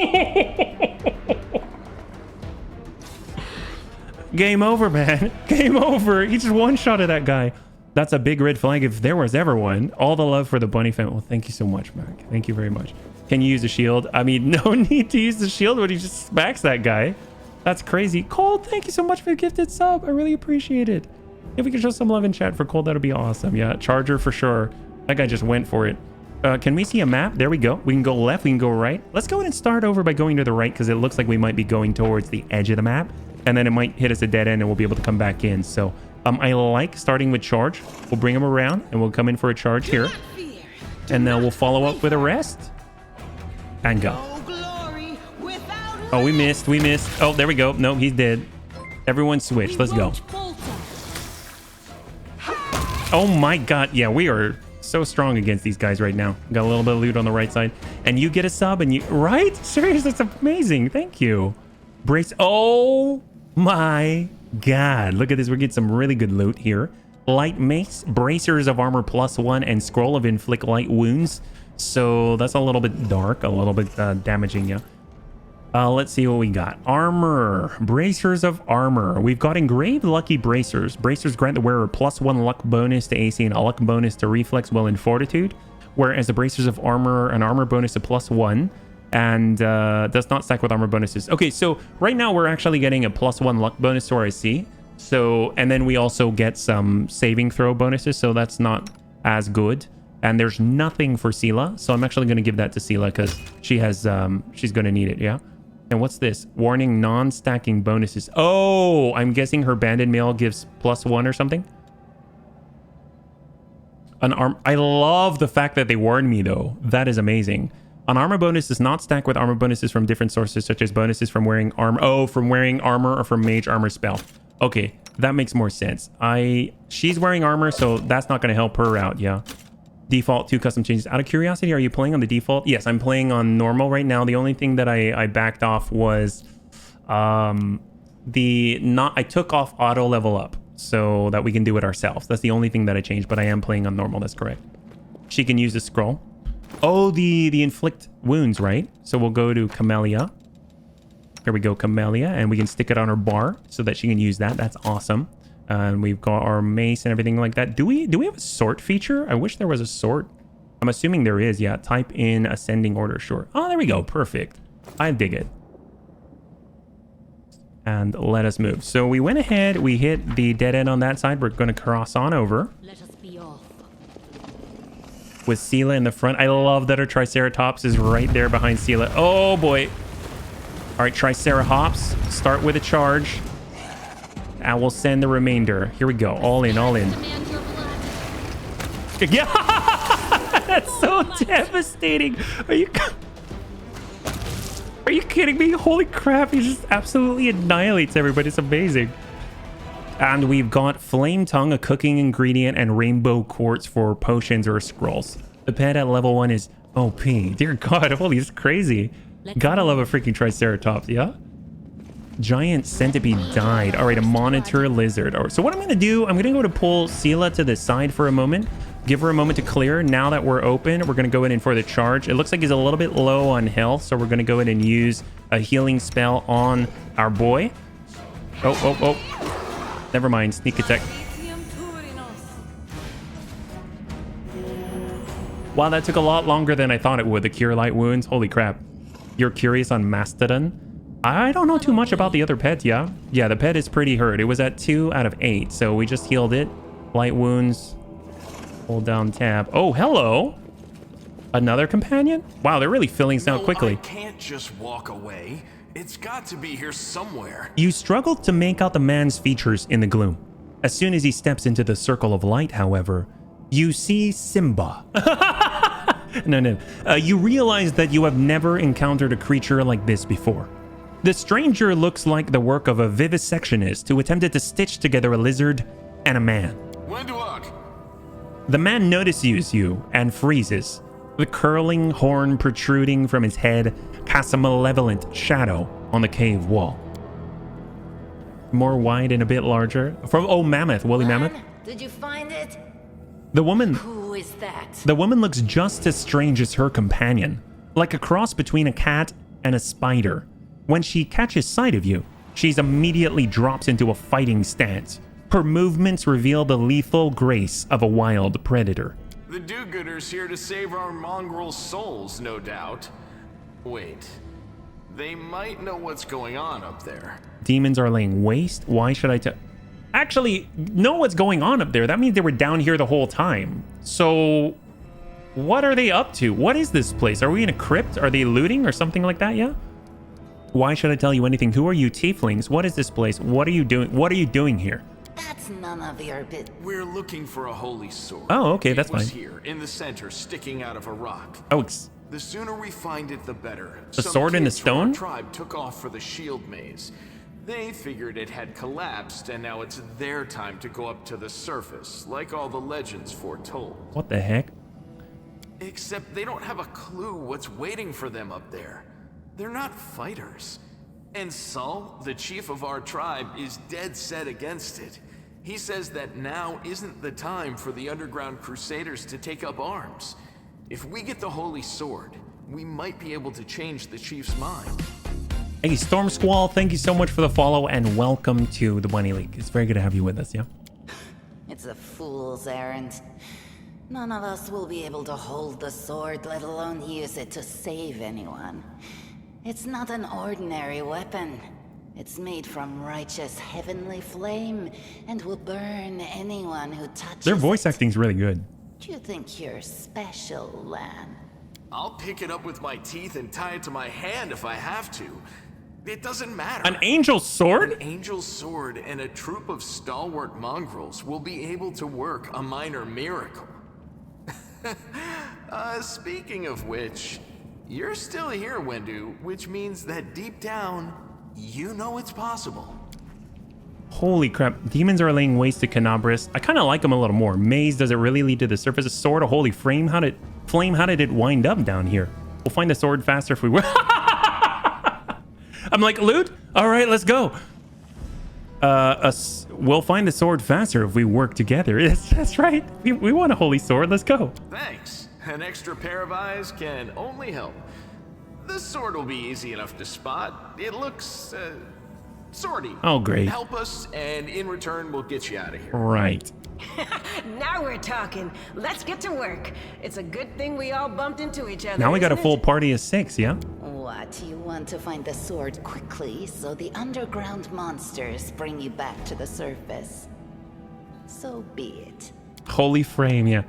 Game over, man. Game over. He just one-shotted that guy. That's a big red flag if there was ever one. All the love for the bunny fan. Well, thank you so much, Mac. Thank you very much. Can you use a shield? I mean, no need to use the shield when he just smacks that guy. That's crazy. Cold, thank you so much for the gifted sub. I really appreciate it. If we could show some love in chat for Cold, that'd be awesome. Yeah, charger for sure. That guy just went for it. Can we see a map? There we go. We can go left. We can go right. Let's go ahead and start over by going to the right because it looks like we might be going towards the edge of the map. And then it might hit us a dead end and we'll be able to come back in. So I like starting with charge. We'll bring him around and we'll come in for a charge here. And then we'll follow up with a rest. And go. Oh, we missed. We missed. Oh, there we go. No, he's dead. Everyone switch. Let's go. Oh my god. Yeah, we are so strong against these guys right now. Got a little bit of loot on the right side. And you get a sub and you... Right? Serious? That's amazing. Thank you. Brace... Oh my god. Look at this. We're getting some really good loot here. light mace, bracers of armor +1, and scroll of inflict light wounds. So that's a little bit dark, a little bit damaging, yeah. Let's see what we got. Armor, bracers of armor. We've got engraved lucky bracers. Bracers grant the wearer +1 luck bonus to AC and a luck bonus to reflex, will, and fortitude. Whereas the bracers of armor, an armor bonus to +1, and does not stack with armor bonuses. Okay, so right now we're actually getting a +1 luck bonus to our AC. So, and then we also get some saving throw bonuses, so that's not as good. And there's nothing for Sela, so I'm actually going to give that to Sela because she has, she's going to need it, yeah? And what's this? Warning, non-stacking bonuses. Oh, I'm guessing her banded mail gives +1 or something? An arm. I love the fact that they warned me, though. That is amazing. An armor bonus does not stack with armor bonuses from different sources, such as bonuses from wearing armor. Oh, from wearing armor or from mage armor spell. Okay, that makes more sense. She's wearing armor, so that's not going to help her out, yeah? Default 2 custom changes. Out of curiosity, are you playing on the default? Yes, I'm playing on normal right now. The only thing that I backed off was I took off auto level up so that we can do it ourselves. That's the only thing that I changed, but I am playing on normal. That's correct. She can use the scroll. Oh, the inflict wounds, right? So we'll go to Camellia. Here we go, Camellia, and we can stick it on her bar so that she can use that. That's awesome. And we've got our mace and everything like that. Do we have a sort feature? I wish there was a sort. I'm assuming there is. Yeah, type in ascending order. Sure. Oh, there we go. Perfect. I dig it. And let us move. So we went ahead. We hit the dead end on that side. We're going to cross on over. Let us be off. With Sela in the front. I love that our Triceratops is right there behind Sela. Oh, boy. All right, Triceratops. Start with a charge. I will send the remainder. Here we go. All in, all in. Yeah, that's so devastating. Are you kidding me? Holy crap, he just absolutely annihilates everybody. It's amazing. And we've got Flame Tongue, a cooking ingredient, and Rainbow Quartz for potions or scrolls. The pet at level 1 is OP. Dear God, holy, it's crazy. Gotta love a freaking Triceratops, yeah? Giant centipede died. All right, a monitor lizard. All right, so what I'm going to do, I'm going to go to pull Sela to the side for a moment. Give her a moment to clear. Now that we're open, we're going to go in for the charge. It looks like he's a little bit low on health, so we're going to go in and use a healing spell on our boy. Oh. Never mind. Sneak attack. Wow, that took a lot longer than I thought it would. The cure light wounds. Holy crap. You're curious on Mastodon? I don't know too much about the other pet, yeah? Yeah, the pet is pretty hurt. It was at 2 out of 8, so we just healed it. Light wounds. Hold down tab. Oh, hello! Another companion? Wow, they're really filling this out quickly. I can't just walk away. It's got to be here somewhere. You struggled to make out the man's features in the gloom. As soon as he steps into the circle of light, however, you see Simba. No. You realize that you have never encountered a creature like this before. The stranger looks like the work of a vivisectionist who attempted to stitch together a lizard and a man. The man notices you and freezes. The curling horn protruding from his head casts a malevolent shadow on the cave wall. More wide and a bit larger. Mammoth, woolly mammoth. Did you find it? The woman. Who is that? The woman looks just as strange as her companion, like a cross between a cat and a spider. When she catches sight of you, she immediately drops into a fighting stance. Her movements reveal the lethal grace of a wild predator. The do-gooders here to save our mongrel souls, no doubt. Wait, they might know what's going on up there. Demons are laying waste? Why should I actually know what's going on up there? That means they were down here the whole time. So what are they up to? What is this place? Are we in a crypt? Are they looting or something like that? Yeah. Why should I tell you anything? Who are you, tieflings? What is this place? What are you doing? What are you doing here? That's none of your business. We're looking for a holy sword. Oh, okay, that's fine. It was here, in the center, sticking out of a rock. Oh, the sooner we find it, the better. The sword in the stone? Our tribe took off for the shield maze. They figured it had collapsed, and now it's their time to go up to the surface, like all the legends foretold. What the heck? Except they don't have a clue what's waiting for them up there. They're not fighters. And Saul, the chief of our tribe, is dead set against it. He says that now isn't the time for the underground crusaders to take up arms. If we get the Holy Sword, we might be able to change the chief's mind. Hey, Storm Squall, thank you so much for the follow and welcome to the Bunny League. It's very good to have you with us, yeah? It's a fool's errand. None of us will be able to hold the sword, let alone use it to save anyone. It's not an ordinary weapon. It's made from righteous heavenly flame and will burn anyone who touches Their voice acting's really good. Do you think you're special, Lan? I'll pick it up with my teeth and tie it to my hand if I have to. It doesn't matter. An angel sword? An angel sword and a troop of stalwart mongrels will be able to work a minor miracle. Speaking of which, you're still here, Wendu, which means that deep down, you know it's possible. Holy crap. Demons are laying waste to Canabris. I kind of like them a little more. Maze, does it really lead to the surface? A sword, a holy flame? How did it wind up down here? We'll find the sword faster if we were. I'm like, loot? All right, let's go. We'll find the sword faster if we work together. That's right. We want a holy sword. Let's go. Thanks. An extra pair of eyes can only help. The sword will be easy enough to spot. It looks, swordy. Oh, great. Help us, and in return, we'll get you out of here. Right. Now we're talking. Let's get to work. It's a good thing we all bumped into each other. Now we got a isn't full it? party of 6, yeah? What, you want to find the sword quickly so the underground monsters bring you back to the surface? So be it. Holy frame, yeah.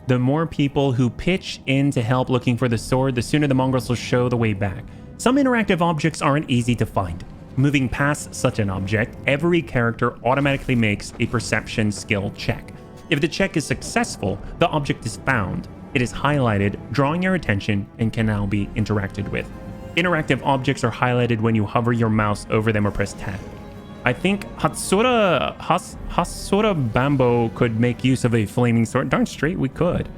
The more people who pitch in to help looking for the sword, the sooner the mongrels will show the way back. Some interactive objects aren't easy to find. Moving past such an object, every character automatically makes a perception skill check. If the check is successful, the object is found. It is highlighted, drawing your attention, and can now be interacted with. Interactive objects are highlighted when you hover your mouse over them or press tab. I think Hasura Bambo could make use of a flaming sword. Darn straight we could.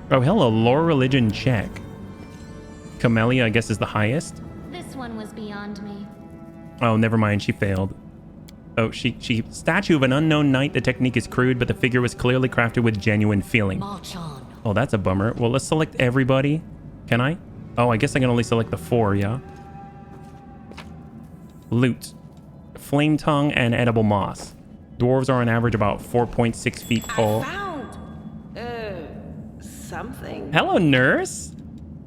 Oh, hello, lore religion check. Camellia, I guess, is the highest. This one was beyond me. Oh, never mind, she failed. Oh, she statue of an unknown knight. The technique is crude, but the figure was clearly crafted with genuine feeling. March on. Oh, that's a bummer. Well, let's select everybody. Can I? Oh, I guess I can only select the 4, yeah? Loot. Flame tongue and edible moss. Dwarves are on average about 4.6 feet tall. Something. Hello, nurse.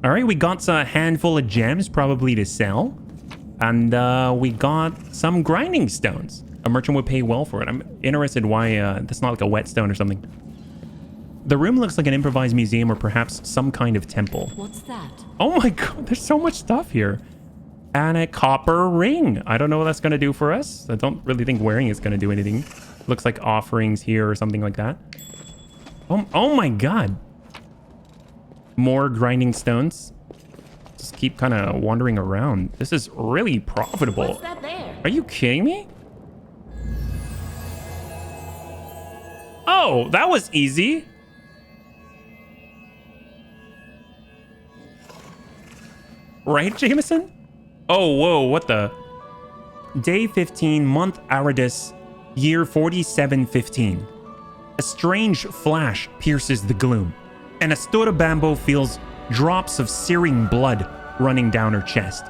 All right, we got a handful of gems probably to sell. And we got some grinding stones. A merchant would pay well for it. I'm interested why that's not like a whetstone or something. The room looks like an improvised museum or perhaps some kind of temple. What's that? Oh my god, there's so much stuff here. And a copper ring. I don't know what that's going to do for us. I don't really think wearing it's going to do anything. Looks like offerings here or something like that. Oh my god. More grinding stones. Just keep kind of wandering around. This is really profitable. What's that there? Are you kidding me? Oh, that was easy. Right, Jameson? Oh, whoa, what the? Day 15, month Aradus, year 4715. A strange flash pierces the gloom, and Astora Bambo feels drops of searing blood running down her chest.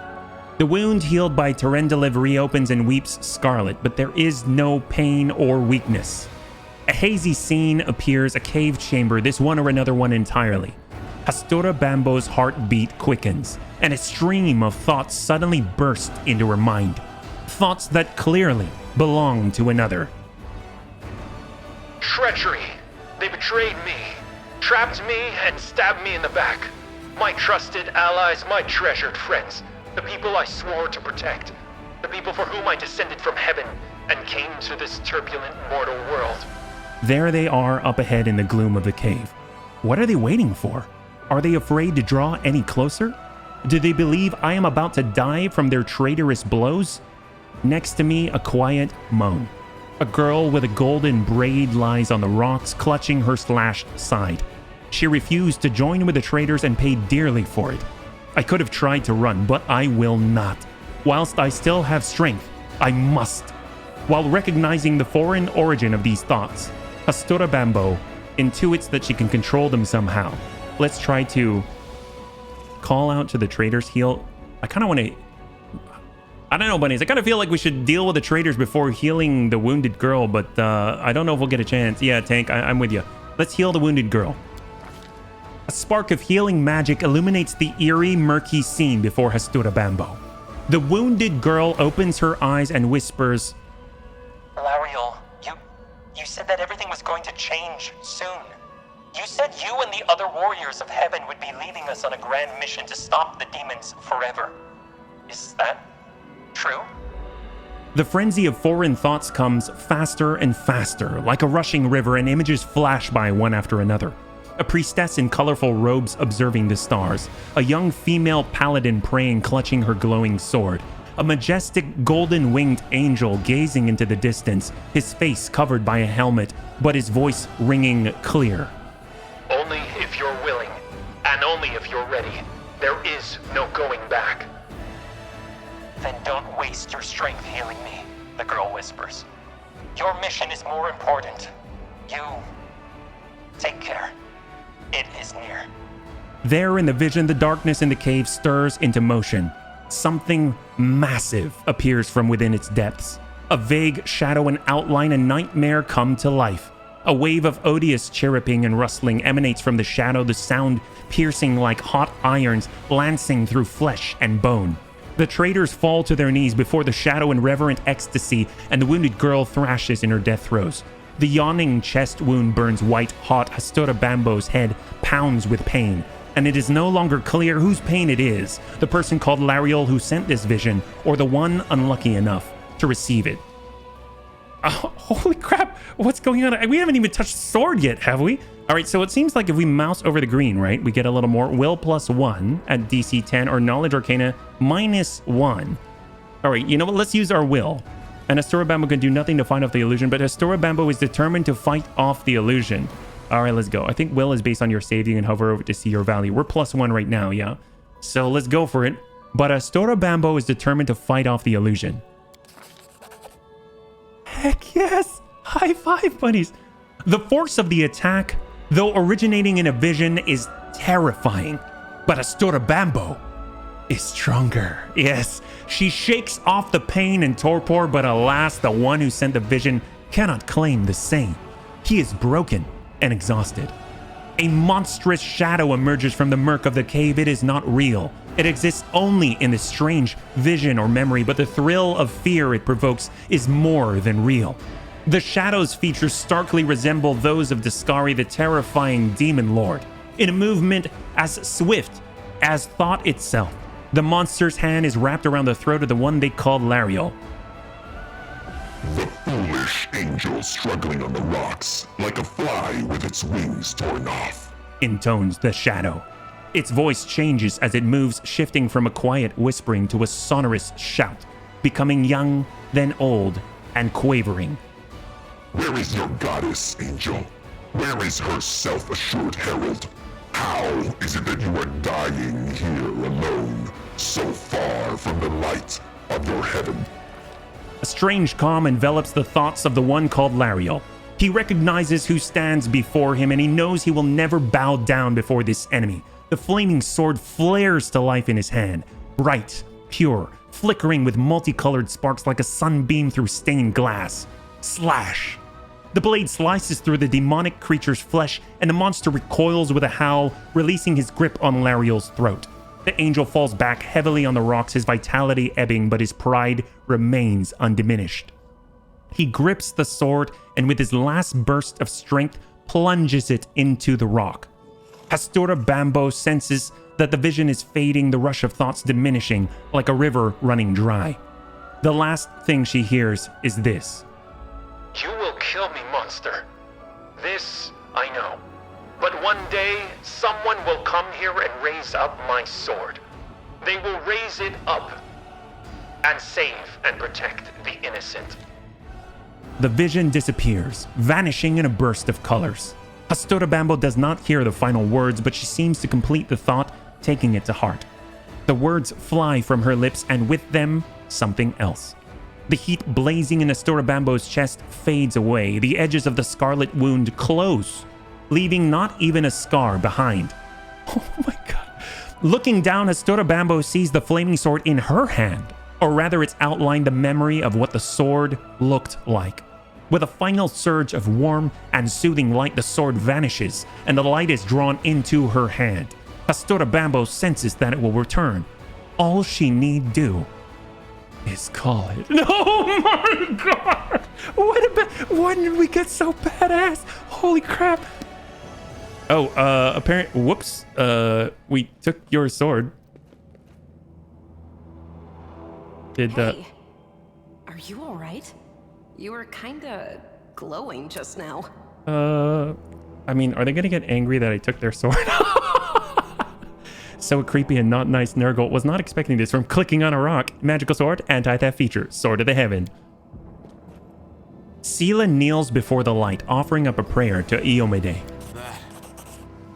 The wound healed by Terendelev reopens and weeps scarlet, but there is no pain or weakness. A hazy scene appears, a cave chamber, this one or another one entirely. Astora Bambo's heartbeat quickens, and a stream of thoughts suddenly burst into her mind. Thoughts that clearly belong to another. Treachery. They betrayed me, trapped me, and stabbed me in the back. My trusted allies, my treasured friends, the people I swore to protect, the people for whom I descended from heaven and came to this turbulent mortal world. There they are up ahead in the gloom of the cave. What are they waiting for? Are they afraid to draw any closer? Do they believe I am about to die from their traitorous blows? Next to me, a quiet moan. A girl with a golden braid lies on the rocks, clutching her slashed side. She refused to join with the traitors and paid dearly for it. I could have tried to run, but I will not. Whilst I still have strength, I must. While recognizing the foreign origin of these thoughts, Hastura Bambo intuits that she can control them somehow. Let's try to call out to the traitors. Heal. I kind of want to... I don't know, bunnies. I kind of feel like we should deal with the traitors before healing the wounded girl, but I don't know if we'll get a chance. Yeah, Tank, I'm with you. Let's heal the wounded girl. A spark of healing magic illuminates the eerie, murky scene before Hastura Bambo. The wounded girl opens her eyes and whispers, Lariel, you said that everything was going to change soon. You said you and the other warriors of heaven would be leaving us on a grand mission to stop the demons forever. Is that true? The frenzy of foreign thoughts comes faster and faster, like a rushing river, and images flash by one after another. A priestess in colorful robes observing the stars, a young female paladin praying, clutching her glowing sword, a majestic golden-winged angel gazing into the distance, his face covered by a helmet, but his voice ringing clear. Only if you're willing, and only if you're ready. There is no going back. Then don't waste your strength healing me, the girl whispers. Your mission is more important. You... take care. It is near. There in the vision, the darkness in the cave stirs into motion. Something massive appears from within its depths. A vague shadow and outline and nightmare come to life. A wave of odious chirruping and rustling emanates from the shadow, the sound piercing like hot irons, lancing through flesh and bone. The traitors fall to their knees before the shadow in reverent ecstasy, and the wounded girl thrashes in her death throes. The yawning chest wound burns white hot. Hastura Bambo's head pounds with pain, and it is no longer clear whose pain it is, the person called Lariel who sent this vision, or the one unlucky enough to receive it. Oh, holy crap, what's going on? We haven't even touched the sword yet, have we? All right, so it seems like if we mouse over the green, right, we get a little more. Will +1 at DC 10, or Knowledge Arcana -1. All right, you know what? Let's use our will. And Hastura Bambo can do nothing to fight off the illusion, but Hastura Bambo is determined to fight off the illusion. All right, let's go. I think will is based on your save. You can hover over to see your value. We're +1 right now, yeah? So let's go for it. But Hastura Bambo is determined to fight off the illusion. Heck yes! High five, buddies! The force of the attack, though originating in a vision, is terrifying. But Hastura Bambo is stronger. Yes, she shakes off the pain and torpor, but alas, the one who sent the vision cannot claim the same. He is broken and exhausted. A monstrous shadow emerges from the murk of the cave. It is not real. It exists only in this strange vision or memory, but the thrill of fear it provokes is more than real. The shadow's features starkly resemble those of Discari, the terrifying demon lord. In a movement as swift as thought itself, the monster's hand is wrapped around the throat of the one they called Lariel. The foolish angel struggling on the rocks, like a fly with its wings torn off, intones the shadow. Its voice changes as it moves, shifting from a quiet whispering to a sonorous shout, becoming young, then old, and quavering. Where is your goddess, angel? Where is her self-assured herald? How is it that you are dying here alone, so far from the light of your heaven? A strange calm envelops the thoughts of the one called Lariel. He recognizes who stands before him, and he knows he will never bow down before this enemy. The flaming sword flares to life in his hand, bright, pure, flickering with multicolored sparks like a sunbeam through stained glass. Slash! The blade slices through the demonic creature's flesh, and the monster recoils with a howl, releasing his grip on Lariel's throat. The angel falls back heavily on the rocks, his vitality ebbing, but his pride remains undiminished. He grips the sword, and with his last burst of strength, plunges it into the rock. Hastura Bambo senses that the vision is fading, the rush of thoughts diminishing, like a river running dry. The last thing she hears is this. You will kill me, monster. This, I know. But one day, someone will come here and raise up my sword. They will raise it up and save and protect the innocent. The vision disappears, vanishing in a burst of colors. Hastura Bambo does not hear the final words, but she seems to complete the thought, taking it to heart. The words fly from her lips, and with them, something else. The heat blazing in Astorabambo's chest fades away. The edges of the scarlet wound close, leaving not even a scar behind. Oh my god. Looking down, Astorabambo sees the flaming sword in her hand, or rather it's outlined the memory of what the sword looked like. With a final surge of warm and soothing light, the sword vanishes, and the light is drawn into her hand. Astorabambo senses that it will return. All she need do is call it. Oh my god! When did we get so badass? Holy crap! Oh, whoops. We took your sword. Hey, are you all right? You were kinda glowing just now. I mean, are they gonna get angry that I took their sword? So creepy and not nice. Nurgle was not expecting this from clicking on a rock. Magical sword, anti-theft feature, sword of the heaven. Sela kneels before the light, offering up a prayer to Iomede.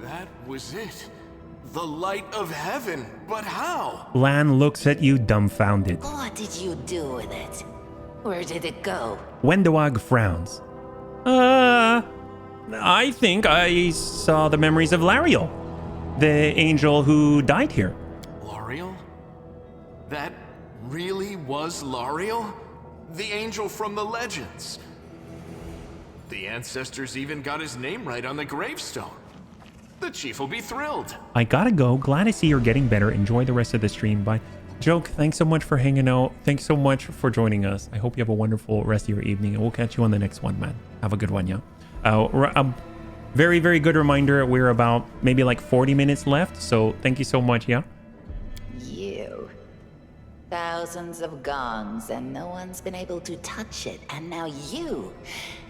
That was it. The light of heaven, but how? Lan looks at you dumbfounded. What did you do with it? Where did it go? Wendawag frowns. I think I saw the memories of Lariel, the angel who died here. Lariel? That really was Lariel? The angel from the legends. The ancestors even got his name right on the gravestone. The chief will be thrilled. I gotta go. Glad to see you're getting better. Enjoy the rest of the stream. Bye. Joke, thanks so much for hanging out. Thanks so much for joining us. I hope you have a wonderful rest of your evening, and we'll catch you on the next one, man. Have a good one, yeah? Very, very good reminder. We're about maybe like 40 minutes left, so thank you so much, yeah? You. Thousands of gongs, and no one's been able to touch it. And now you,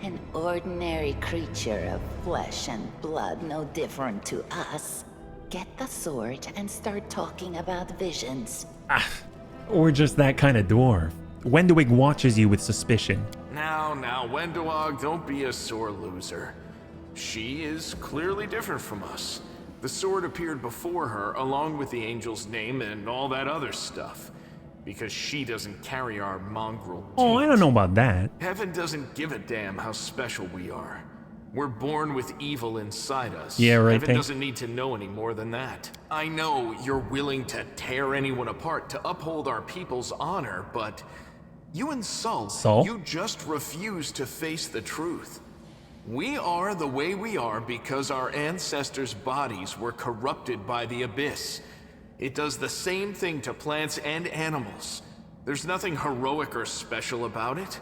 an ordinary creature of flesh and blood, no different to us, get the sword and start talking about visions. Or just that kind of dwarf. Wendawig watches you with suspicion. Now, Wendawag, don't be a sore loser. She is clearly different from us. The sword appeared before her, along with the angel's name and all that other stuff. Because she doesn't carry our mongrel. Oh, I don't know about that. Heaven doesn't give a damn how special we are. We're born with evil inside us. Yeah, right. Heaven doesn't need to know any more than that. I know you're willing to tear anyone apart to uphold our people's honor, but you and Sol, you just refuse to face the truth. We are the way we are because our ancestors' bodies were corrupted by the abyss. It does the same thing to plants and animals. There's nothing heroic or special about it.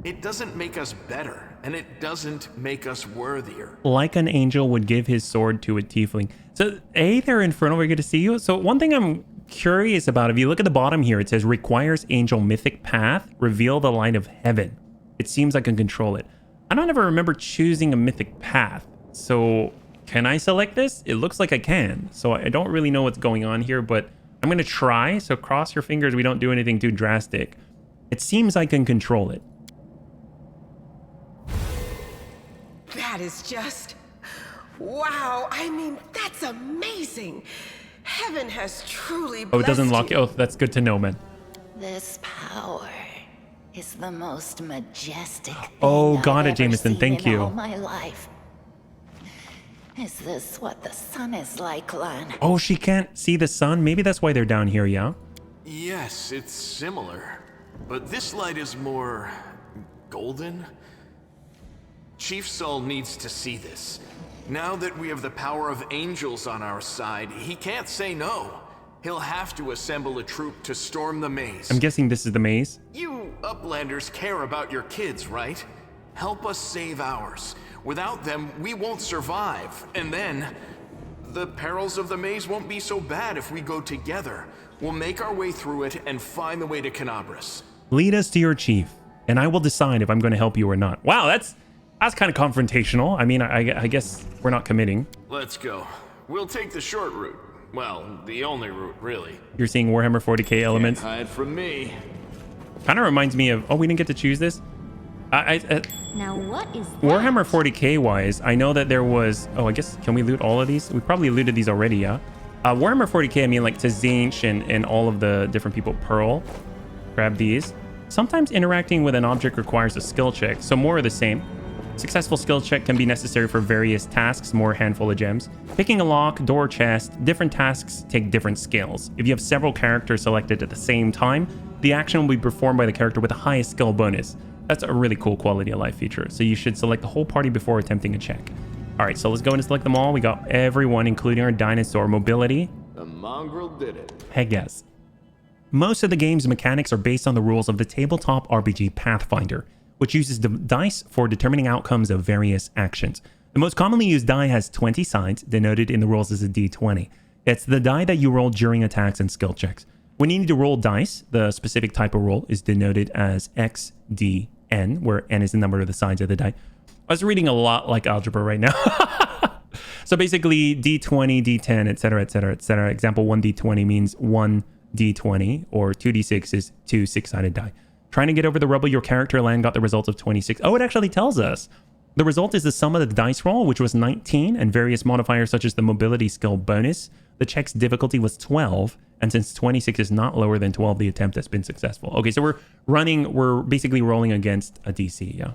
It doesn't make us better, and it doesn't make us worthier. Like an angel would give his sword to a tiefling. So, hey there, Infernal, we're good to see you. So, one thing I'm curious about, if you look at the bottom here, it says, requires angel mythic path, reveal the light of heaven. It seems I can control it. I don't ever remember choosing a mythic path. So, can I select this? It looks like I can. So, I don't really know what's going on here, but I'm going to try. So, cross your fingers we don't do anything too drastic. It seems I can control it. That is just... wow, I mean, that's amazing. Heaven has truly blessed Oh, it doesn't lock you. you. Oh, that's good to know, man. This power is the most majestic thing Oh, got I've it, Jameson. ever Thank seen in you. all my life. Is this what the sun is like, Lan? Oh, she can't see the sun? Maybe that's why they're down here, yeah? Yes, it's similar. But this light is more... golden? Chief Sol needs to see this. Now that we have the power of angels on our side, he can't say no. He'll have to assemble a troop to storm the maze. I'm guessing this is the maze. You Uplanders care about your kids, right? Help us save ours. Without them, we won't survive. And then, the perils of the maze won't be so bad if we go together. We'll make our way through it and find the way to Canabras. Lead us to your chief, and I will decide if I'm going to help you or not. Wow, that's kind of confrontational. I mean, I guess we're not committing. Let's go. We'll take the short route. Well, the only route, really. You're seeing Warhammer 40k elements. Can't hide from me. Kind of reminds me of... Oh, we didn't get to choose this? Now what is that? Warhammer 40k wise, I know that there was... Oh, I guess... Can we loot all of these? We probably looted these already, yeah? Warhammer 40k, I mean, like, to Zinch and all of the different people. Pearl. Grab these. Sometimes interacting with an object requires a skill check, so more of the same. Successful skill check can be necessary for various tasks, more a handful of gems. Picking a lock, door, chest, different tasks take different skills. If you have several characters selected at the same time, the action will be performed by the character with the highest skill bonus. That's a really cool quality of life feature, so you should select the whole party before attempting a check. Alright, so let's go and select them all. We got everyone, including our dinosaur. Mobility. The mongrel did it. Heck yes. Most of the game's mechanics are based on the rules of the tabletop RPG Pathfinder, which uses the dice for determining outcomes of various actions. The most commonly used die has 20 sides, denoted in the rules as a d20. It's the die that you roll during attacks and skill checks. When you need to roll dice, the specific type of roll is denoted as xdn, where n is the number of the sides of the die. I was reading a lot like algebra right now. So basically d20, d10, etc, etc, etc. Example 1d20 means 1d20, or 2d6 is 2 6-sided die. Trying to get over the rubble, your character land got the result of 26. Oh, it actually tells us. The result is the sum of the dice roll, which was 19, and various modifiers such as the mobility skill bonus. The check's difficulty was 12, and since 26 is not lower than 12, the attempt has been successful. Okay, so we're basically rolling against a DC, yeah.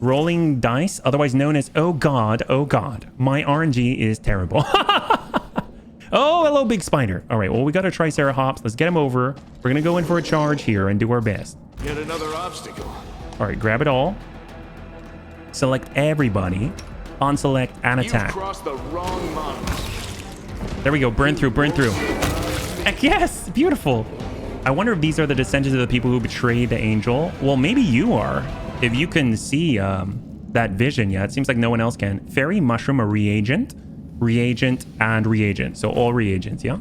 Rolling dice, otherwise known as oh god, my RNG is terrible. Oh, hello, big spider. All right, well, we got a Triceratops. Let's get him over. We're going to go in for a charge here and do our best. Yet another obstacle. All right, grab it all. Select everybody. Unselect and attack. You've crossed the wrong line. There we go. Burn through, burn through. Heck yes, beautiful. I wonder if these are the descendants of the people who betrayed the angel. Well, maybe you are. If you can see that vision, yeah, it seems like no one else can. Fairy mushroom, a reagent. Reagent and reagent, so all reagents, yeah.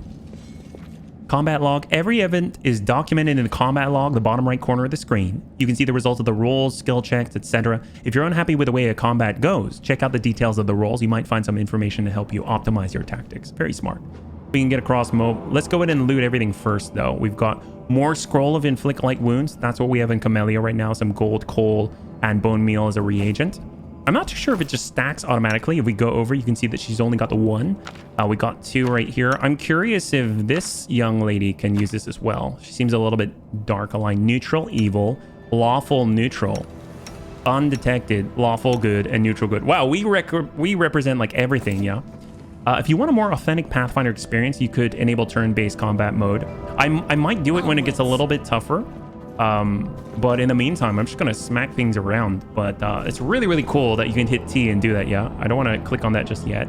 Combat log. Every event is documented in the combat log, the bottom right corner of the screen. You can see the results of the rolls, skill checks, etc. If you're unhappy with the way a combat goes, check out the details of the rolls. You might find some information to help you optimize your tactics. Very smart. We can get across let's go ahead and loot everything first, though. We've got more scroll of inflict light wounds. That's what we have in Camellia right now. Some gold, coal, and bone meal as a reagent. I'm not too sure if it just stacks automatically. If we go over, you can see that she's only got the one. We got two right here. I'm curious if this young lady can use this as well. She seems a little bit dark aligned. Neutral, evil, lawful, neutral, undetected, lawful, good, and neutral, good. Wow, we represent like everything, yeah? If you want a more authentic Pathfinder experience, you could enable turn-based combat mode. I might do it when it gets a little bit tougher. But in the meantime, I'm just going to smack things around. But it's really, really cool that you can hit T and do that, yeah? I don't want to click on that just yet.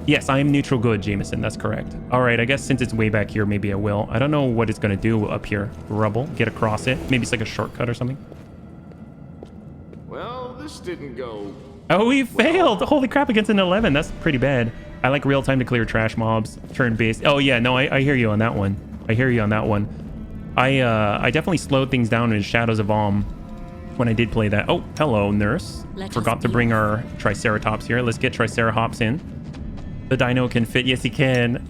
Yes, I am neutral good, Jameson. That's correct. All right, I guess since it's way back here, maybe I will. I don't know what it's going to do up here. Rubble, get across it. Maybe it's like a shortcut or something. Well, this didn't go... Oh, we failed! Holy crap, against an 11. That's pretty bad. I like real time to clear trash mobs. Turn-based. Oh, yeah, no, I hear you on that one. I hear you on that one. I definitely slowed things down in Shadows of Alm when I did play that. Oh, hello, nurse. Forgot to bring our Triceratops here. Let's get Triceratops in. The dino can fit. Yes, he can.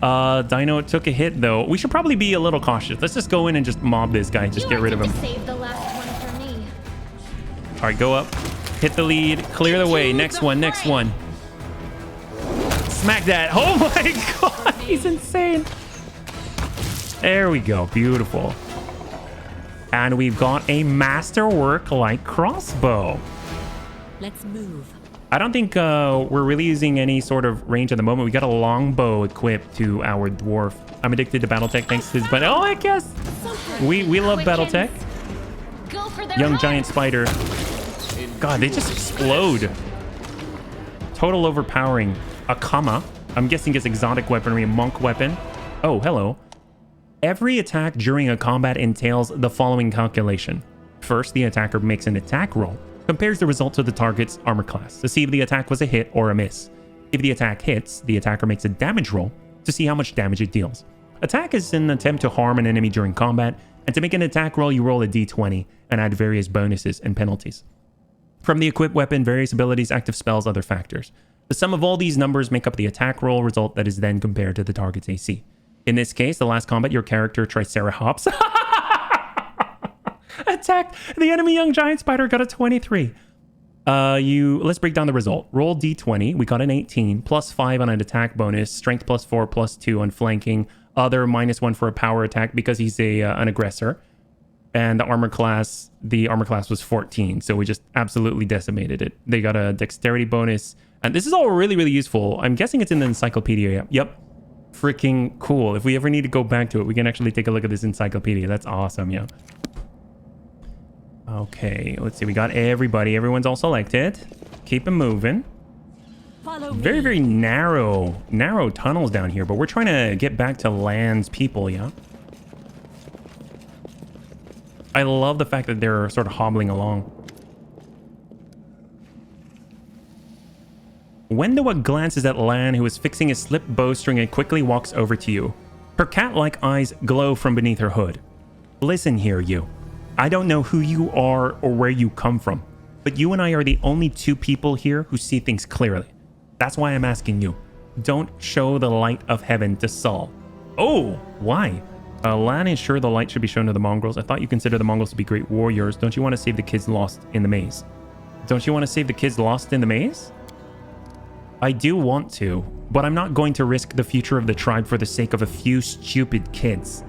Dino took a hit, though. We should probably be a little cautious. Let's just go in and just mob this guy. Just get rid of him. Save the last one for me. All right, go up. Hit the lead. Clear the way. Next one. Next one. Smack that. Oh, my God. He's insane. There we go. Beautiful. And we've got a masterwork like crossbow. Let's move. I don't think we're really using any sort of range at the moment. We got a longbow equipped to our dwarf. I'm addicted to Battletech thanks to his buddy. Oh, I guess. We love Battletech. Young giant spider. God, they just explode. Total overpowering. A Kama. I'm guessing it's exotic weaponry, a monk weapon. Oh, hello. Every attack during a combat entails the following calculation. First, the attacker makes an attack roll, compares the result to the target's armor class to see if the attack was a hit or a miss. If the attack hits, the attacker makes a damage roll to see how much damage it deals. Attack is an attempt to harm an enemy during combat, and to make an attack roll, you roll a d20 and add various bonuses and penalties. From the equipped weapon, various abilities, active spells, other factors. The sum of all these numbers make up the attack roll result that is then compared to the target's AC. In this case, the last combat, your character, Triceratops, attacked the enemy young giant spider, got a 23. Let's break down the result. Roll d20. We got an 18, plus 5 on an attack bonus, strength plus 4, plus 2 on flanking, other -1 for a power attack because he's an aggressor. And the armor class was 14, so we just absolutely decimated it. They got a dexterity bonus, and this is all really, really useful. I'm guessing it's in the encyclopedia. Yep. Freaking cool. If we ever need to go back to it, we can actually take a look at this encyclopedia. That's awesome, yeah. Okay, let's see. We got everybody. Everyone's all selected. Keep it moving. Very, very narrow tunnels down here, but we're trying to get back to Land's people, yeah? I love the fact that they're sort of hobbling along. Wendua glances at Lan, who is fixing his slip bowstring, and quickly walks over to you. Her cat-like eyes glow from beneath her hood. Listen here, you. I don't know who you are or where you come from, but you and I are the only two people here who see things clearly. That's why I'm asking you. Don't show the light of heaven to Saul. Oh, why? Lan is sure the light should be shown to the mongrels. I thought you considered the mongrels to be great warriors. Don't you want to save the kids lost in the maze? Don't you want to save the kids lost in the maze? I do want to, but I'm not going to risk the future of the tribe for the sake of a few stupid kids.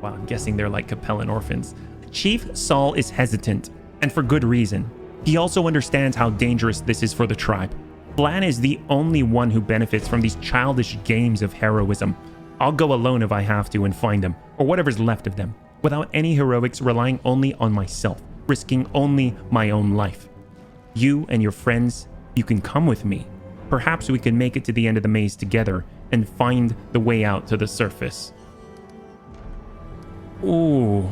Well, I'm guessing they're like Capellan orphans. Chief Saul is hesitant, and for good reason. He also understands how dangerous this is for the tribe. Lan is the only one who benefits from these childish games of heroism. I'll go alone if I have to and find them, or whatever's left of them, without any heroics, relying only on myself, risking only my own life. You and your friends, you can come with me. Perhaps we can make it to the end of the maze together and find the way out to the surface. Ooh.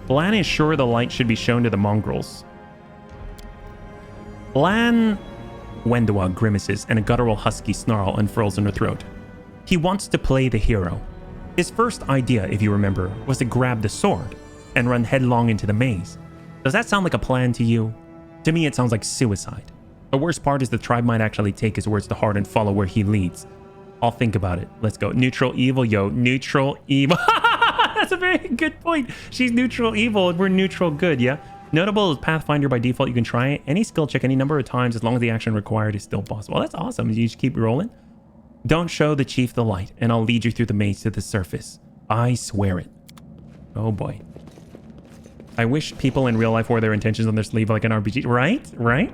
Lan is sure the light should be shown to the mongrels. Lan... Wendua grimaces and a guttural husky snarl unfurls in her throat. He wants to play the hero. His first idea, if you remember, was to grab the sword and run headlong into the maze. Does that sound like a plan to you? To me, it sounds like suicide. The worst part is the tribe might actually take his words to heart and follow where he leads. I'll think about it. Let's go. Neutral evil, yo. Neutral evil. That's a very good point. She's neutral evil and we're neutral good, yeah? Notable is Pathfinder by default. You can try any skill check any number of times as long as the action required is still possible. That's awesome. You just keep rolling. Don't show the chief the light, and I'll lead you through the maze to the surface. I swear it. Oh boy. I wish people in real life wore their intentions on their sleeve like an RPG. Right? Right?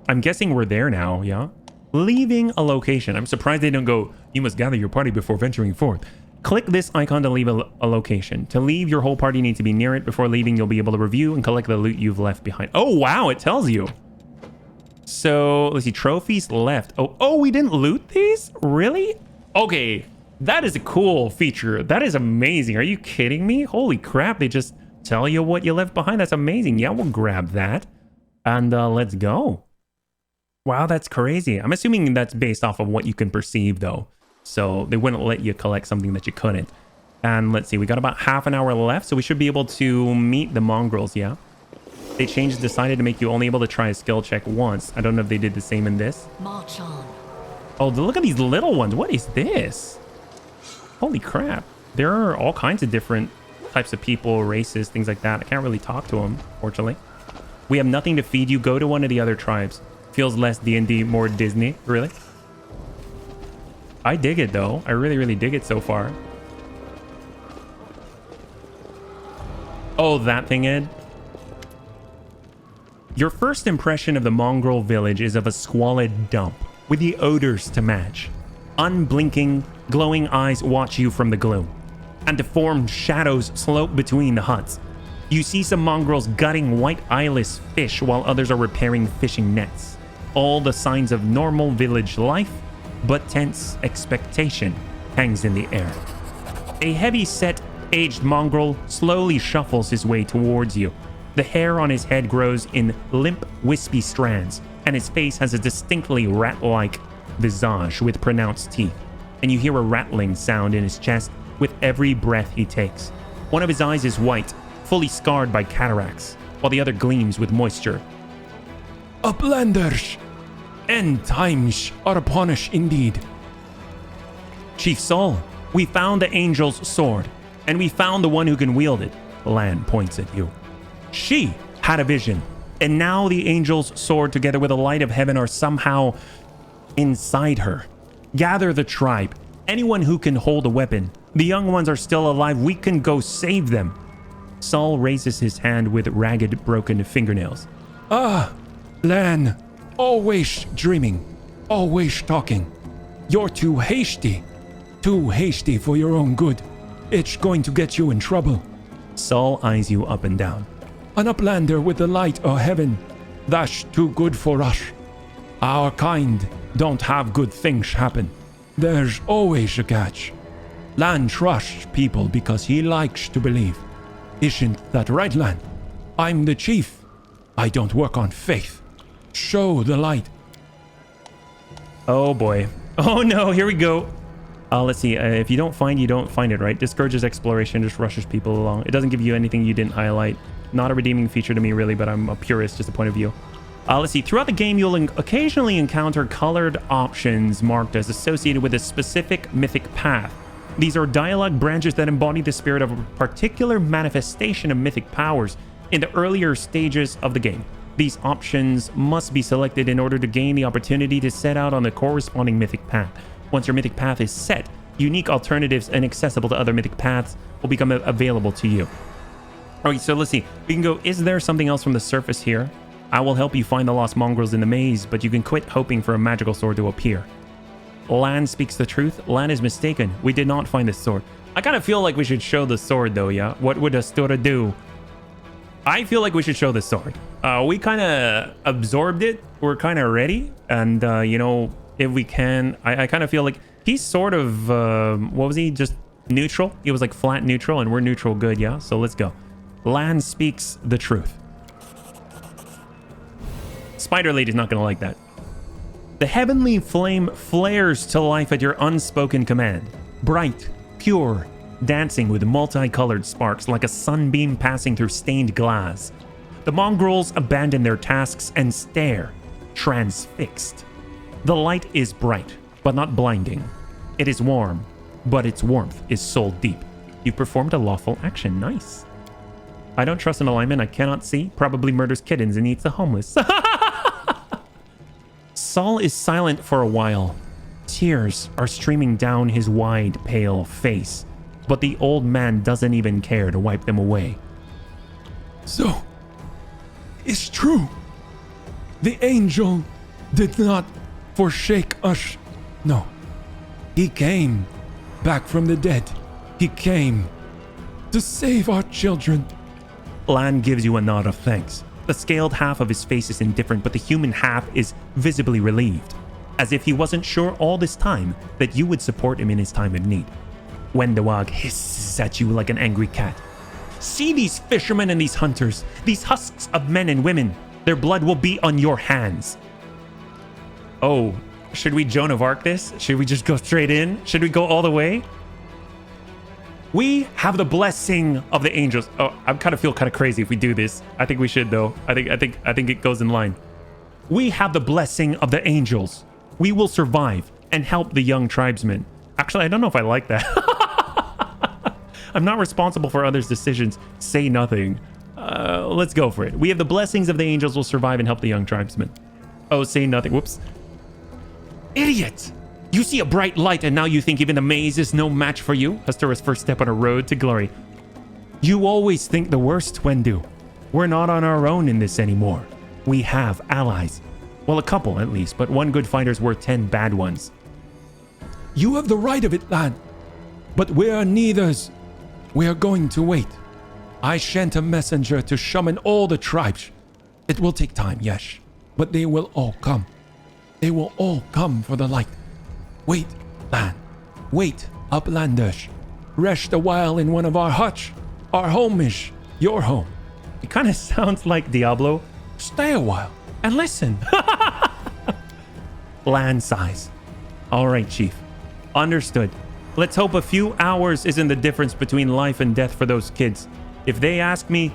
I'm guessing we're there now, yeah? Leaving a location. I'm surprised they don't go, you must gather your party before venturing forth. Click this icon to leave a location. To leave, your whole party needs to be near it. Before leaving, you'll be able to review and collect the loot you've left behind. Oh, wow, it tells you. So, let's see, trophies left. Oh, we didn't loot these? Really? Okay, that is a cool feature. That is amazing. Are you kidding me? Holy crap, they just tell you what you left behind. That's amazing. Yeah, we'll grab that. And let's go. Wow, that's crazy. I'm assuming that's based off of what you can perceive, though. So they wouldn't let you collect something that you couldn't. And let's see, we got about half an hour left, so we should be able to meet the mongrels, yeah? They decided to make you only able to try a skill check once. I don't know if they did the same in this. March on. Oh, look at these little ones. What is this? Holy crap. There are all kinds of different types of people, races, things like that. I can't really talk to them, fortunately. We have nothing to feed you. Go to one of the other tribes. Feels less D&D, more Disney. Really? I dig it, though. I really, really dig it so far. Oh, that thing, Ed? Your first impression of the mongrel village is of a squalid dump, with the odors to match. Unblinking, glowing eyes watch you from the gloom, and deformed shadows slope between the huts. You see some mongrels gutting white eyeless fish while others are repairing fishing nets. All the signs of normal village life, but tense expectation hangs in the air. A heavy-set, aged mongrel slowly shuffles his way towards you. The hair on his head grows in limp, wispy strands, and his face has a distinctly rat-like visage with pronounced teeth. And you hear a rattling sound in his chest with every breath he takes. One of his eyes is white, fully scarred by cataracts, while the other gleams with moisture. Uplanders! End times are upon us indeed. Chief Saul, we found the angel's sword, and we found the one who can wield it. Lan points at you. She had a vision, and now the angel's sword together with the light of heaven are somehow inside her. Gather the tribe, anyone who can hold a weapon. The young ones are still alive. We can go save them. Saul raises his hand with ragged, broken fingernails. Ah, Lan, always dreaming, always talking. You're too hasty for your own good. It's going to get you in trouble. Saul eyes you up and down. An uplander with the light of heaven, that's too good for us. Our kind don't have good things happen. There's always a catch. Lan trusts people because he likes to believe. Isn't that right, Lan? I'm the chief. I don't work on faith. Show the light. Oh boy. Oh no, here we go. Let's see. If you don't find it, right? Discourages exploration, just rushes people along. It doesn't give you anything you didn't highlight. Not a redeeming feature to me, really, but I'm a purist, just a point of view. Let's see. Throughout the game, you'll occasionally encounter colored options marked as associated with a specific mythic path. These are dialogue branches that embody the spirit of a particular manifestation of mythic powers in the earlier stages of the game. These options must be selected in order to gain the opportunity to set out on the corresponding mythic path. Once your mythic path is set, unique alternatives inaccessible to other mythic paths will become available to you. Alright, so let's see. We can go, is there something else from the surface here? I will help you find the lost mongrels in the maze, but you can quit hoping for a magical sword to appear. Lan speaks the truth. Lan is mistaken. We did not find this sword. I kind of feel like we should show the sword though, yeah? What would a sword do? I feel like we should show the sword. We kind of absorbed it. We're kind of ready. And, you know, if we can, I kind of feel like he's sort of, what was he? Just neutral? He was like flat neutral and we're neutral good, yeah? So let's go. Lan speaks the truth. Spider Lady's not going to like that. The heavenly flame flares to life at your unspoken command. Bright, pure, dancing with multicolored sparks like a sunbeam passing through stained glass. The mongrels abandon their tasks and stare, transfixed. The light is bright, but not blinding. It is warm, but its warmth is soul deep. You performed a lawful action. Nice. I don't trust an alignment I cannot see. Probably murders kittens and eats the homeless. Saul is silent for a while. Tears are streaming down his wide, pale face, but the old man doesn't even care to wipe them away. So, it's true. The angel did not forsake us. No. He came back from the dead. He came to save our children. Lan gives you a nod of thanks. The scaled half of his face is indifferent, but the human half is visibly relieved, as if he wasn't sure all this time that you would support him in his time of need. Wendawag hisses at you like an angry cat. See these fishermen and these hunters, these husks of men and women. Their blood will be on your hands. Oh, should we Joan of Arc this? Should we just go straight in? Should we go all the way? We have the blessing of the angels. Oh, I kind of feel kind of crazy if we do this. I think we should though. I think it goes in line. We have the blessing of the angels. We will survive and help the young tribesmen. Actually, I don't know if I like that. I'm not responsible for others' decisions. Say nothing. Let's go for it. We have the blessings of the angels. Will survive and help the young tribesmen. Oh, say nothing. Whoops. Idiot! You see a bright light and now you think even the maze is no match for you? Hastura's first step on a road to glory. You always think the worst, Wendu. We're not on our own in this anymore. We have allies. Well, a couple at least, but one good fighter's worth 10 bad ones. You have the right of it, lad. But we are neithers. We are going to wait. I sent a messenger to summon all the tribes. It will take time, yes, but they will all come. They will all come for the light. Wait, lad. Wait, uplanders. Rest a while in one of our huts. Our home is your home. It kind of sounds like Diablo. Stay a while and listen. Land size. All right, Chief. Understood. Let's hope a few hours isn't the difference between life and death for those kids. If they ask me,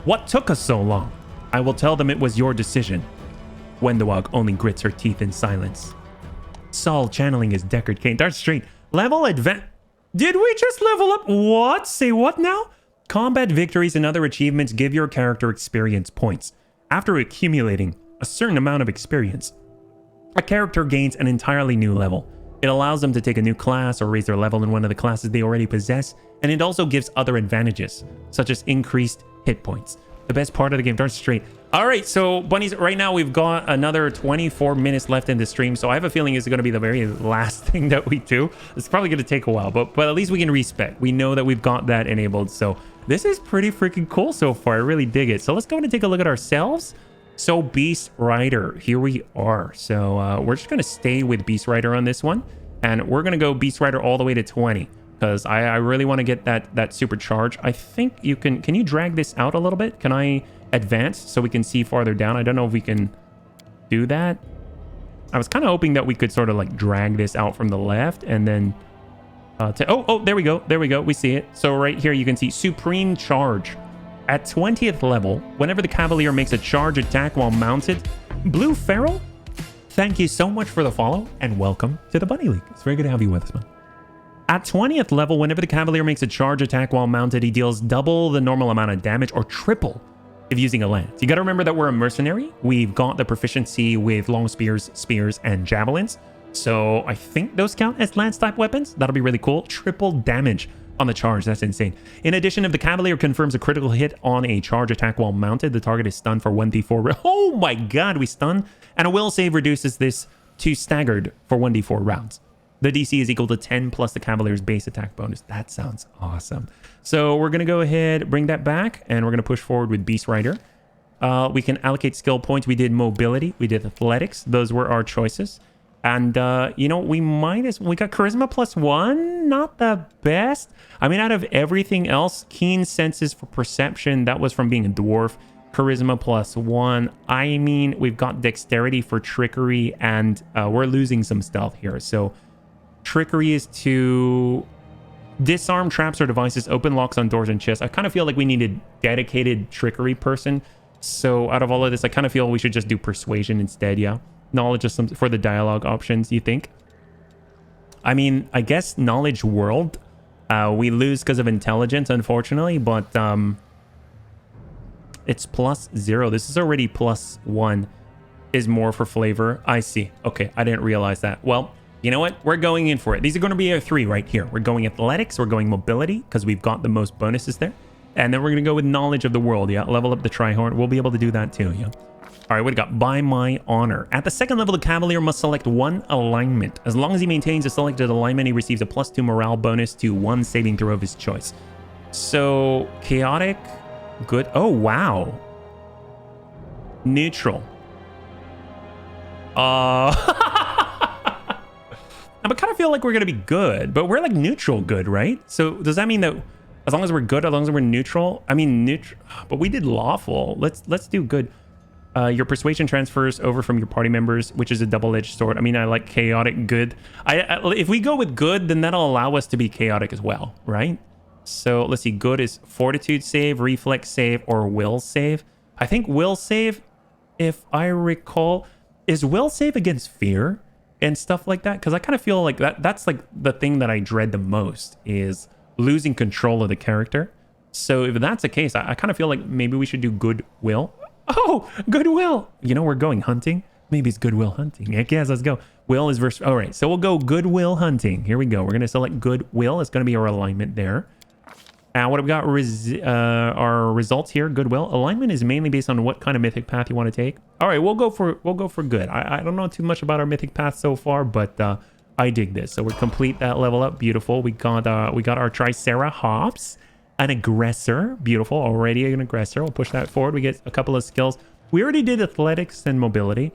what took us so long? I will tell them it was your decision. Wendawag only grits her teeth in silence. Saul channeling his Deckard cane. Dark straight. Level advance. Did we just level up? What? Say what now? Combat victories and other achievements give your character experience points. After accumulating a certain amount of experience, a character gains an entirely new level. It allows them to take a new class or raise their level in one of the classes they already possess, and it also gives other advantages, such as increased hit points. The best part of the game, darn straight. All right, so bunnies, right now we've got another 24 minutes left in the stream, so I have a feeling it's going to be the very last thing that we do. It's probably going to take a while, but at least we can respec. We know that we've got that enabled, so this is pretty freaking cool so far. I really dig it. So let's go and take a look at ourselves. So Beast Rider, here we are. So we're just going to stay with Beast Rider on this one, and we're going to go Beast Rider all the way to 20. Because I really want to get that supercharge. I think you can you drag this out a little bit? Can I advance so we can see farther down? I don't know if we can do that. I was kind of hoping that we could sort of like drag this out from the left and then there we go, we see it. So right here you can see Supreme Charge. At 20th level, whenever the Cavalier makes a charge attack while mounted, Blue Feral, thank you so much for the follow and welcome to the Bunny League. It's very good to have you with us, man. At 20th level, whenever the Cavalier makes a charge attack while mounted, he deals double the normal amount of damage or triple if using a lance. You got to remember that we're a mercenary. We've got the proficiency with long spears, and javelins. So I think those count as lance type weapons. That'll be really cool. Triple damage on the charge. That's insane. In addition, if the Cavalier confirms a critical hit on a charge attack while mounted, the target is stunned for 1d4. Oh my god, we stun. And a will save reduces this to staggered for 1d4 rounds. The DC is equal to 10 plus the Cavalier's base attack bonus. That sounds awesome. So we're going to go ahead, bring that back, and we're going to push forward with Beast Rider. We can allocate skill points. We did mobility. We did athletics. Those were our choices. And, you know, we got charisma +1. Not the best. I mean, out of everything else, keen senses for perception. That was from being a dwarf. Charisma +1. I mean, we've got dexterity for trickery, and we're losing some stealth here. So trickery is to disarm traps or devices, open locks on doors and chests. I kind of feel like we need a dedicated trickery person. So out of all of this, I kind of feel we should just do persuasion instead, yeah? Knowledge is for the dialogue options, you think? I mean, I guess knowledge world, we lose because of intelligence, unfortunately, but it's +0. This is already +1. Is more for flavor. I see. Okay, I didn't realize that. Well, you know what? We're going in for it. These are going to be our 3 right here. We're going athletics. We're going mobility because we've got the most bonuses there. And then we're going to go with knowledge of the world. Yeah, level up the Trihorn. We'll be able to do that too. Yeah. All right, what do we got? By my honor. At the 2nd level, the Cavalier must select 1 alignment. As long as he maintains a selected alignment, he receives a +2 morale bonus to 1 saving throw of his choice. So chaotic, good. Oh, wow. Neutral. I kind of feel like we're going to be good, but we're like neutral good, right? So does that mean that as long as we're good, as long as we're neutral? I mean, neutral, but we did lawful. Let's do good. Your persuasion transfers over from your party members, which is a double-edged sword. I mean, I like chaotic good. If we go with good, then that'll allow us to be chaotic as well, right? So let's see. Good is fortitude save, reflex save, or will save. I think will save, if I recall, is will save against fear and stuff like that, because I kind of feel like that's like the thing that I dread the most is losing control of the character. So if that's the case, I kind of feel like maybe we should do goodwill. Oh, goodwill. You know, we're going hunting. Maybe it's goodwill hunting. Heck yes, let's go. Will is versus. All right, so we'll go goodwill hunting. Here we go. We're going to select goodwill. It's going to be our alignment there. And what have we got? Our results here. Goodwill. Alignment is mainly based on what kind of mythic path you want to take. All right, we'll go for good. I don't know too much about our mythic path so far, but I dig this. So we're complete that level up. Beautiful. We got our Triceratops, an aggressor. Beautiful. Already an aggressor. We'll push that forward. We get a couple of skills. We already did athletics and mobility.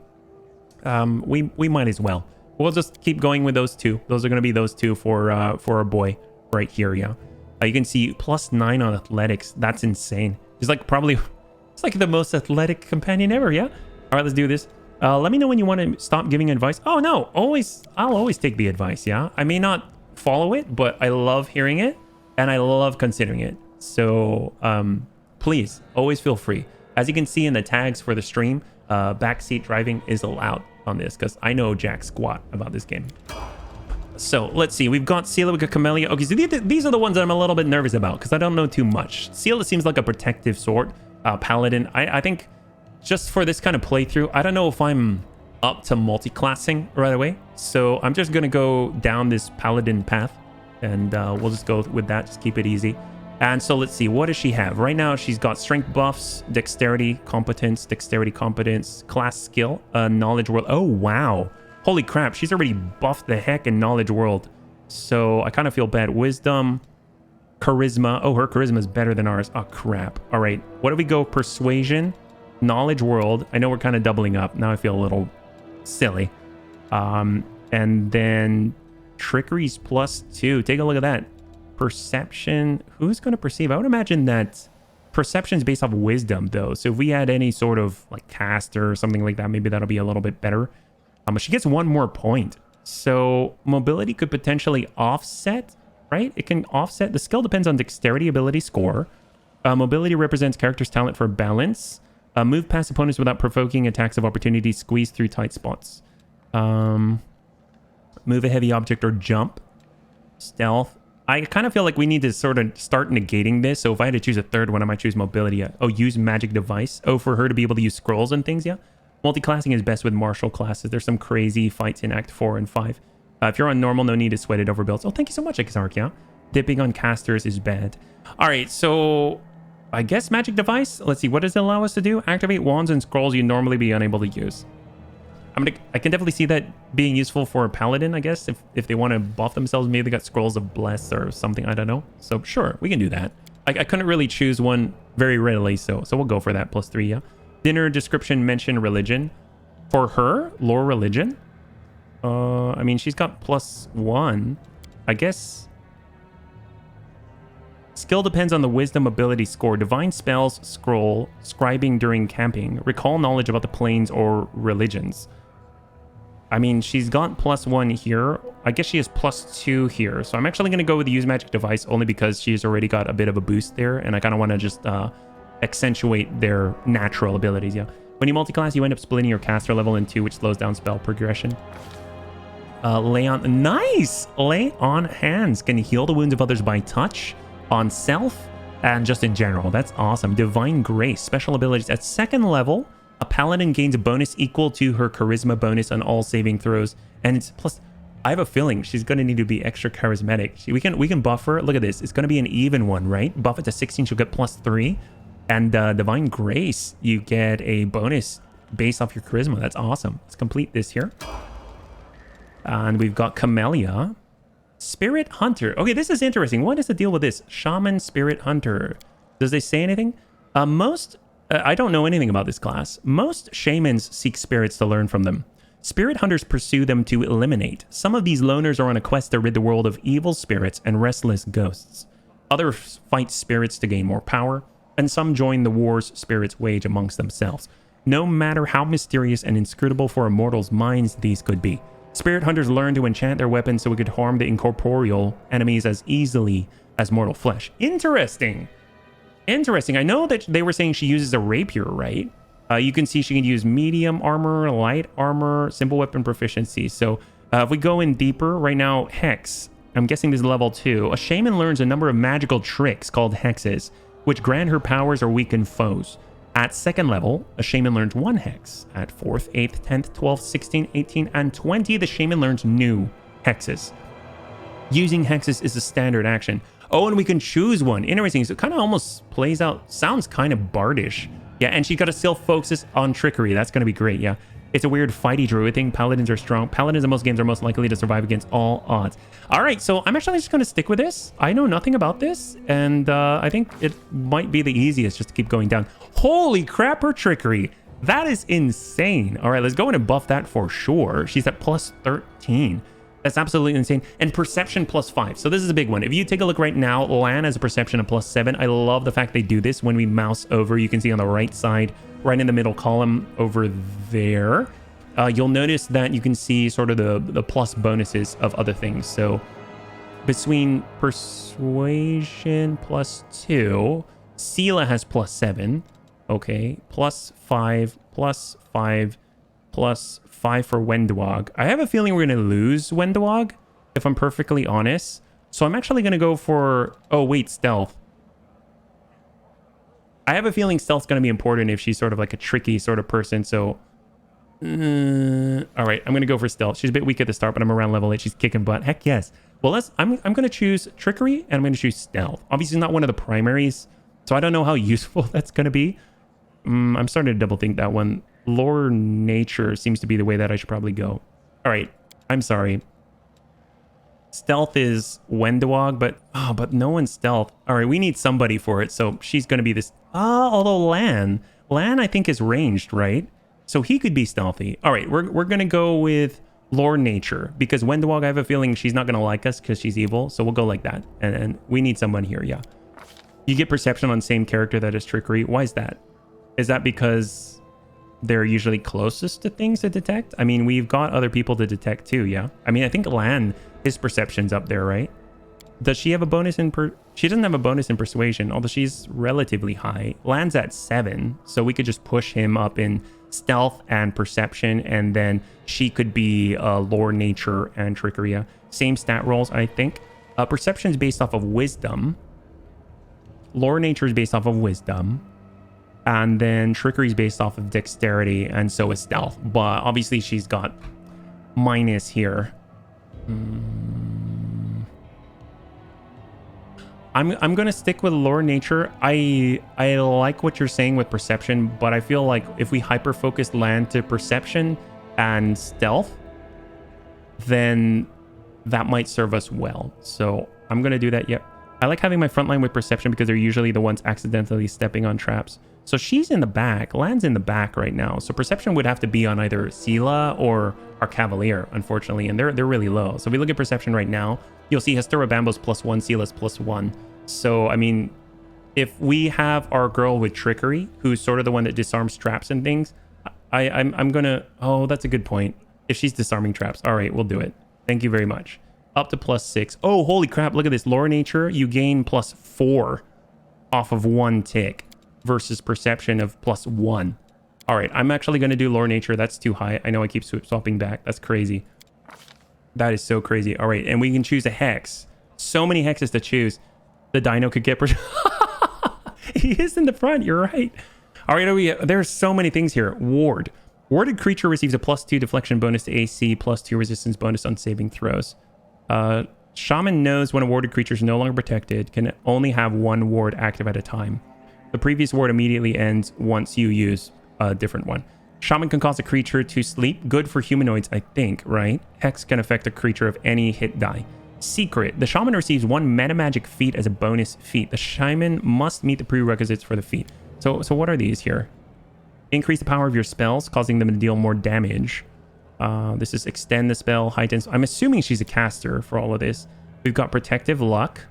We might as well. We'll just keep going with those 2. Those are going to be those 2 for our boy right here. Yeah. You can see +9 on athletics. That's insane. He's like it's like the most athletic companion ever. Yeah. All right, let's do this. Let me know when you want to stop giving advice. Oh no, I'll always take the advice. Yeah. I may not follow it, but I love hearing it and I love considering it. So please always feel free. As you can see in the tags for the stream, backseat driving is allowed on this because I know jack squat about this game. So let's see. We've got Seela, we've got Camellia. Okay, so these are the ones that I'm a little bit nervous about because I don't know too much. Seela seems like a protective sort. Paladin, I think just for this kind of playthrough, I don't know if I'm up to multi-classing right away. So I'm just going to go down this Paladin path and we'll just go with that. Just keep it easy. And so let's see. What does she have? Right now, she's got strength buffs, dexterity, competence, class skill, knowledge world. Oh, wow. Holy crap. She's already buffed the heck in knowledge world. So I kind of feel bad. Wisdom, charisma. Oh, her charisma is better than ours. Oh, crap. All right. What do we go? Persuasion, knowledge world. I know we're kind of doubling up. Now I feel a little silly. And then trickery's +2. Take a look at that. Perception. Who's going to perceive? I would imagine that perception is based off wisdom, though. So if we had any sort of like caster or something like that, maybe that'll be a little bit better. But she gets 1 more point. So mobility could potentially offset, right? It can offset. The skill depends on dexterity ability score. Mobility represents character's talent for balance. Move past opponents without provoking attacks of opportunity. Squeeze through tight spots. Move a heavy object or jump. Stealth. I kind of feel like we need to sort of start negating this. So if I had to choose a third one, I might choose mobility. Oh, use magic device. Oh, for her to be able to use scrolls and things, yeah. Multi-classing is best with martial classes. There's some crazy fights in Act 4 and 5. If you're on normal, no need to sweat it over builds. Oh, thank you so much, Exarch, yeah. Dipping on casters is bad. All right, so I guess magic device. Let's see, what does it allow us to do? Activate wands and scrolls you'd normally be unable to use. I can definitely see that being useful for a paladin, I guess. If they want to buff themselves, maybe they got scrolls of bless or something, I don't know. So sure, we can do that. I couldn't really choose one very readily, so we'll go for that +3, yeah. Dinner description mention religion. For her, lore religion. I mean, she's got +1. I guess. Skill depends on the wisdom ability score. Divine spells, scroll, scribing during camping. Recall knowledge about the planes or religions. I mean, she's got +1 here. I guess she has +2 here. So I'm actually going to go with the use magic device only because she's already got a bit of a boost there. And I kind of want to just accentuate their natural abilities, yeah. When you multi-class, you end up splitting your caster level in 2, which slows down spell progression. Lay on... Nice! Lay on hands. Can heal the wounds of others by touch, on self, and just in general. That's awesome. Divine Grace. Special abilities. At 2nd level, a paladin gains a bonus equal to her charisma bonus on all saving throws. And it's plus... I have a feeling she's going to need to be extra charismatic. We can buff her. Look at this. It's going to be an even one, right? Buff it to 16, she'll get +3. And Divine Grace, you get a bonus based off your charisma. That's awesome. Let's complete this here. And we've got Camellia. Spirit Hunter. Okay, this is interesting. What is the deal with this? Shaman Spirit Hunter. Does they say anything? I don't know anything about this class. Most shamans seek spirits to learn from them. Spirit hunters pursue them to eliminate. Some of these loners are on a quest to rid the world of evil spirits and restless ghosts. Others fight spirits to gain more power, and some join the wars spirits wage amongst themselves. No matter how mysterious and inscrutable for a mortal's minds these could be, spirit hunters learn to enchant their weapons so it could harm the incorporeal enemies as easily as mortal flesh. Interesting. Interesting. I know that they were saying she uses a rapier, right? You can see she can use medium armor, light armor, simple weapon proficiency. So if we go in deeper, right now, Hex. I'm guessing this is level 2. A shaman learns a number of magical tricks called hexes, which grant her powers or weaken foes. At 2nd level, a shaman learns 1 hex. At 4th, 8th, 10th, 12th, 16th, 18th, and 20, the shaman learns new hexes. Using hexes is a standard action. Oh, and we can choose one. Interesting. So it kind of almost plays out, sounds kind of bardish. Yeah, and she's got to still focus on trickery. That's going to be great, yeah. It's a weird fighty druid thing. Paladins are strong. Paladins in most games are most likely to survive against all odds. All right, so I'm actually just going to stick with this. I know nothing about this, and I think it might be the easiest just to keep going down. Holy crap, her trickery. That is insane. All right, let's go in and buff that for sure. She's at +13. That's absolutely insane. And perception +5. So this is a big one. If you take a look right now, Lan has a perception of +7. I love the fact they do this. When we mouse over, you can see on the right side, right in the middle column over there, you'll notice that you can see sort of the plus bonuses of other things. So between persuasion +2, Seela has +7. Okay, +5, +5, +5 for Wendwag. I have a feeling we're going to lose Wendwag. if I'm perfectly honest. So I'm actually going to go for... Oh, wait, stealth. I have a feeling stealth's going to be important if she's sort of like a tricky sort of person. So, all right, I'm going to go for stealth. She's a bit weak at the start, but I'm around level 8. She's kicking butt. Heck yes. Well, I'm going to choose trickery and I'm going to choose stealth. Obviously not one of the primaries, so I don't know how useful that's going to be. I'm starting to double think that one. Lore nature seems to be the way that I should probably go. All right, I'm sorry. Stealth is Wendewog, but no one's stealth. All right, we need somebody for it, so she's going to be this. Although Lan I think is ranged, right? So he could be stealthy. All right, we're going to go with lore nature because Wendewog, I have a feeling she's not going to like us because she's evil. So we'll go like that. And we need someone here, yeah. You get perception on same character that is trickery. Why is that? Is that because they're usually closest to things to detect? I mean, we've got other people to detect too, yeah? I mean, I think Lan, his perception's up there, right? Does she have a bonus in she doesn't have a bonus in persuasion, although she's relatively high. Lan's at 7, so we could just push him up in stealth and perception, and then she could be lore nature and trickery. Yeah. Same stat rolls, I think. Perception is based off of wisdom. Lore nature is based off of wisdom. And then trickery is based off of dexterity, and so is stealth. But obviously she's got minus here. I'm gonna stick with lore nature. I like what you're saying with perception, but I feel like if we hyper focus land to perception and stealth, then that might serve us well. So I'm gonna do that. Yep. I like having my front line with perception because they're usually the ones accidentally stepping on traps. So she's in the back. Land's in the back right now. So perception would have to be on either Sela or our Cavalier, unfortunately, and they're really low. So if we look at perception right now, you'll see Hestura Bambo's +1, Sela's +1. So, I mean, if we have our girl with trickery, who's sort of the one that disarms traps and things, I'm gonna... Oh, that's a good point. If she's disarming traps. All right, we'll do it. Thank you very much. Up to +6. Oh, holy crap. Look at this. Lore nature, you gain +4 off of 1 tick versus perception of +1. All right, I'm actually going to do lore nature. That's too high. I know I keep swapping back. That's crazy. That is so crazy. All right, and we can choose a hex. So many hexes to choose. The dino could get... He is in the front. You're right. All right, there's so many things here. Ward. Warded creature receives a +2 deflection bonus to AC, +2 resistance bonus on saving throws. Shaman knows when a warded creature is no longer protected, can only have 1 ward active at a time. The previous ward immediately ends once you use a different one. Shaman can cause a creature to sleep. Good for humanoids, I think, right? Hex can affect a creature of any hit die. Secret. The Shaman receives 1 metamagic feat as a bonus feat. The Shaman must meet the prerequisites for the feat. So what are these here? Increase the power of your spells, causing them to deal more damage. This is extend the spell, heighten. I'm assuming she's a caster for all of this. We've got protective luck.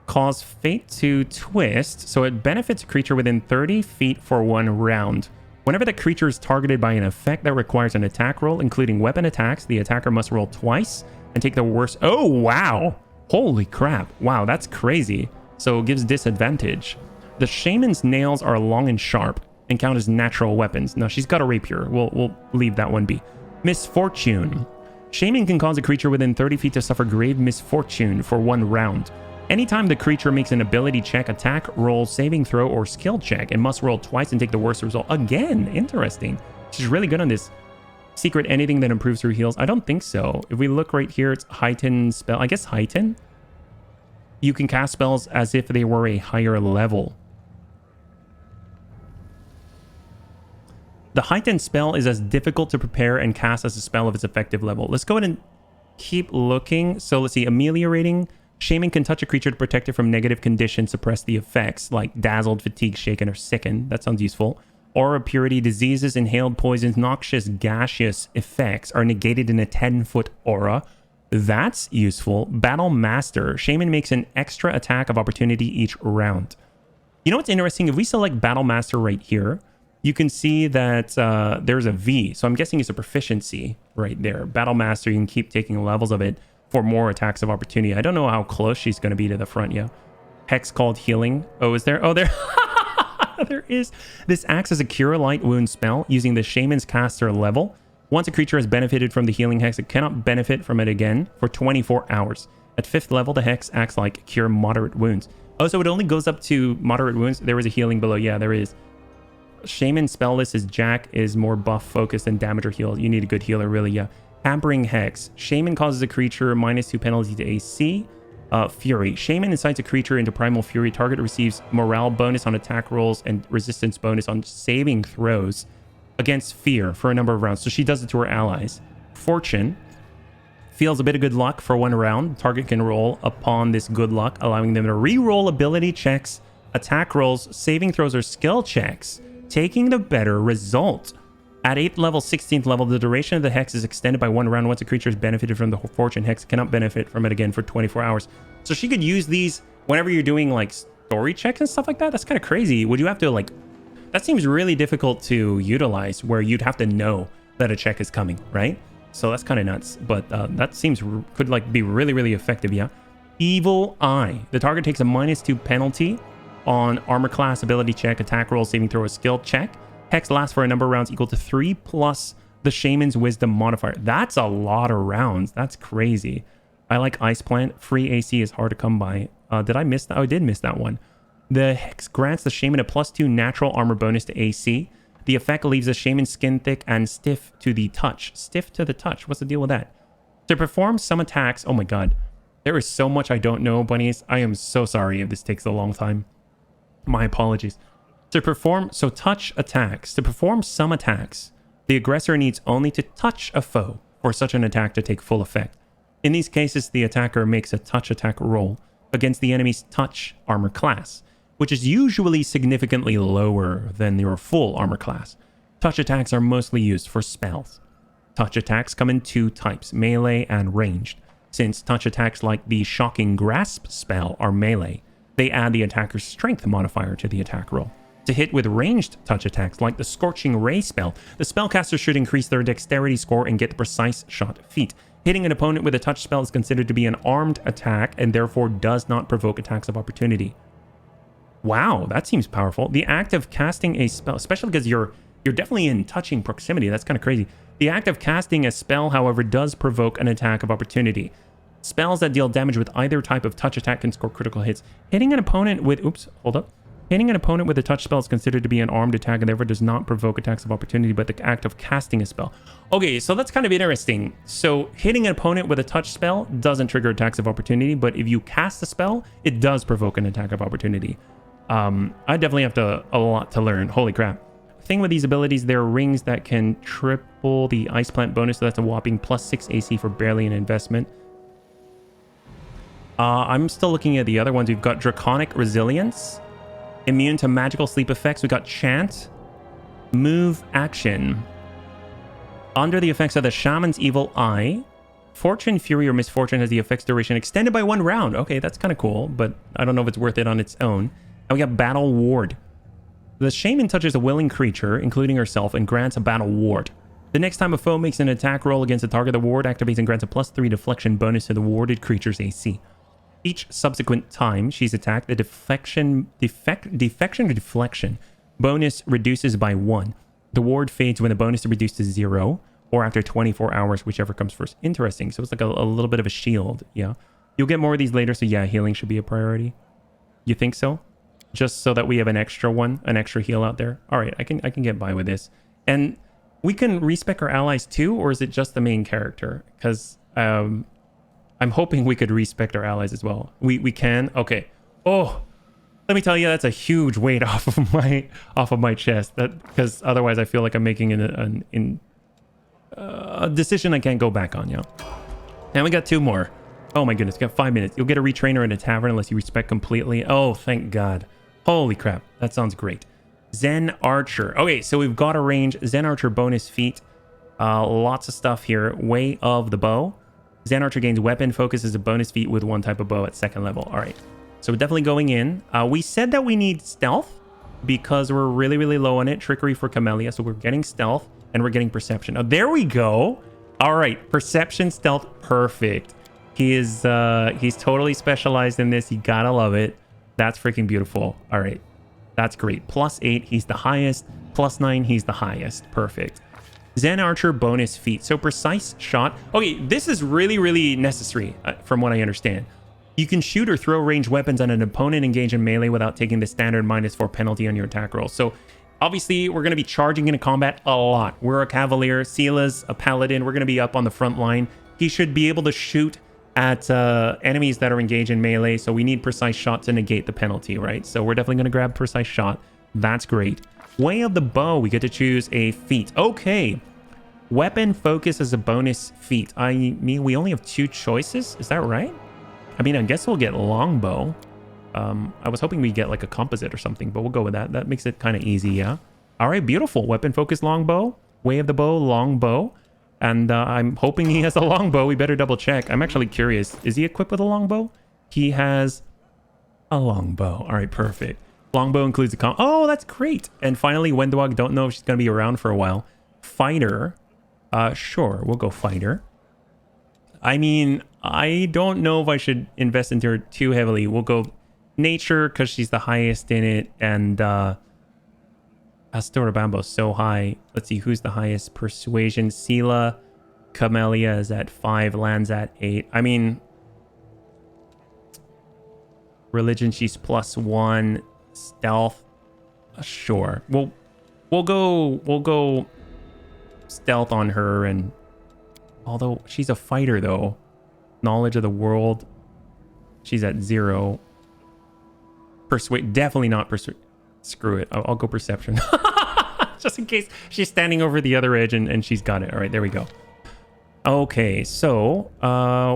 Cause fate to twist, so it benefits a creature within 30 feet for 1 round. Whenever the creature is targeted by an effect that requires an attack roll, including weapon attacks, the attacker must roll twice and take the worst. Oh, wow. Holy crap. Wow, that's crazy. So it gives disadvantage. The shaman's nails are long and sharp and count as natural weapons. Now, she's got a rapier. We'll leave that one be. Misfortune. Shaman can cause a creature within 30 feet to suffer grave misfortune for 1 round. Anytime the creature makes an ability check, attack, roll, saving throw, or skill check, it must roll twice and take the worst result. Again, interesting. She's really good on this. Secret, anything that improves her heals? I don't think so. If we look right here, it's heighten spell. I guess heighten? You can cast spells as if they were a higher level. The heightened spell is as difficult to prepare and cast as a spell of its effective level. Let's go ahead and keep looking. So let's see, ameliorating. Shaman can touch a creature to protect it from negative conditions, suppress the effects, like dazzled, fatigued, shaken, or sickened. That sounds useful. Aura purity, diseases, inhaled poisons, noxious, gaseous effects are negated in a 10-foot aura. That's useful. Battle Master. Shaman makes an extra attack of opportunity each round. You know what's interesting? If we select Battle Master right here, you can see that there's a V. So I'm guessing it's a proficiency right there. Battle Master, you can keep taking levels of it for more attacks of opportunity. I don't know how close she's going to be to the front, yeah. Hex called healing. Oh, is there? Oh, there. There is. This acts as a cure light wound spell using the shaman's caster level. Once a creature has benefited from the healing hex, it cannot benefit from it again for 24 hours. At 5th level, the hex acts like cure moderate wounds. Oh, so it only goes up to moderate wounds. There was a healing below. Yeah, there is. Shaman spell list is Jack is more buff focused than damage or heal. You need a good healer, really. Yeah. Hampering hex. Shaman causes a creature -2 penalty to AC. Fury. Shaman incites a creature into primal fury. Target receives morale bonus on attack rolls and resistance bonus on saving throws against fear for a number of rounds. So she does it to her allies. Fortune. Feels a bit of good luck for 1 round. Target can roll upon this good luck, allowing them to re-roll ability checks, attack rolls, saving throws, or skill checks, taking the better result. At 8th level, 16th level, the duration of the hex is extended by 1 round. Once a creature has benefited from the Fortune hex, cannot benefit from it again for 24 hours. So she could use these whenever you're doing like story checks and stuff like that. That's kind of crazy. Would you have to like... That seems really difficult to utilize where you'd have to know that a check is coming, right? So that's kind of nuts. But that seems could like be really, really effective, yeah? Evil Eye. The target takes a -2 penalty on armor class, ability check, attack roll, saving throw, or skill check. Hex lasts for a number of rounds equal to 3 plus the Shaman's Wisdom modifier. That's a lot of rounds. That's crazy. I like Ice Plant. Free AC is hard to come by. Did I miss that? Oh, I did miss that one. The Hex grants the Shaman a +2 natural armor bonus to AC. The effect leaves the Shaman skin thick and stiff to the touch. Stiff to the touch. What's the deal with that? To perform some attacks... Oh my god. There is so much I don't know, bunnies. I am so sorry if this takes a long time. My apologies. To perform touch attacks. To perform some attacks, the aggressor needs only to touch a foe for such an attack to take full effect. In these cases, the attacker makes a touch attack roll against the enemy's touch armor class, which is usually significantly lower than your full armor class. Touch attacks are mostly used for spells. Touch attacks come in 2 types, melee and ranged. Since touch attacks like the Shocking Grasp spell are melee, they add the attacker's strength modifier to the attack roll. To hit with ranged touch attacks like the Scorching Ray spell, the spellcaster should increase their dexterity score and get the precise shot feat. Hitting an opponent with a touch spell is considered to be an armed attack and therefore does not provoke attacks of opportunity. Wow, that seems powerful. The act of casting a spell, especially because you're definitely in touching proximity, that's kind of crazy. The act of casting a spell, however, does provoke an attack of opportunity. Spells that deal damage with either type of touch attack can score critical hits. Hitting an opponent with... Oops, hold up. Hitting an opponent with a touch spell is considered to be an armed attack and therefore does not provoke attacks of opportunity, but the act of casting a spell. Okay, so that's kind of interesting. So hitting an opponent with a touch spell doesn't trigger attacks of opportunity, but if you cast a spell, it does provoke an attack of opportunity. I definitely have a lot to learn. Holy crap. Thing with these abilities, there are rings that can triple the Ice Plant bonus, so that's a whopping +6 AC for barely an investment. I'm still looking at the other ones. We've got Draconic Resilience. Immune to magical sleep effects. We got Chant. Move action. Under the effects of the Shaman's Evil Eye, Fortune, Fury, or Misfortune has the effects duration extended by 1 round. Okay, that's kind of cool, but I don't know if it's worth it on its own. And we got Battle Ward. The Shaman touches a willing creature, including herself, and grants a Battle Ward. The next time a foe makes an attack roll against a target, the ward activates and grants a +3 deflection bonus to the warded creature's AC. Each subsequent time she's attacked, the deflection bonus reduces by 1. The ward fades when the bonus is reduced to 0, or after 24 hours, whichever comes first. Interesting. So it's like a little bit of a shield. Yeah. You'll get more of these later, so yeah, healing should be a priority. You think so? Just so that we have an extra one, an extra heal out there. All right, I can get by with this. And we can respec our allies too, or is it just the main character? Because I'm hoping we could respect our allies as well. We can? Okay. Oh, let me tell you, that's a huge weight off of my chest. Because otherwise I feel like I'm making a decision I can't go back on, yeah. And we got 2 more. Oh my goodness, we got 5 minutes. You'll get a retrainer in a tavern unless you respect completely. Oh, thank God. Holy crap. That sounds great. Zen Archer. Okay, so we've got a range. Zen Archer bonus feat. Lots of stuff here. Way of the Bow. Zen Archer gains weapon focus as a bonus feat with 1 type of bow at 2nd level. All right. So we're definitely going in. We said that we need stealth because we're really, really low on it. Trickery for Camellia. So we're getting stealth and we're getting perception. Oh, there we go. All right. Perception, stealth. Perfect. He's totally specialized in this. You gotta love it. That's freaking beautiful. All right. That's great. +8. He's the highest. +9. He's the highest. Perfect. Zen Archer bonus feat. So precise shot. Okay, this is really, really necessary from what I understand. You can shoot or throw ranged weapons at an opponent engaged in melee without taking the standard -4 penalty on your attack roll. So obviously, we're going to be charging into combat a lot. We're a Cavalier. Sila's a Paladin. We're going to be up on the front line. He should be able to shoot at enemies that are engaged in melee. So we need precise shot to negate the penalty, right? So we're definitely going to grab precise shot. That's great. Way of the Bow. We get to choose a feat. Okay. Weapon focus is a bonus feat. I mean, we only have 2 choices. Is that right? I mean, I guess we'll get longbow. I was hoping we'd get like a composite or something, but we'll go with that. That makes it kind of easy, yeah? All right, beautiful. Weapon focus longbow. Way of the Bow, longbow. And I'm hoping he has a longbow. We better double check. I'm actually curious. Is he equipped with a longbow? He has a longbow. All right, perfect. Longbow includes a oh, that's great. And finally, Wendwag. Don't know if she's going to be around for a while. Fighter. Sure, we'll go fighter. I mean, I don't know if I should invest into her too heavily. We'll go nature because she's the highest in it. And Astora Bambo's so high. Let's see, who's the highest? Persuasion. Sela Camellia is at 5, lands at 8. I mean, religion, she's +1. Stealth, sure. We'll go stealth on her, and although she's a fighter though, knowledge of the world, she's at 0. Persuade, definitely not persuade. Screw it. I'll go perception. Just in case she's standing over the other edge and she's got it. All right, there we go. Okay, so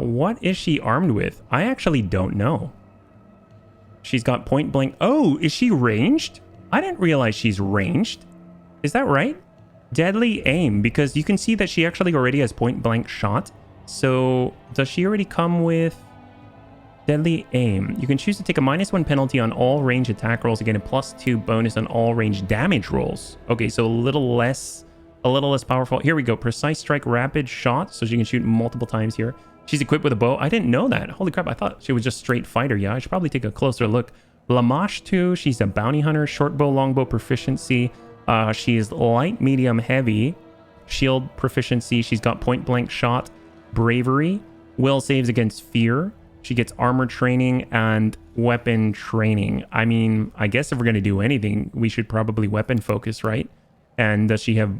what is she armed with? I actually don't know. She's got point blank. Oh, is she ranged? I didn't realize she's ranged. Is that right? Deadly aim, because you can see that she actually already has point blank shot. So does she already come with deadly aim? You can choose to take a -1 penalty on all range attack rolls, again a +2 bonus on all range damage rolls. Okay, so a little less powerful. Here we go. Precise strike, rapid shot. So she can shoot multiple times here. She's equipped with a bow. I didn't know that. Holy crap, I thought she was just straight fighter. Yeah, I should probably take a closer look. Lamash too. She's a bounty hunter. Short bow, longbow proficiency. She's light, medium, heavy. Shield proficiency. She's got point blank shot. Bravery. Will saves against fear. She gets armor training and weapon training. I mean, I guess if we're going to do anything, we should probably weapon focus, right? And does she have...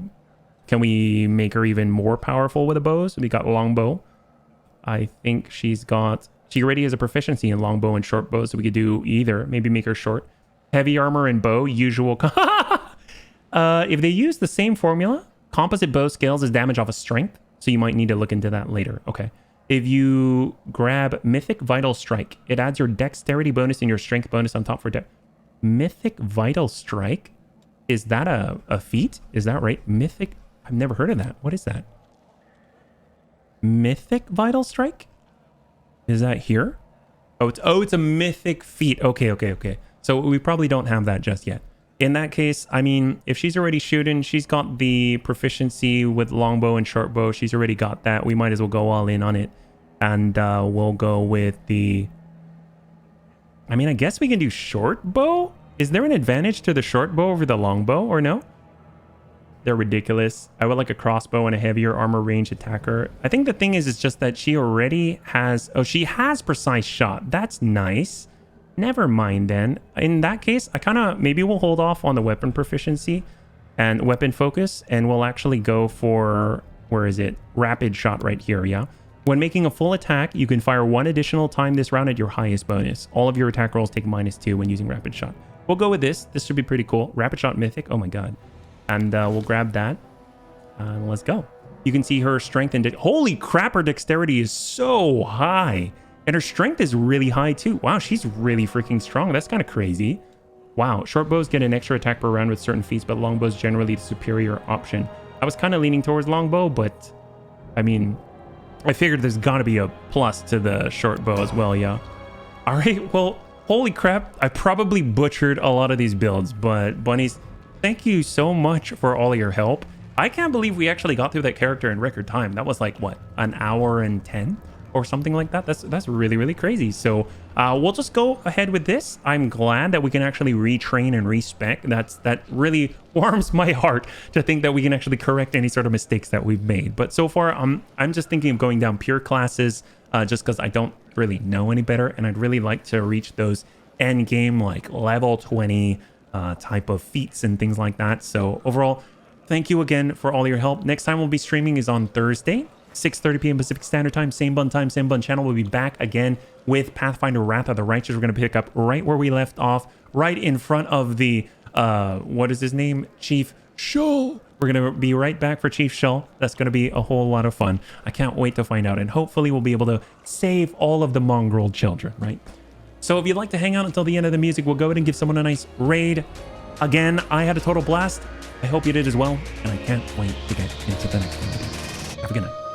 Can we make her even more powerful with a bow? So we got longbow. I think she already has a proficiency in longbow and short bow, so we could do either. Maybe make her short. Heavy armor and bow, usual. If they use the same formula, composite bow scales as damage off of strength, so you might need to look into that later. Okay. If you grab Mythic Vital Strike, it adds your dexterity bonus and your strength bonus on top for Mythic Vital Strike? Is that a feat? Is that right? Mythic... I've never heard of that. What is that? Mythic Vital Strike? Is that here? Oh, it's a mythic feat. Okay. So we probably don't have that just yet. In that case, I mean, if she's already shooting, she's got the proficiency with longbow and short bow. She's already got that. We might as well go all in on it. And we'll go with the... I mean, I guess we can do short bow? Is there an advantage to the short bow over the longbow or no? They're ridiculous. I would like a crossbow and a heavier armor range attacker. I think the thing is just that she already has... Oh, she has precise shot. That's nice. Never mind then. In that case, I kind of... Maybe we'll hold off on the weapon proficiency and weapon focus, and we'll actually go for... Where is it? Rapid shot right here, yeah? When making a full attack, you can fire 1 additional time this round at your highest bonus. All of your attack rolls take -2 when using rapid shot. We'll go with this. This should be pretty cool. Rapid shot mythic. Oh my god. And we'll grab that. And let's go. You can see her strength and... Holy crap, her dexterity is so high. And her strength is really high too. Wow, she's really freaking strong. That's kind of crazy. Wow, short bows get an extra attack per round with certain feats, but longbows generally the superior option. I was kind of leaning towards longbow, but... I mean... I figured there's got to be a plus to the short bow as well, yeah. Alright, well... Holy crap, I probably butchered a lot of these builds, but bunnies... Thank you so much for all your help. I can't believe we actually got through that character in record time. That was like, what, an hour and 10 or something like that? That's really, really crazy. So we'll just go ahead with this. I'm glad that we can actually retrain and respec. That really warms my heart to think that we can actually correct any sort of mistakes that we've made. But so far, I'm just thinking of going down pure classes, just because I don't really know any better, and I'd really like to reach those end game like level 20 type of feats and things like that. So overall, thank you again for all your help. Next time we'll be streaming is on Thursday, 6:30 p.m. Pacific Standard Time, same bun time, same bun channel. We'll be back again with Pathfinder Wrath of the Righteous. We're going to pick up right where we left off, right in front of the, what is his name? Chief Shull. We're going to be right back for Chief Shull. That's going to be a whole lot of fun. I can't wait to find out. And hopefully we'll be able to save all of the Mongrel children, right? So if you'd like to hang out until the end of the music, we'll go ahead and give someone a nice raid. Again, I had a total blast. I hope you did as well. And I can't wait to get into the next one. Have a good night.